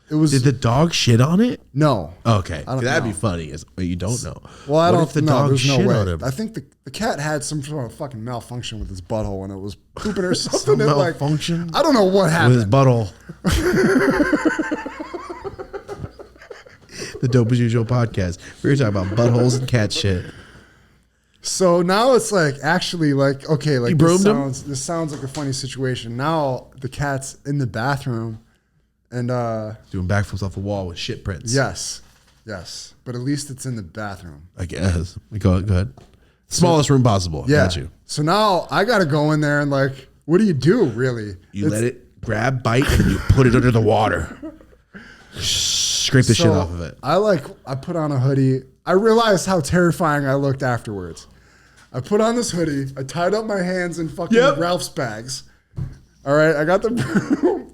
S1: it was.
S2: Did the dog shit on it?
S1: No.
S2: Okay. That'd be funny. But you don't know.
S1: Well, I don't know. The dog there's
S2: shit
S1: no way.
S2: on him?
S1: I think the cat had some sort of fucking malfunction with his butthole when it was pooping or something.
S2: Malfunction?
S1: Like, I don't know what happened.
S2: With his butthole. The Dope as Usual podcast. We were talking about buttholes and cat shit.
S1: So now it's like actually like, okay, like this sounds like a funny situation. Now the cat's in the bathroom and
S2: doing backflips off a wall with shit prints.
S1: Yes. But at least it's in the bathroom.
S2: I guess. Go ahead. Smallest room possible.
S1: Yeah.
S2: Got you.
S1: So now I gotta go in there and like, what do you do really?
S2: You let it grab, bite, and you put it under the water. Scrape the shit off of it.
S1: I put on a hoodie. I realized how terrifying I looked afterwards. I put on this hoodie. I tied up my hands in fucking Ralph's bags. All right, I got the broom.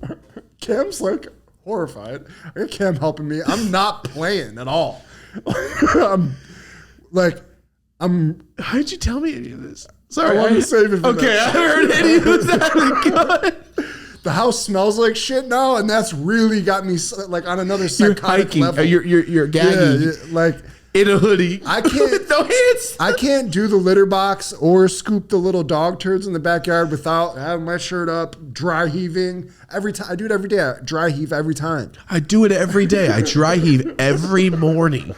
S1: Cam's like horrified. I got Cam helping me. I'm not playing at all.
S2: How'd you tell me any of this? Sorry,
S1: I wanted to save it for
S2: okay, I heard any of that.
S1: The house smells like shit now, and that's really got me like on another psychotic level.
S2: You're gagging.
S1: Yeah, like
S2: in a hoodie.
S1: I can't.
S2: No hands.
S1: I can't do the litter box or scoop the little dog turds in the backyard without having my shirt up, dry heaving every time. I do it every day. I dry heave every time.
S2: I do it every day. I dry heave every morning.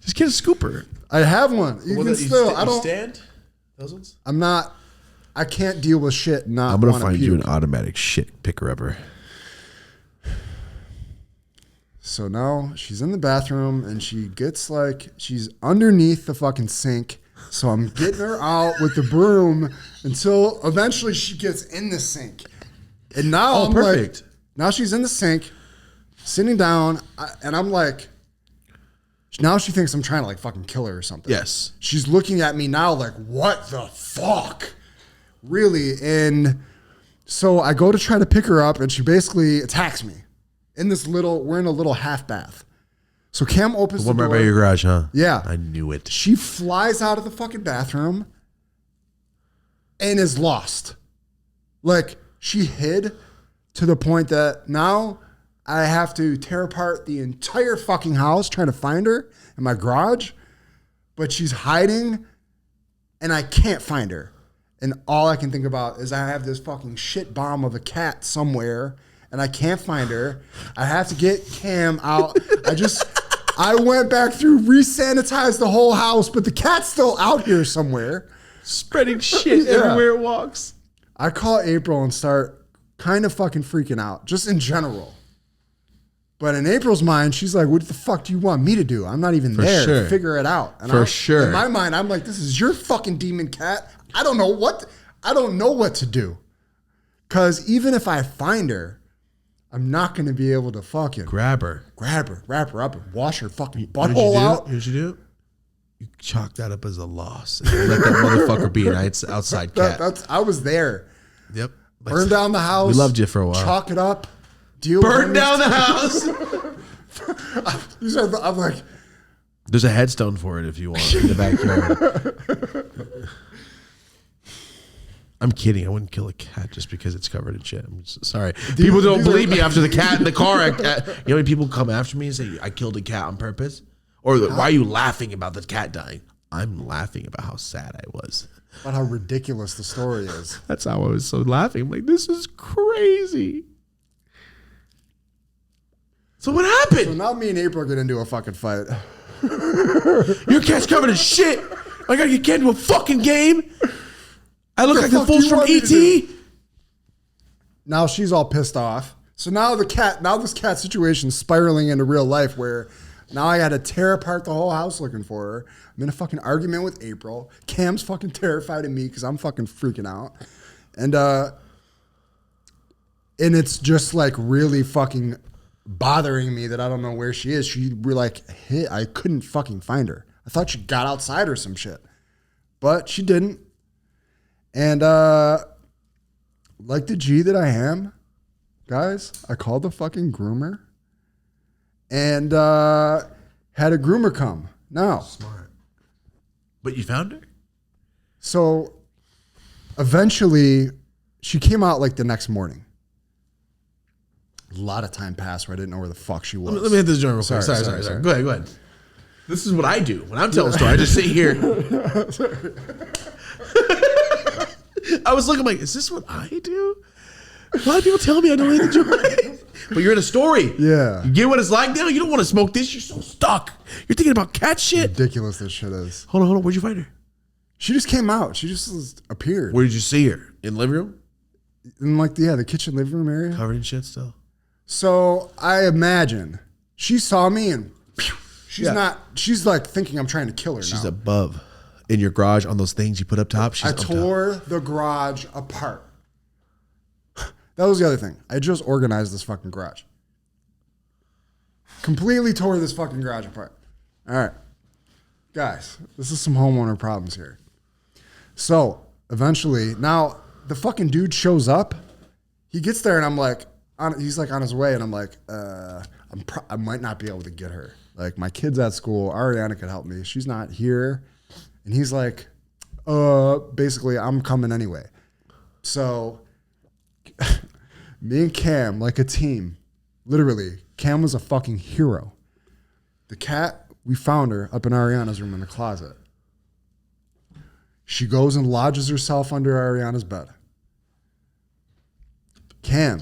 S2: Just get a scooper.
S1: I have one. I don't
S2: stand. Those ones.
S1: I'm not. I can't deal with shit. I'm
S2: gonna find you an automatic shit picker upper.
S1: So now she's in the bathroom and she gets like she's underneath the fucking sink. So I'm getting her out with the broom until eventually she gets in the sink. And now I'm
S2: perfect.
S1: like, now she's in the sink, sitting down, and I'm like, now she thinks I'm trying to like fucking kill her or something.
S2: Yes.
S1: She's looking at me now like, what the fuck? Really? And so I go to try to pick her up and she basically attacks me we're in a little half bath. So Cam opens the door.
S2: Right by your garage, huh?
S1: Yeah.
S2: I knew it.
S1: She flies out of the fucking bathroom and is lost. Like she hid to the point that now I have to tear apart the entire fucking house trying to find her in my garage. but she's hiding and I can't find her. And all I can think about is I have this fucking shit bomb of a cat somewhere and I can't find her. I have to get Cam out. I went back through, re-sanitized the whole house, but the cat's still out here somewhere.
S2: Spreading shit everywhere it walks.
S1: I call April and start kind of fucking freaking out, just in general. But in April's mind, she's like, what the fuck do you want me to do? I'm not even there to figure it out. And in my mind, I'm like, this is your fucking demon cat. I don't know what to do. Because even if I find her, I'm not going to be able to fucking
S2: grab her,
S1: wrap her up, and wash her fucking butthole out.
S2: Here's what you do. You chalk that up as a loss. And let that motherfucker be an outside cat.
S1: I was there.
S2: Yep.
S1: Burn down the house.
S2: We loved you for a while.
S1: Chalk it up.
S2: Burn down the house.
S1: I'm like,
S2: there's a headstone for it if you want in the backyard. I'm kidding. I wouldn't kill a cat just because it's covered in shit. I'm sorry. People don't believe me after the cat in the car. You know how many people come after me and say, I killed a cat on purpose? Or why are you laughing about the cat dying? I'm laughing about how sad I was.
S1: About how ridiculous the story is.
S2: That's how I was so laughing. I'm like, this is crazy. So what happened?
S1: So now me and April get into a fucking fight.
S2: Your cat's covered in shit. I gotta get Ken to a fucking game. I look like the fools from E.T.
S1: Now she's all pissed off. So now this cat situation's spiraling into real life where now I got to tear apart the whole house looking for her. I'm in a fucking argument with April. Cam's fucking terrified of me because I'm fucking freaking out. And it's just like really fucking bothering me that I don't know where she is. I couldn't fucking find her. I thought she got outside or some shit. But she didn't. And like the G that I am, guys, I called the fucking groomer and had a groomer come. Now,
S2: smart. But you found her?
S1: So eventually she came out like the next morning. A lot of time passed where I didn't know where the fuck she was.
S2: Let me hit this joint real quick. Sorry. Go ahead. This is what I do when I'm telling a story. I just sit here. I was looking like, is this what I do? A lot of people tell me I don't hit the joint. But you're in a story.
S1: Yeah.
S2: You get what it's like now? You don't want to smoke this. You're so stuck. You're thinking about cat shit.
S1: Ridiculous this shit is.
S2: Hold on. Where'd you find her?
S1: She just came out. She just appeared.
S2: Where did you see her? In the living room?
S1: In like the kitchen living room area.
S2: Covered in shit still.
S1: So I imagine she saw me and she's like thinking I'm trying to kill her.
S2: She's
S1: now.
S2: above in your garage on those things you put up top. She's
S1: I tore the garage apart. That was the other thing. I just organized this fucking garage. Completely tore this fucking garage apart. All right. Guys, this is some homeowner problems here. So eventually, now the fucking dude shows up. He gets there and I'm like, he's like on his way and I'm like, I might not be able to get her. Like my kid's at school. Ariana could help me. She's not here. And he's like, basically I'm coming anyway. So me and Cam, like a team, literally, Cam was a fucking hero. The cat, we found her up in Ariana's room in the closet. She goes and lodges herself under Ariana's bed. Cam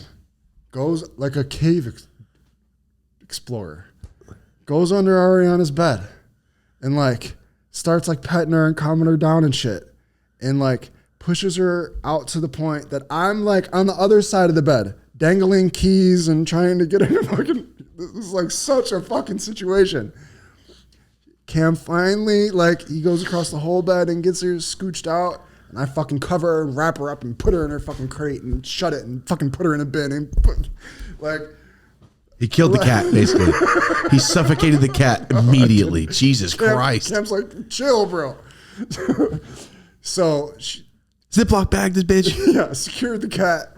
S1: goes like a cave explorer, goes under Ariana's bed and like starts like petting her and calming her down and shit. And like pushes her out to the point that I'm like on the other side of the bed, dangling keys and trying to get her to fucking, this is like such a fucking situation. Cam finally, like, he goes across the whole bed and gets her scooched out. And I fucking cover her and wrap her up and put her in her fucking crate and shut it and fucking put her in a bin and put, like.
S2: He killed the cat, basically. He suffocated the cat immediately. Jesus Christ.
S1: Cam's like, chill, bro. So,
S2: Ziploc bag this bitch.
S1: Yeah, secured the cat.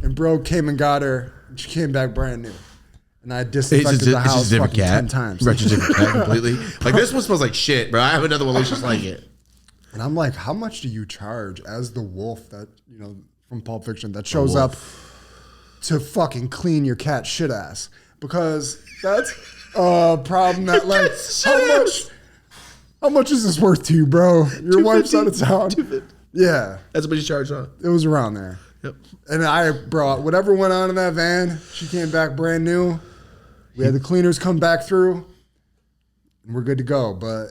S1: And bro came and got her. And she came back brand new. And I disinfected the house fucking 10 times.
S2: You brought your different cat completely. Like, this one smells like shit, bro. I have another one that looks just like it.
S1: And I'm like, how much do you charge as the wolf that, you know, from Pulp Fiction that shows up to fucking clean your cat shit ass? How much is this worth to you, bro? Your wife's out of town. Yeah.
S2: That's what you charged on.
S1: It was around there.
S2: Yep.
S1: And I brought whatever went on in that van. She came back brand new. We had the cleaners come back through. And we're good to go. But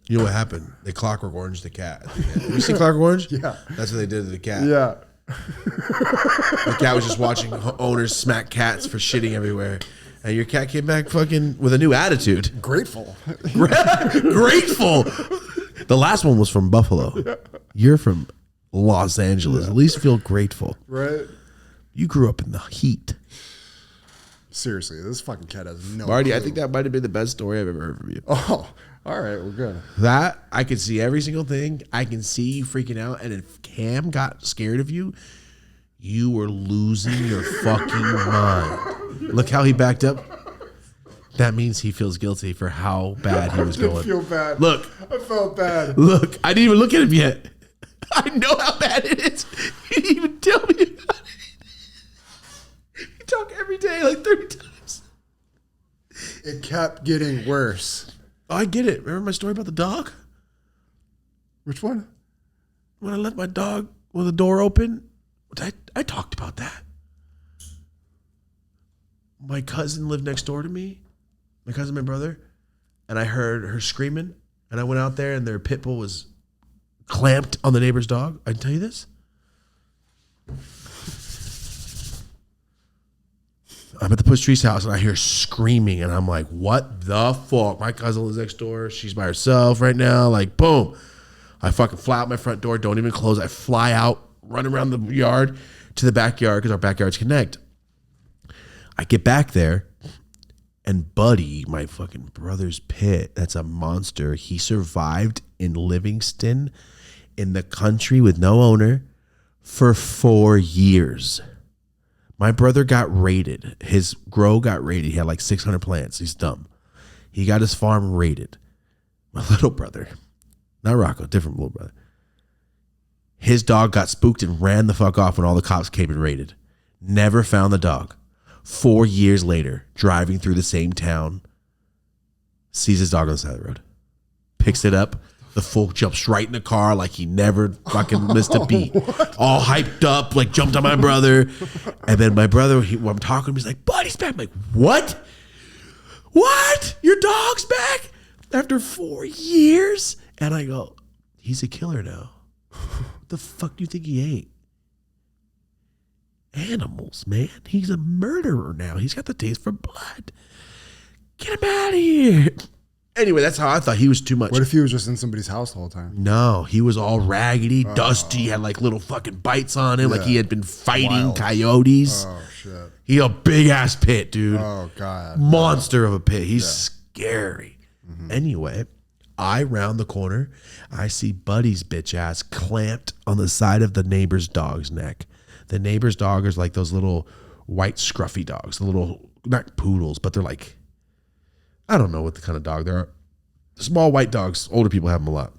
S2: you know what happened? They Clockwork Orange the cat. You see Clockwork Orange?
S1: Yeah.
S2: That's what they did to the cat.
S1: yeah.
S2: The cat was just watching owners smack cats for shitting everywhere. And your cat came back fucking with a new attitude.
S1: Grateful.
S2: Grateful. The last one was from Buffalo. Yeah. You're from Los Angeles. Yeah. At least feel grateful.
S1: Right.
S2: You grew up in the heat.
S1: Seriously, this fucking cat has no
S2: Marty,
S1: clue.
S2: I think that might have been the best story I've ever heard from you.
S1: Oh, all right, we're good.
S2: That, I could see every single thing. I can see you freaking out. And if Cam got scared of you, you were losing your fucking mind. Look how he backed up. That means he feels guilty for how bad he was going.
S1: I feel bad.
S2: Look.
S1: I felt bad.
S2: Look, I didn't even look at him yet. I know how bad it is. He didn't even tell me about it. You talk every day like 30 times.
S1: It kept getting worse.
S2: Oh, I get it. Remember my story about the dog?
S1: Which one?
S2: When I left my dog with the door open, I talked about that. My cousin lived next door to me. My cousin, my brother. And I heard her screaming. And I went out there and their pit bull was clamped on the neighbor's dog. I can tell you this. I'm at the Push Tree's house and I hear screaming and I'm like, what the fuck? My cousin lives next door. She's by herself right now. Like, boom. I fucking fly out my front door. Don't even close. I fly out, run around the yard to the backyard because our backyards connect. I get back there and Buddy, my fucking brother's pit, that's a monster. He survived in Livingston in the country with no owner for 4 years. My brother got raided. His grow got raided. He had like 600 plants. He's dumb. He got his farm raided. My little brother, not Rocco, different little brother. His dog got spooked and ran the fuck off when all the cops came and raided. Never found the dog. 4 years later, driving through the same town, sees his dog on the side of the road. Picks it up. The fool jumps right in the car like he never fucking missed a beat. All hyped up, like jumped on my brother. And then my brother, when I'm talking to him, he's like, Buddy's back. I'm like, what? What? Your dog's back? After 4 years? And I go, he's a killer now. What the fuck do you think he ate? Animals, man. He's a murderer now. He's got the taste for blood. Get him out of here. Anyway, that's how I thought he was too much.
S1: What if he was just in somebody's house the whole time?
S2: No, he was all raggedy, dusty, had like little fucking bites on him, like he had been fighting coyotes.
S1: Oh, shit.
S2: He a big ass pit, dude.
S1: Oh, God.
S2: Monster of a pit. He's scary. Mm-hmm. Anyway, I round the corner. I see Buddy's bitch ass clamped on the side of the neighbor's dog's neck. The neighbor's dog is like those little white scruffy dogs, the little, not poodles, but they're like, I don't know what the kind of dog they are. Small white dogs, older people have them a lot.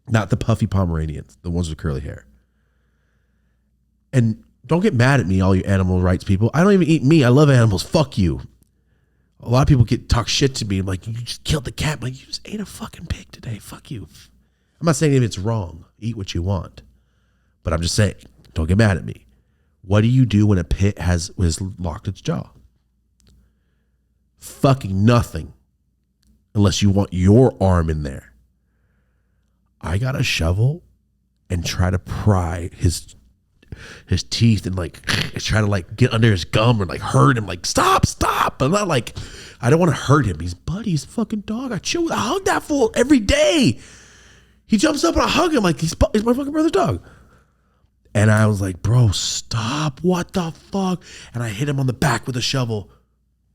S2: Not the puffy Pomeranians, the ones with curly hair. And don't get mad at me, all you animal rights people. I don't even eat meat. I love animals. Fuck you. A lot of people talk shit to me. I'm like, you just killed the cat. I'm like, you just ate a fucking pig today. Fuck you. I'm not saying if it's wrong. Eat what you want. But I'm just saying, don't get mad at me. What do you do when a pit has locked its jaw? Fucking nothing. Unless you want your arm in there. I got a shovel and try to pry his teeth and like try to like get under his gum or like hurt him. Like stop. I'm not like, I don't want to hurt him. He's Buddy's fucking dog. I hug that fool every day. He jumps up and I hug him like he's my fucking brother's dog. And I was like, bro, stop. What the fuck? And I hit him on the back with a shovel.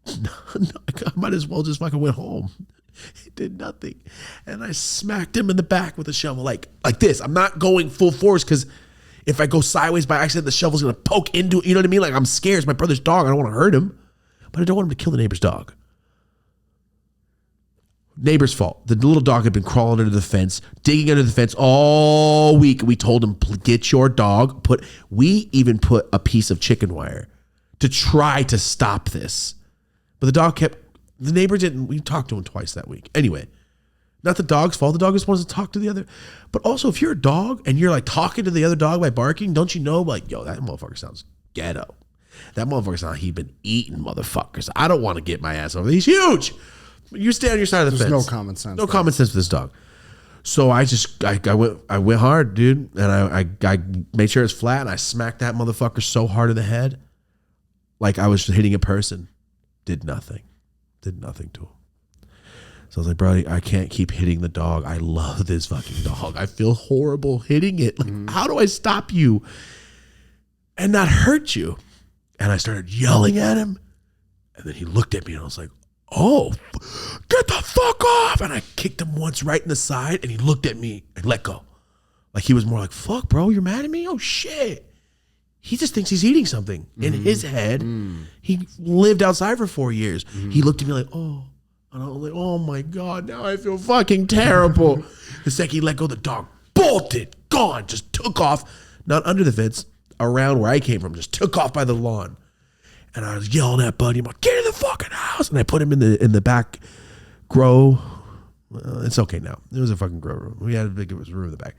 S2: No, I might as well just fucking went home. He did nothing. And I smacked him in the back with a shovel like this. I'm not going full force because if I go sideways by accident, the shovel's going to poke into it. You know what I mean? Like I'm scared. It's my brother's dog. I don't want to hurt him. But I don't want him to kill the neighbor's dog. Neighbor's fault. The little dog had been crawling under the fence, digging under the fence all week. We told him, get your dog. We even put a piece of chicken wire to try to stop this. But the dog the neighbor didn't, we talked to him twice that week. Anyway, Not the dog's fault. The dog just wants to talk to the other. But also, if you're a dog and you're like talking to the other dog by barking, don't you know, like, yo, that motherfucker sounds ghetto. That motherfucker sounds like he been eating motherfuckers. I don't want to get my ass over. He's huge. You stay on your side of the fence.
S1: There's no common sense.
S2: No common sense with this dog. So I went hard, dude, and I made sure it's flat, and I smacked that motherfucker so hard in the head, like I was hitting a person. Did nothing to him. So I was like, bro, I can't keep hitting the dog. I love this fucking dog. I feel horrible hitting it. Like, how do I stop you and not hurt you? And I started yelling at him, and then he looked at me, and I was like, oh, get the fuck off. And I kicked him once right in the side, and he looked at me and let go. Like he was more like, fuck, bro, you're mad at me? Oh, shit. He just thinks he's eating something. In his head, he lived outside for 4 years. He looked at me like, oh. And I was like, oh, my God, now I feel fucking terrible. The second he let go, the dog bolted, gone, just took off. Not under the fence, around where I came from, just took off by the lawn. And I was yelling at Buddy, I'm like, get in the fucking house. And I put him in the back grow. It's okay now. It was a fucking grow room. We had a big room in the back.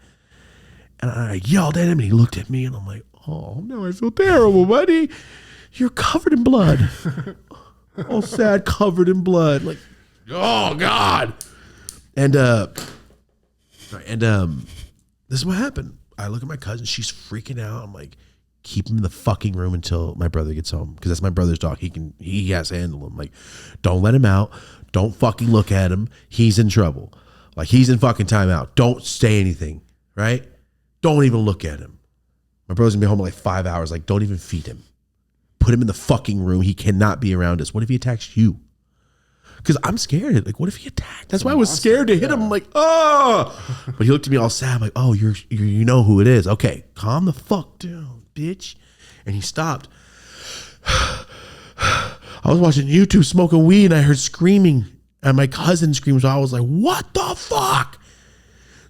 S2: And I yelled at him, and he looked at me, and I'm like, oh, now I feel terrible, buddy. You're covered in blood. All sad, covered in blood. Like, oh, God. And this is what happened. I look at my cousin. She's freaking out. I'm like, keep him in the fucking room until my brother gets home, because that's my brother's dog. He has to handle him. Like, don't let him out. Don't fucking look at him. He's in trouble. Like, he's in fucking timeout. Don't say anything, right? Don't even look at him. My brother's gonna be home in like 5 hours. Like, don't even feed him. Put him in the fucking room. He cannot be around us. What if he attacks you? Because I'm scared. Like, what if he attacked? That's why I was scared to hit him. I'm like, oh. But he looked at me all sad. I'm like, oh, you know who it is. Okay, calm the fuck down, bitch. And he stopped. I was watching YouTube smoking weed, and I heard screaming, and my cousin screamed. So I was like, what the fuck?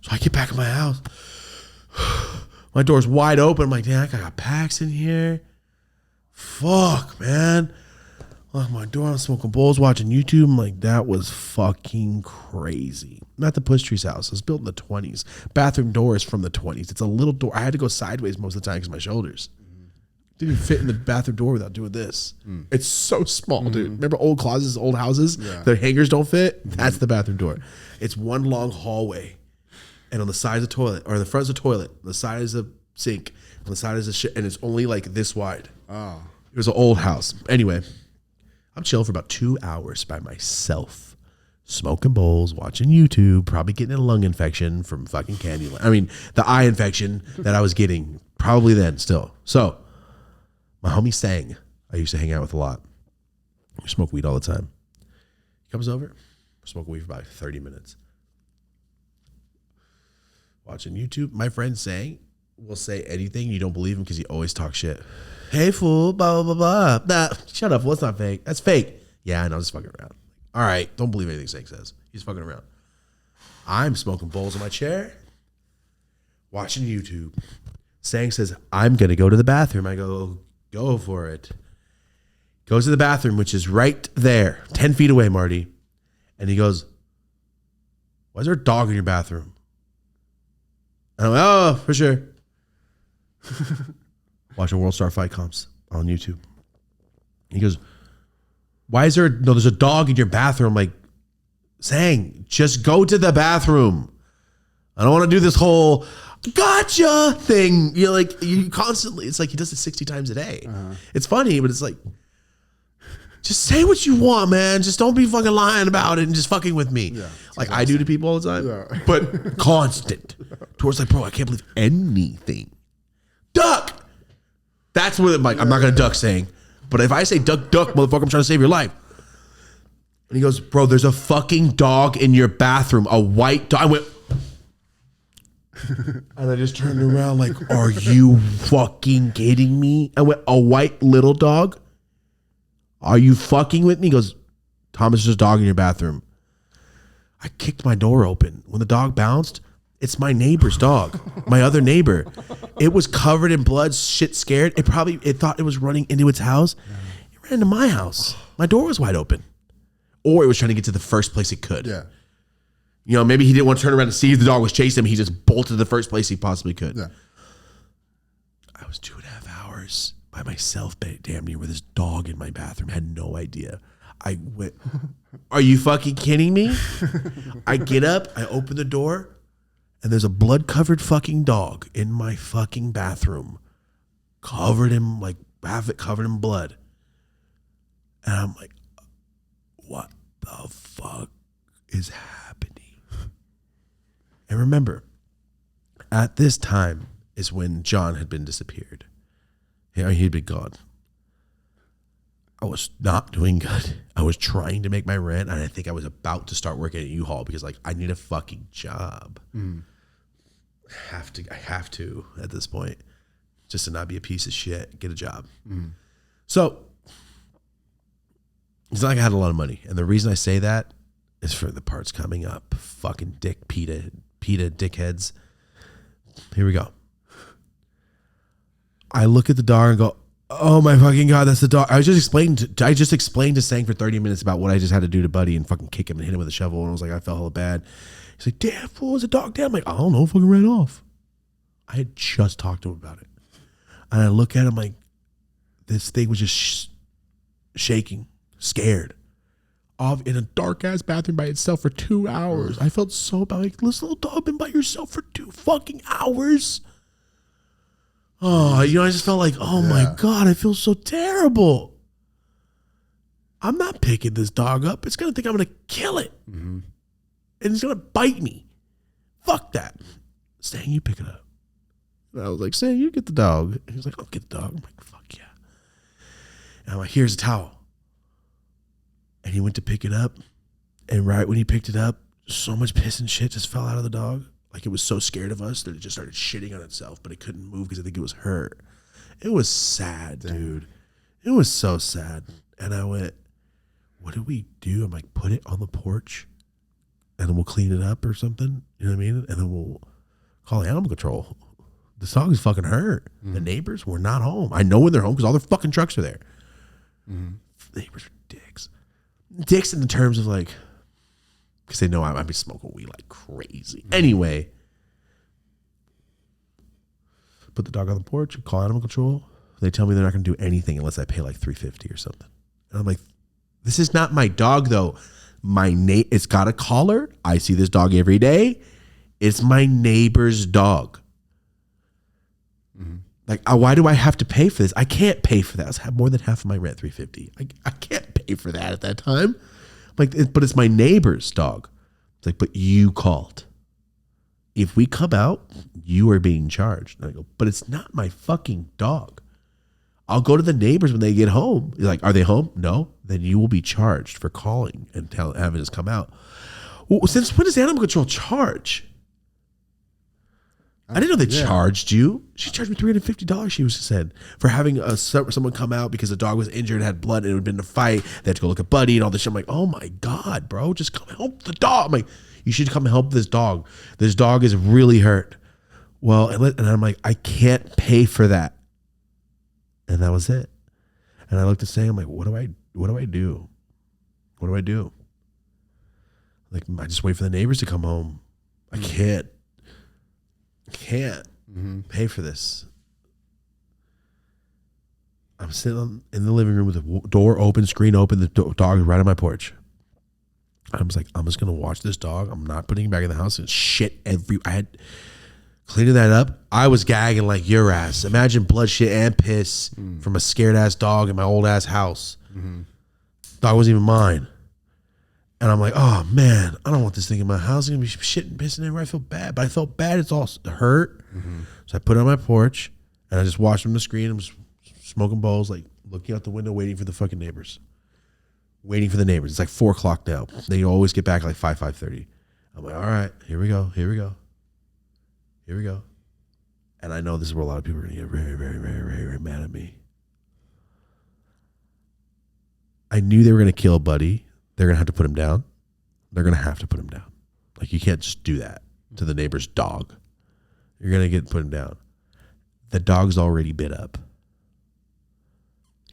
S2: So I get back in my house. My door's wide open. I'm like, damn, I got packs in here. Fuck, man. Lock my door. I'm smoking bowls, watching YouTube. I'm like, that was fucking crazy. I'm at the Push Tree's house. It was built in the 20s. Bathroom door is from the 20s. It's a little door. I had to go sideways most of the time because of my shoulders. Didn't even fit in the bathroom door without doing this. It's so small, dude. Remember old closets, old houses? Yeah. The hangers don't fit? That's the bathroom door. It's one long hallway. And on the side is a toilet, or the front is a toilet. On the side is a sink. On the side is a shit. And it's only like this wide. Oh. It was an old house. Anyway, I'm chilling for about 2 hours by myself, smoking bowls, watching YouTube, probably getting a lung infection from fucking Candyland. I mean, the eye infection that I was getting, probably then still. So, my homie Sang, I used to hang out with a lot. We smoke weed all the time. He comes over, smoking weed for about 30 minutes. Watching YouTube. My friend Sang will say anything. You don't believe him because he always talks shit. Hey, fool, blah, blah, blah, blah. Nah, shut up. Well, it's not fake. That's fake. Yeah, I know. Just fucking around. All right. Don't believe anything Sang says. He's fucking around. I'm smoking bowls in my chair, watching YouTube. Sang says, I'm going to go to the bathroom. I go for it. Goes to the bathroom, which is right there, 10 feet away, Marty. And he goes, why is there a dog in your bathroom? And I'm like, oh, for sure. Watching World Star Fight comps on YouTube. He goes, why is there's a dog in your bathroom? I'm like, Sang, just go to the bathroom. I don't want to do this whole gotcha thing. You're like, you constantly, it's like he does it 60 times a day. It's funny, but it's like, just say what you want, man. Just don't be fucking lying about it and just fucking with me. Yeah, like I do to people all the time. Yeah. But constant. Towards like, bro, I can't believe anything. Duck! That's what I'm like. I'm not going to duck Sang. But if I say duck, motherfucker, I'm trying to save your life. And he goes, bro, there's a fucking dog in your bathroom. A white dog. I went. And I just turned around like, are you fucking kidding me? I went, a white little dog? Are you fucking with me? He goes, Thomas, there's a dog in your bathroom. I kicked my door open. When the dog bounced, it's my neighbor's dog, my other neighbor. It was covered in blood, shit scared. It thought it was running into its house. It ran into my house. My door was wide open. Or it was trying to get to the first place it could. Yeah. You know, maybe he didn't want to turn around and see if the dog was chasing him. He just bolted to the first place he possibly could.
S1: Yeah.
S2: I was 2.5 hours by myself, damn near, with this dog in my bathroom. Had no idea. I went, are you fucking kidding me? I get up, I open the door, and there's a blood-covered fucking dog in my fucking bathroom. Covered in, like, half it covered in blood. And I'm like, what the fuck is happening? And remember, at this time is when John had been disappeared. Yeah, he'd been gone. I was not doing good. I was trying to make my rent, and I think I was about to start working at U-Haul because, like, I need a fucking job. I have to at this point, just to not be a piece of shit, get a job. So it's not like I had a lot of money, and the reason I say that is for the parts coming up. Fucking PETA dickheads. Here we go. I look at the dog and go, oh my fucking God, that's the dog. I just explained to Sang for 30 minutes about what I just had to do to Buddy and fucking kick him and hit him with a shovel. And I was like, I felt hella bad. He's like, damn, fool, was the dog dead? I'm like, I don't know, fucking ran off. I had just talked to him about it. And I look at him like, this thing was just shaking, scared. Off in a dark ass bathroom by itself for 2 hours. I felt so bad. Like, this little dog been by yourself for 2 fucking hours. Oh, you know, I just felt like, oh my God, I feel so terrible. I'm not picking this dog up. It's going to think I'm going to kill it. And it's going to bite me. Fuck that. Sang, you pick it up. And I was like, Sang, you get the dog. And he was like, I'll get the dog. I'm like, fuck yeah. And I'm like, here's a towel. And he went to pick it up. And right when he picked it up, so much piss and shit just fell out of the dog. Like, it was so scared of us that it just started shitting on itself, but it couldn't move because I think it was hurt. It was sad, dude. It was so sad. And I went, what do we do? I'm like, put it on the porch and then we'll clean it up or something. You know what I mean? And then we'll call animal control. This dog is fucking hurt. The neighbors were not home. I know when they're home because all their fucking trucks are there. The neighbors are dicks. Dicks in the terms of like, because they know I'd be smoking weed like crazy. Anyway, put the dog on the porch, call animal control. They tell me they're not going to do anything unless I pay like $350 or something. And I'm like, this is not my dog though. It's got a collar. I see this dog every day. It's my neighbor's dog. Like, why do I have to pay for this? I can't pay for that. I have more than half of my rent, $350. I can't pay for that at that time. Like, but it's my neighbor's dog. It's like, but you called. If we come out, you are being charged. And I go, but it's not my fucking dog. I'll go to the neighbors when they get home. You're like, are they home? No. Then you will be charged for calling and having us come out. Well, since when does animal control charge? I didn't know they charged you. She charged me $350, she said, for having someone come out because the dog was injured, had blood, and it had been a fight. They had to go look at Buddy and all this shit. I'm like, oh my God, bro, just come help the dog. I'm like, you should come help this dog. This dog is really hurt. Well, and I'm like, I can't pay for that. And that was it. And I looked at Sam, I'm like, what do I do? What do I do? Like, I just wait for the neighbors to come home. I can't pay for this. I'm sitting in the living room with the door open, screen open, the dog is right on my porch. I was like, I'm just going to watch this dog. I'm not putting him back in the house. And shit I had cleaning that up. I was gagging like your ass. Imagine blood, shit, and piss from a scared ass dog in my old ass house. Dog wasn't even mine. And I'm like, oh man, I don't want this thing in my house. It's gonna be shit and pissing everywhere. I feel bad, but I felt bad. It's all hurt. So I put it on my porch and I just watched from the screen. I'm just smoking bowls, like looking out the window, waiting for the fucking neighbors. Waiting for the neighbors. It's like 4 o'clock now. They always get back like 5:30. I'm like, all right, here we go. And I know this is where a lot of people are gonna get very, very, very, very, very mad at me. I knew they were gonna kill Buddy. They're going to have to put him down. Like, you can't just do that to the neighbor's dog. You're going to put him down. The dog's already bit up.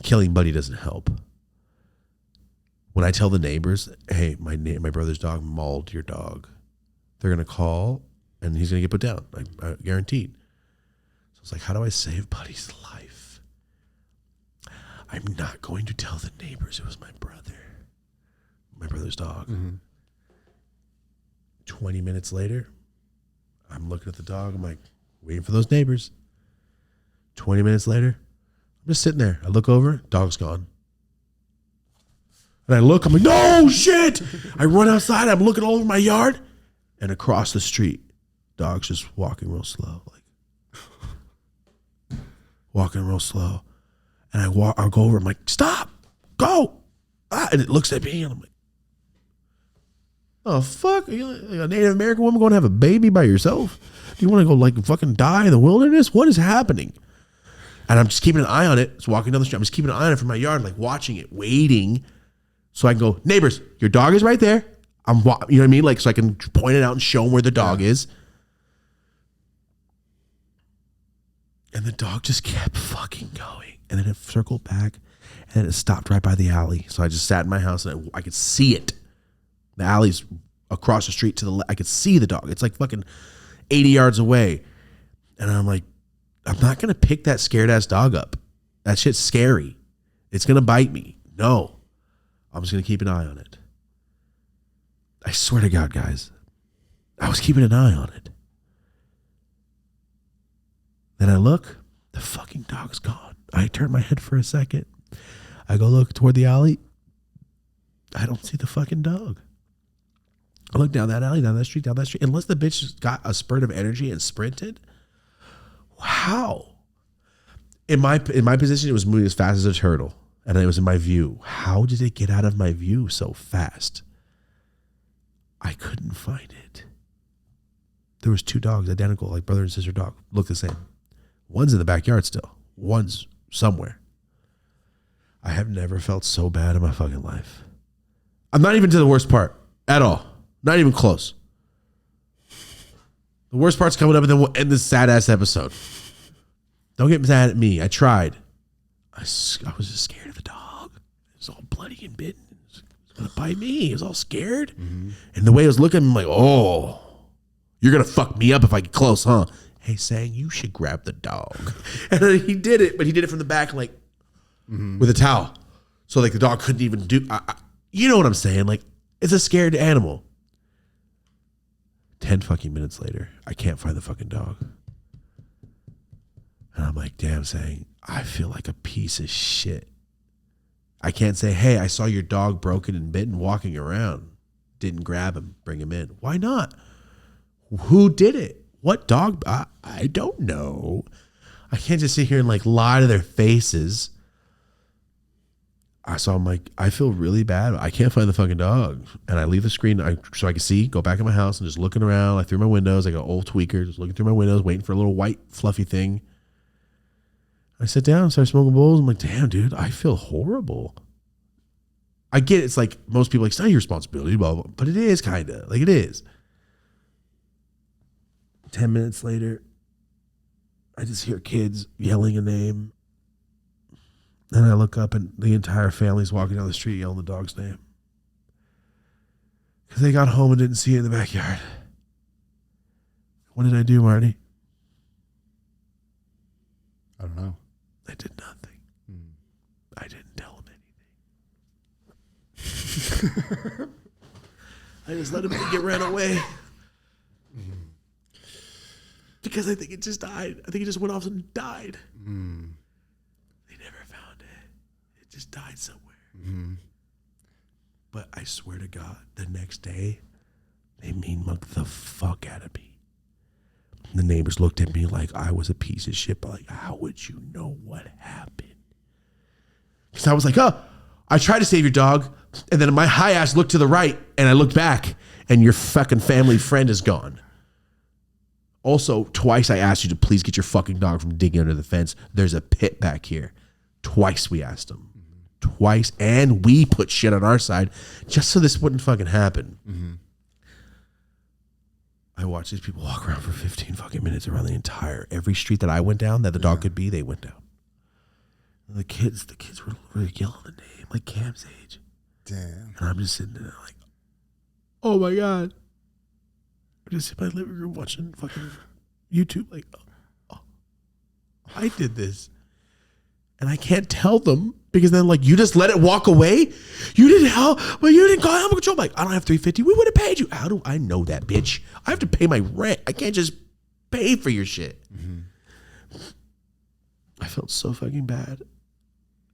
S2: Killing Buddy doesn't help. When I tell the neighbors, hey, my brother's dog mauled your dog, they're going to call and he's going to get put down. Guaranteed. So I was like, how do I save Buddy's life? I'm not going to tell the neighbors it was my brother's dog. 20 minutes later, I'm looking at the dog. I'm like, waiting for those neighbors. 20 minutes later, I'm just sitting there. I look over, dog's gone. And I look, I'm like, no shit. I run outside, I'm looking all over my yard, and across the street, dog's just walking real slow. Walking real slow. And I'll go over, I'm like, stop, go. And it looks at me, and I'm like, oh, fuck? Are you like a Native American woman going to have a baby by yourself? Do you want to go like fucking die in the wilderness? What is happening? And I'm just keeping an eye on it. It's walking down the street. I'm just keeping an eye on it from my yard, like watching it, waiting. So I can go, neighbors, your dog is right there. You know what I mean? Like, so I can point it out and show them where the dog is. And the dog just kept fucking going. And then it circled back and then it stopped right by the alley. So I just sat in my house and I could see it. The alley's across the street to the left. I could see the dog. It's like fucking 80 yards away. And I'm like, I'm not going to pick that scared ass dog up. That shit's scary. It's going to bite me. No. I'm just going to keep an eye on it. I swear to God, guys, I was keeping an eye on it. Then I look, the fucking dog's gone. I turn my head for a second. I go look toward the alley. I don't see the fucking dog. I look down that alley, down that street. Unless the bitch got a spurt of energy and sprinted. How? In my position, it was moving as fast as a turtle. And it was in my view. How did it get out of my view so fast? I couldn't find it. There was two dogs, identical, like brother and sister dog. Look the same. One's in the backyard still. One's somewhere. I have never felt so bad in my fucking life. I'm not even to the worst part at all. Not even close. The worst part's coming up and then we'll end this sad ass episode. Don't get mad at me. I tried. I was just scared of the dog. It was all bloody and bitten. It was going to bite me. He was all scared. And the way he was looking, I'm like, oh, you're going to fuck me up if I get close, huh? Hey, Sang, you should grab the dog. And then he did it, but he did it from the back, like, with a towel. So, like, the dog couldn't even do, you know what I'm saying? Like, it's a scared animal. 10 fucking minutes later, I can't find the fucking dog. And I'm like, damn, Sang, I feel like a piece of shit. I can't say, hey, I saw your dog broken and bitten walking around. Didn't grab him, bring him in. Why not? Who did it? What dog? I don't know. I can't just sit here and like lie to their faces. So I'm like, I feel really bad. I can't find the fucking dog. And I leave the screen so I can see, go back in my house and just looking around, like through my windows, like an old tweaker, just looking through my windows, waiting for a little white fluffy thing. I sit down, start smoking bowls. I'm like, damn, dude, I feel horrible. I get it. It's like most people, like, it's not your responsibility, blah, blah, blah, but it is kind of. Like, it is. 10 minutes later, I just hear kids yelling a name. And I look up and the entire family's walking down the street yelling the dog's name. Because they got home and didn't see it in the backyard. What did I do, Marty?
S1: I don't know.
S2: I did nothing. I didn't tell him anything. I just let him get ran away. Because I think it just died. I think it just went off and died. They never found it. It just died somewhere. But I swear to God, the next day, they mean mugged the fuck out of me. The neighbors looked at me like I was a piece of shit, but like, how would you know what happened? Because I was like, oh, I tried to save your dog, and then my high ass looked to the right, and I looked back, and your fucking family friend is gone. Also, twice I asked you to please get your fucking dog from digging under the fence. There's a pit back here. Twice we asked him. Twice, and we put shit on our side just so this wouldn't fucking happen. I watched these people walk around for 15 fucking minutes around every street that I went down that the dog could be, they went down. And the kids were yelling the name like Cam's age.
S1: Damn.
S2: And I'm just sitting there like, oh my God. just in my living room watching fucking YouTube. Like, oh, I did this. And I can't tell them because then like, you just let it walk away? You didn't help, but you didn't call animal control. I'm like, I don't have $350. We would have paid you. How do I know that, bitch? I have to pay my rent. I can't just pay for your shit. Mm-hmm. I felt so fucking bad.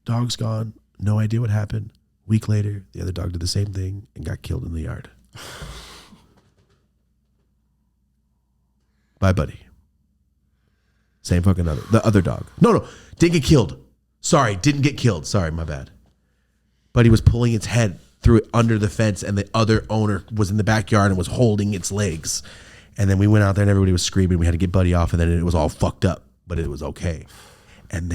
S2: Dog's gone. No idea what happened. Week later, the other dog did the same thing and got killed in the yard. Bye, buddy. Same fucking the other dog. No, didn't get killed. Sorry, didn't get killed. Sorry, my bad. Buddy was pulling its head through it under the fence, and the other owner was in the backyard and was holding its legs. And then we went out there and everybody was screaming. We had to get Buddy off, and then it was all fucked up, but it was okay. And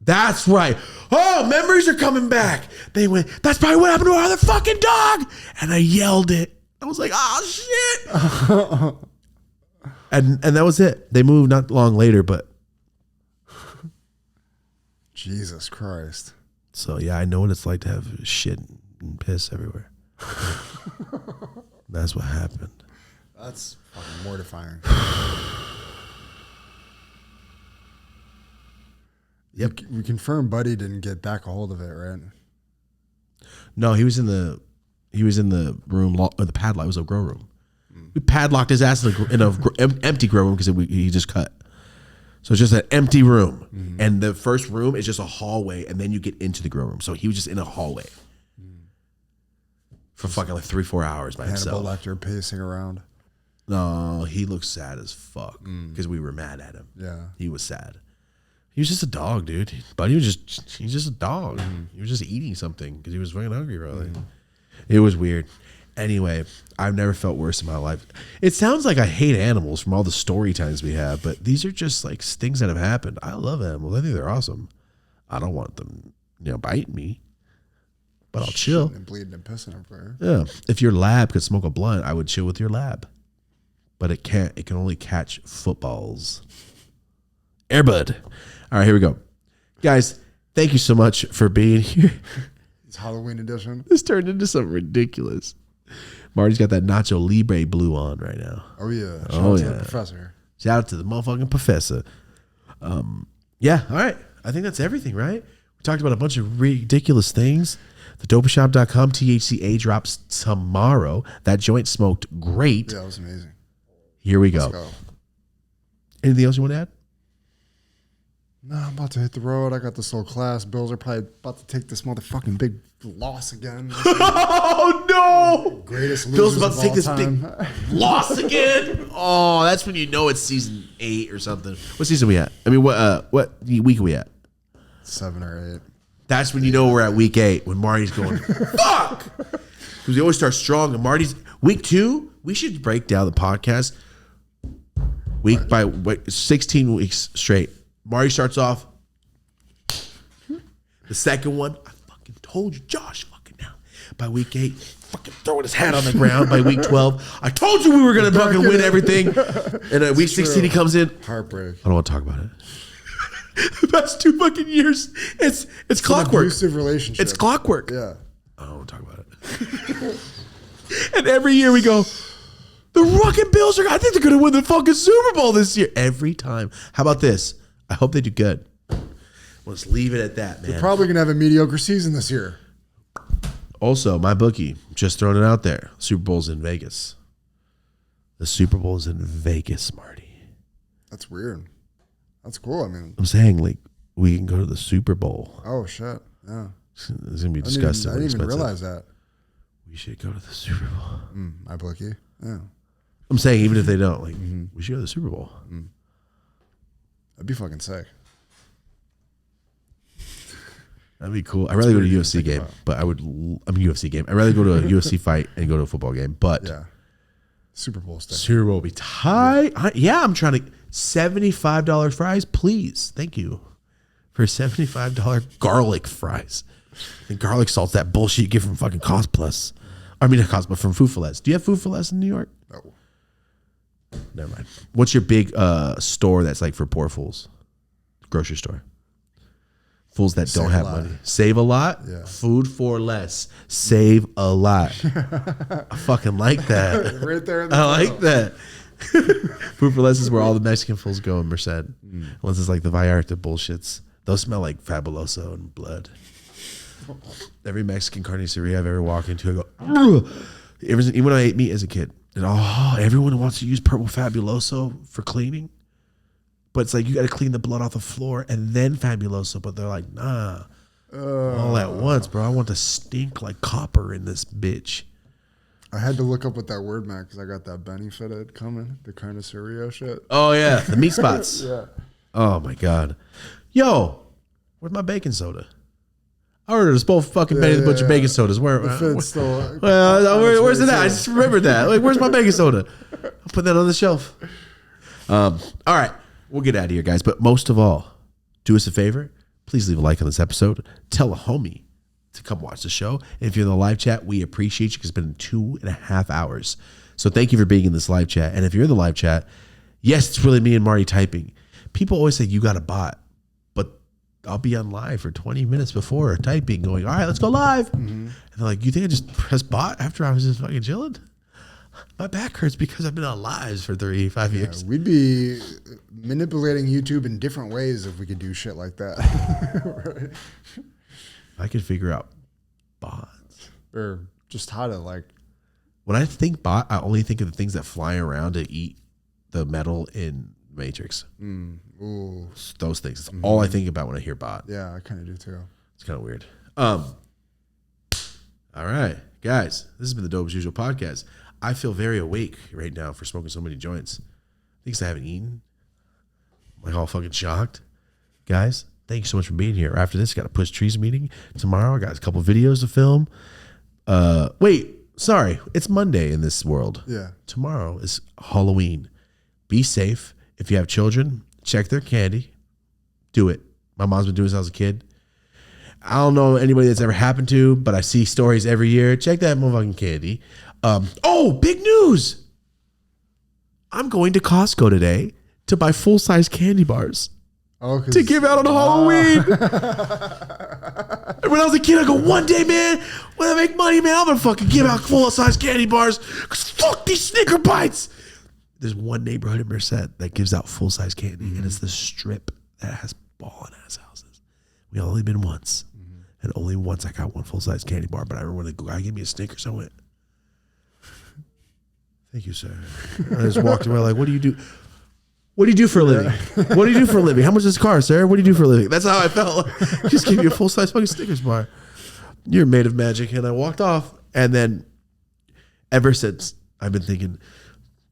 S2: that's right. Oh, memories are coming back. They went, that's probably what happened to our other fucking dog. And I yelled it. I was like, oh, shit. and that was it. They moved not long later, but.
S1: Jesus Christ.
S2: So, yeah, I know what it's like to have shit and piss everywhere. That's what happened.
S1: That's fucking mortifying.
S2: Yep.
S1: We confirmed Buddy didn't get back a hold of it, right?
S2: No, he was in the room. The padlock, it was a grow room. We padlocked his ass in a empty grow room because he just cut. So it's just an empty room, and the first room is just a hallway, and then you get into the grow room. So he was just in a hallway for fucking like 3-4 hours by himself.
S1: Hannibal Lecter pacing around.
S2: No, he looked sad as fuck because we were mad at him.
S1: Yeah,
S2: he was sad. He was just a dog, dude. Buddy he's just a dog. He was just eating something because he was fucking hungry, probably. It was weird. Anyway, I've never felt worse in my life. It sounds like I hate animals from all the story times we have, but these are just like things that have happened. I love animals. I think they're awesome. I don't want them, biting me, but I'll chill.
S1: And bleeding and pissing everywhere.
S2: Yeah. If your lab could smoke a blunt, I would chill with your lab. But it can't. It can only catch footballs. Airbud. All right, here we go. Guys, thank you so much for being here.
S1: It's Halloween edition.
S2: This turned into something ridiculous. Marty's got that Nacho Libre blue on right now.
S1: Oh, yeah. Shout out to the professor.
S2: Shout out to the motherfucking professor. Yeah, all right. I think that's everything, right? We talked about a bunch of ridiculous things. TheDopeshop.com THCA drops tomorrow. That joint smoked great.
S1: Yeah, it was amazing.
S2: Here we go.
S1: Let's go.
S2: Anything else you want to add?
S1: No, I'm about to hit the road. I got this little class. Bills are probably about to take this motherfucking big loss again.
S2: Oh, no.
S1: Greatest losers
S2: Bill's about to
S1: of
S2: take
S1: all
S2: this
S1: time.
S2: big loss again. Oh, that's when you know it's season 8 or something. What season we at? I mean, what week are we at?
S1: 7 or 8.
S2: That's when you know we're at week 8 when Marty's going, fuck. Because we always start strong. And Marty's week 2, we should break down the podcast week by 16 weeks straight. Marty starts off. The second one, I fucking told you, Josh, fucking now. By week 8, fucking throwing his hat on the ground. By week 12, I told you we were going to fucking win everything. And at week 16, he comes in.
S1: Heartbreak.
S2: I don't want to talk about it. The past 2 fucking years, it's clockwork.
S1: An abusive relationship.
S2: It's clockwork.
S1: Yeah.
S2: I don't want to talk about it. And every year we go, the fucking Bills I think they're going to win the fucking Super Bowl this year. Every time. How about this? I hope they do good. Let's leave it at that, man.
S1: They're probably going to have a mediocre season this year.
S2: Also, my bookie, just throwing it out there. Super Bowl's in Vegas. The Super Bowl's in Vegas, Marty.
S1: That's weird. That's cool. I mean,
S2: I'm saying, like, we can go to the Super Bowl.
S1: oh, shit. Yeah.
S2: It's going to be disgusting.
S1: I didn't even realize that.
S2: We should go to the Super Bowl.
S1: My bookie. Yeah.
S2: I'm saying, even if they don't, like, we should go to the Super Bowl.
S1: That'd be fucking sick.
S2: That'd be cool. I'd rather go to a UFC game, but UFC game. I'd rather go to a UFC fight and go to a football game, but
S1: Yeah. Super Bowl stuff.
S2: Super Bowl will be tight. I'm trying to $75 fries, please. Thank you for $75 garlic fries. And garlic salt's that bullshit you get from fucking Cost Plus. I mean, not Cost, but from Food for Less. Do you have Food for Less in New York?
S1: No.
S2: Never mind. What's your big store that's like for poor fools? Grocery store. Fools that don't have money. Save a lot?
S1: Yeah.
S2: Food for Less. Save a lot. I fucking like that.
S1: Right there in the
S2: I like that. Food for Less is where all the Mexican fools go in Merced. Unless it's like the Vallarta bullshits. Those smell like Fabuloso and blood. Every Mexican carniceria I've ever walked into, I go, ugh. Even when I ate meat as a kid. And everyone wants to use purple Fabuloso for cleaning. But it's like, you got to clean the blood off the floor and then Fabuloso. But they're like, nah. All at once, bro. I want to stink like copper in this bitch.
S1: I had to look up what that word meant because I got that Benny fitted coming, the carniceria shit.
S2: Oh, yeah. The meat spots.
S1: Yeah.
S2: Oh, my God. Yo, where's my baking soda? I ordered a both fucking Benny the Butcher baking sodas. Where's it at? I just remembered that. Like, where's my baking soda? I'll put that on the shelf. All right. We'll get out of here, guys. But most of all, do us a favor. Please leave a like on this episode. Tell a homie to come watch the show. And if you're in the live chat, we appreciate you because it's been 2.5 hours. So thank you for being in this live chat. And if you're in the live chat, yes, it's really me and Marty typing. People always say, you got a bot. But I'll be on live for 20 minutes before typing, going, all right, let's go live. Mm-hmm. And they're like, you think I just press bot after I was just fucking chilling? My back hurts because I've been on lives for 35 years.
S1: We'd be manipulating YouTube in different ways if we could do shit like that. Right?
S2: I could figure out bots.
S1: Or just how to like.
S2: When I think bot, I only think of the things that fly around to eat the metal in Matrix.
S1: Ooh.
S2: Those things. It's all I think about when I hear bot.
S1: Yeah, I kind of do too.
S2: It's kind of weird. All right, guys, this has been the Dope as Usual podcast. I feel very awake right now for smoking so many joints. Things I haven't eaten. I'm like all fucking shocked. Guys, thank you so much for being here. After this, got a Push Trees meeting tomorrow. I got a couple videos to film. Sorry, it's Monday in this world.
S1: Yeah.
S2: Tomorrow is Halloween. Be safe. If you have children, check their candy. Do it. My mom's been doing this since I was a kid. I don't know anybody that's ever happened to, but I see stories every year. Check that motherfucking candy. Big news. I'm going to Costco today to buy full-size candy bars to give out on Halloween. When I was a kid, I go, one day, man, when I make money, man, I'm going to fucking give out full-size candy bars because fuck these Snicker bites. There's one neighborhood in Merced that gives out full-size candy, and it's the strip that has ballin'-ass houses. We only been once, and only once I got one full-size candy bar, but I remember when the guy gave me a Snickers, I went, thank you, sir. I just walked away like, what do you do? What do you do for a living? What do you do for a living? How much is this car, sir? What do you do for a living? That's how I felt. Just give me a full-size fucking Snickers bar. You're made of magic. And I walked off. And then ever since, I've been thinking,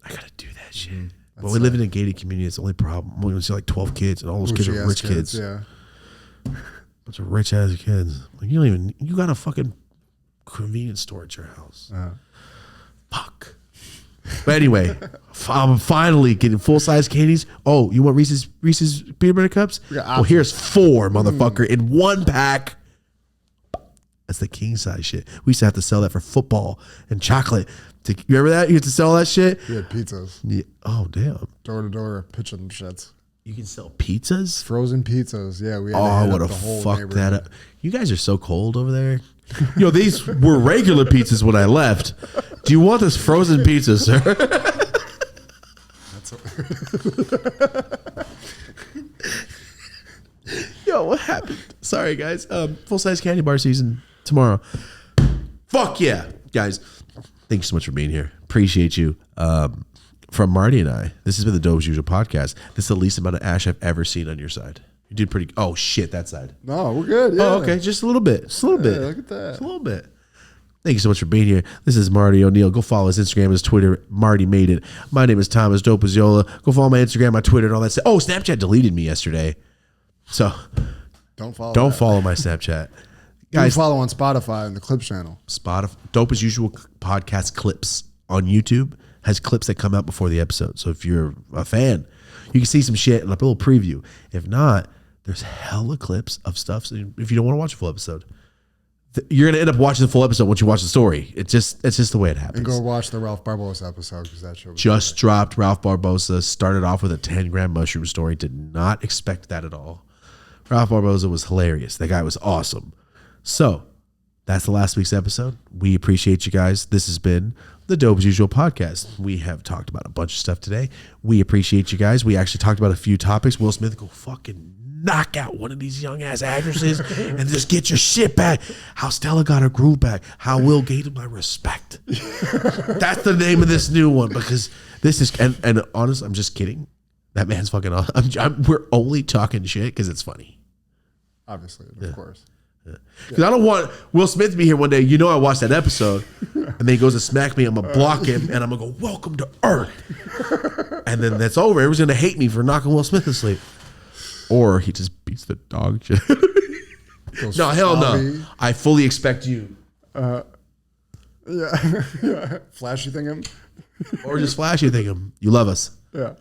S2: I got to do that shit. But we live in a gated community. It's the only problem. We see like 12 kids, and all those kids are rich kids.
S1: Yeah.
S2: Bunch of rich-ass kids. Like, you got a fucking convenience store at your house. Fuck. But anyway, I'm finally getting full-size candies. Oh, you want Reese's peanut butter cups? Well, here's 4, motherfucker, in 1 pack. That's the king-size shit. We used to have to sell that for football and chocolate. You remember that? You used to sell all that shit?
S1: We had pizzas.
S2: Yeah. Oh, damn.
S1: Door to door, pitching shits.
S2: You can sell pizzas?
S1: Frozen pizzas. Yeah, we had
S2: I would have fucked that up. You guys are so cold over there. Yo, these were regular pizzas when I left. Do you want this frozen pizza, sir? Yo, what happened? Sorry, guys. Full-size candy bar season tomorrow. Fuck yeah. Guys, thank you so much for being here. Appreciate you. From Marty and I, this has been the Dope as Usual podcast. This is the least amount of ash I've ever seen on your side. You did pretty. Oh shit, that side.
S1: No, we're good. Yeah.
S2: Oh, okay, just a little bit. Just a little bit.
S1: Look at that.
S2: Just a little bit. Thank you so much for being here. This is Marty O'Neill. Go follow his Instagram, his Twitter. Marty made it. My name is Thomas Dopaziola. Go follow my Instagram, my Twitter, and all that stuff. Oh, Snapchat deleted me yesterday, so
S1: don't follow
S2: my Snapchat.
S1: Guys, follow on Spotify and the Clips channel.
S2: Spotify, Dope as Usual podcast clips on YouTube has clips that come out before the episode. So if you're a fan, you can see some shit and a little preview. If not, there's hella clips of stuff. So if you don't want to watch a full episode, you're gonna end up watching the full episode once you watch the story. It's just the way it happens.
S1: And go watch the Ralph Barbosa episode because that show was
S2: just dropped. Ralph Barbosa started off with a 10-gram mushroom story. Did not expect that at all. Ralph Barbosa was hilarious. That guy was awesome. So That's the last week's episode. We appreciate you guys. This has been the Dope as Usual podcast. We have talked about a bunch of stuff today. We appreciate you guys. We actually talked about a few topics. Will Smith go fucking knock out one of these young ass actresses and just get your shit back. How Stella got her groove back. How Will gained my respect. That's the name of this new one, because this is, and honestly, I'm just kidding. That man's fucking awesome. We're only talking shit because it's funny.
S1: Obviously, of course.
S2: Because I don't want Will Smith to be here one day. You know, I watched that episode, and then he goes to smack me. I'm gonna block him, and I'm gonna go, "Welcome to Earth," and then that's over. Everyone's gonna hate me for knocking Will Smith asleep, or he just beats the dog shit. No, hell no. I fully expect you.
S1: Yeah. Flashy thing him,
S2: or just flashy thing him. You love us.
S1: Yeah.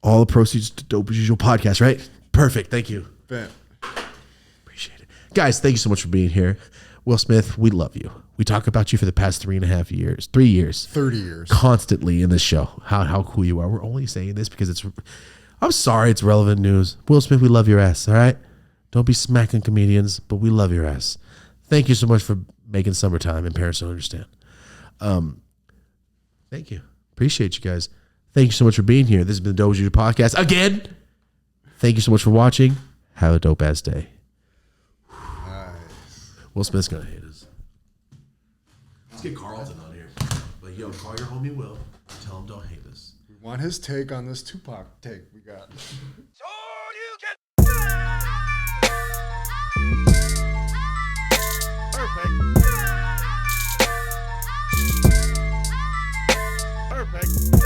S2: All the proceeds to Dope as Usual podcast, right? Perfect. Thank you.
S1: Bam.
S2: Appreciate it. Guys, thank you so much for being here. Will Smith, we love you. We talk about you for the past 3.5 years, 3 years.
S1: 30 years.
S2: Constantly in this show. How cool you are. We're only saying this because I'm sorry it's relevant news. Will Smith, we love your ass, all right? Don't be smacking comedians, but we love your ass. Thank you so much for making summertime, and parents don't understand. Thank you. Appreciate you guys. Thank you so much for being here. This has been the Dope as Usual podcast. Again, thank you so much for watching. Have a dope ass day.
S1: Nice.
S2: Will Smith's gonna hate us. Let's get Carlton on here. Like, yo, call your homie Will. Tell him don't hate us.
S1: We want his take on this Tupac take we got.
S3: So you can. Perfect. Perfect.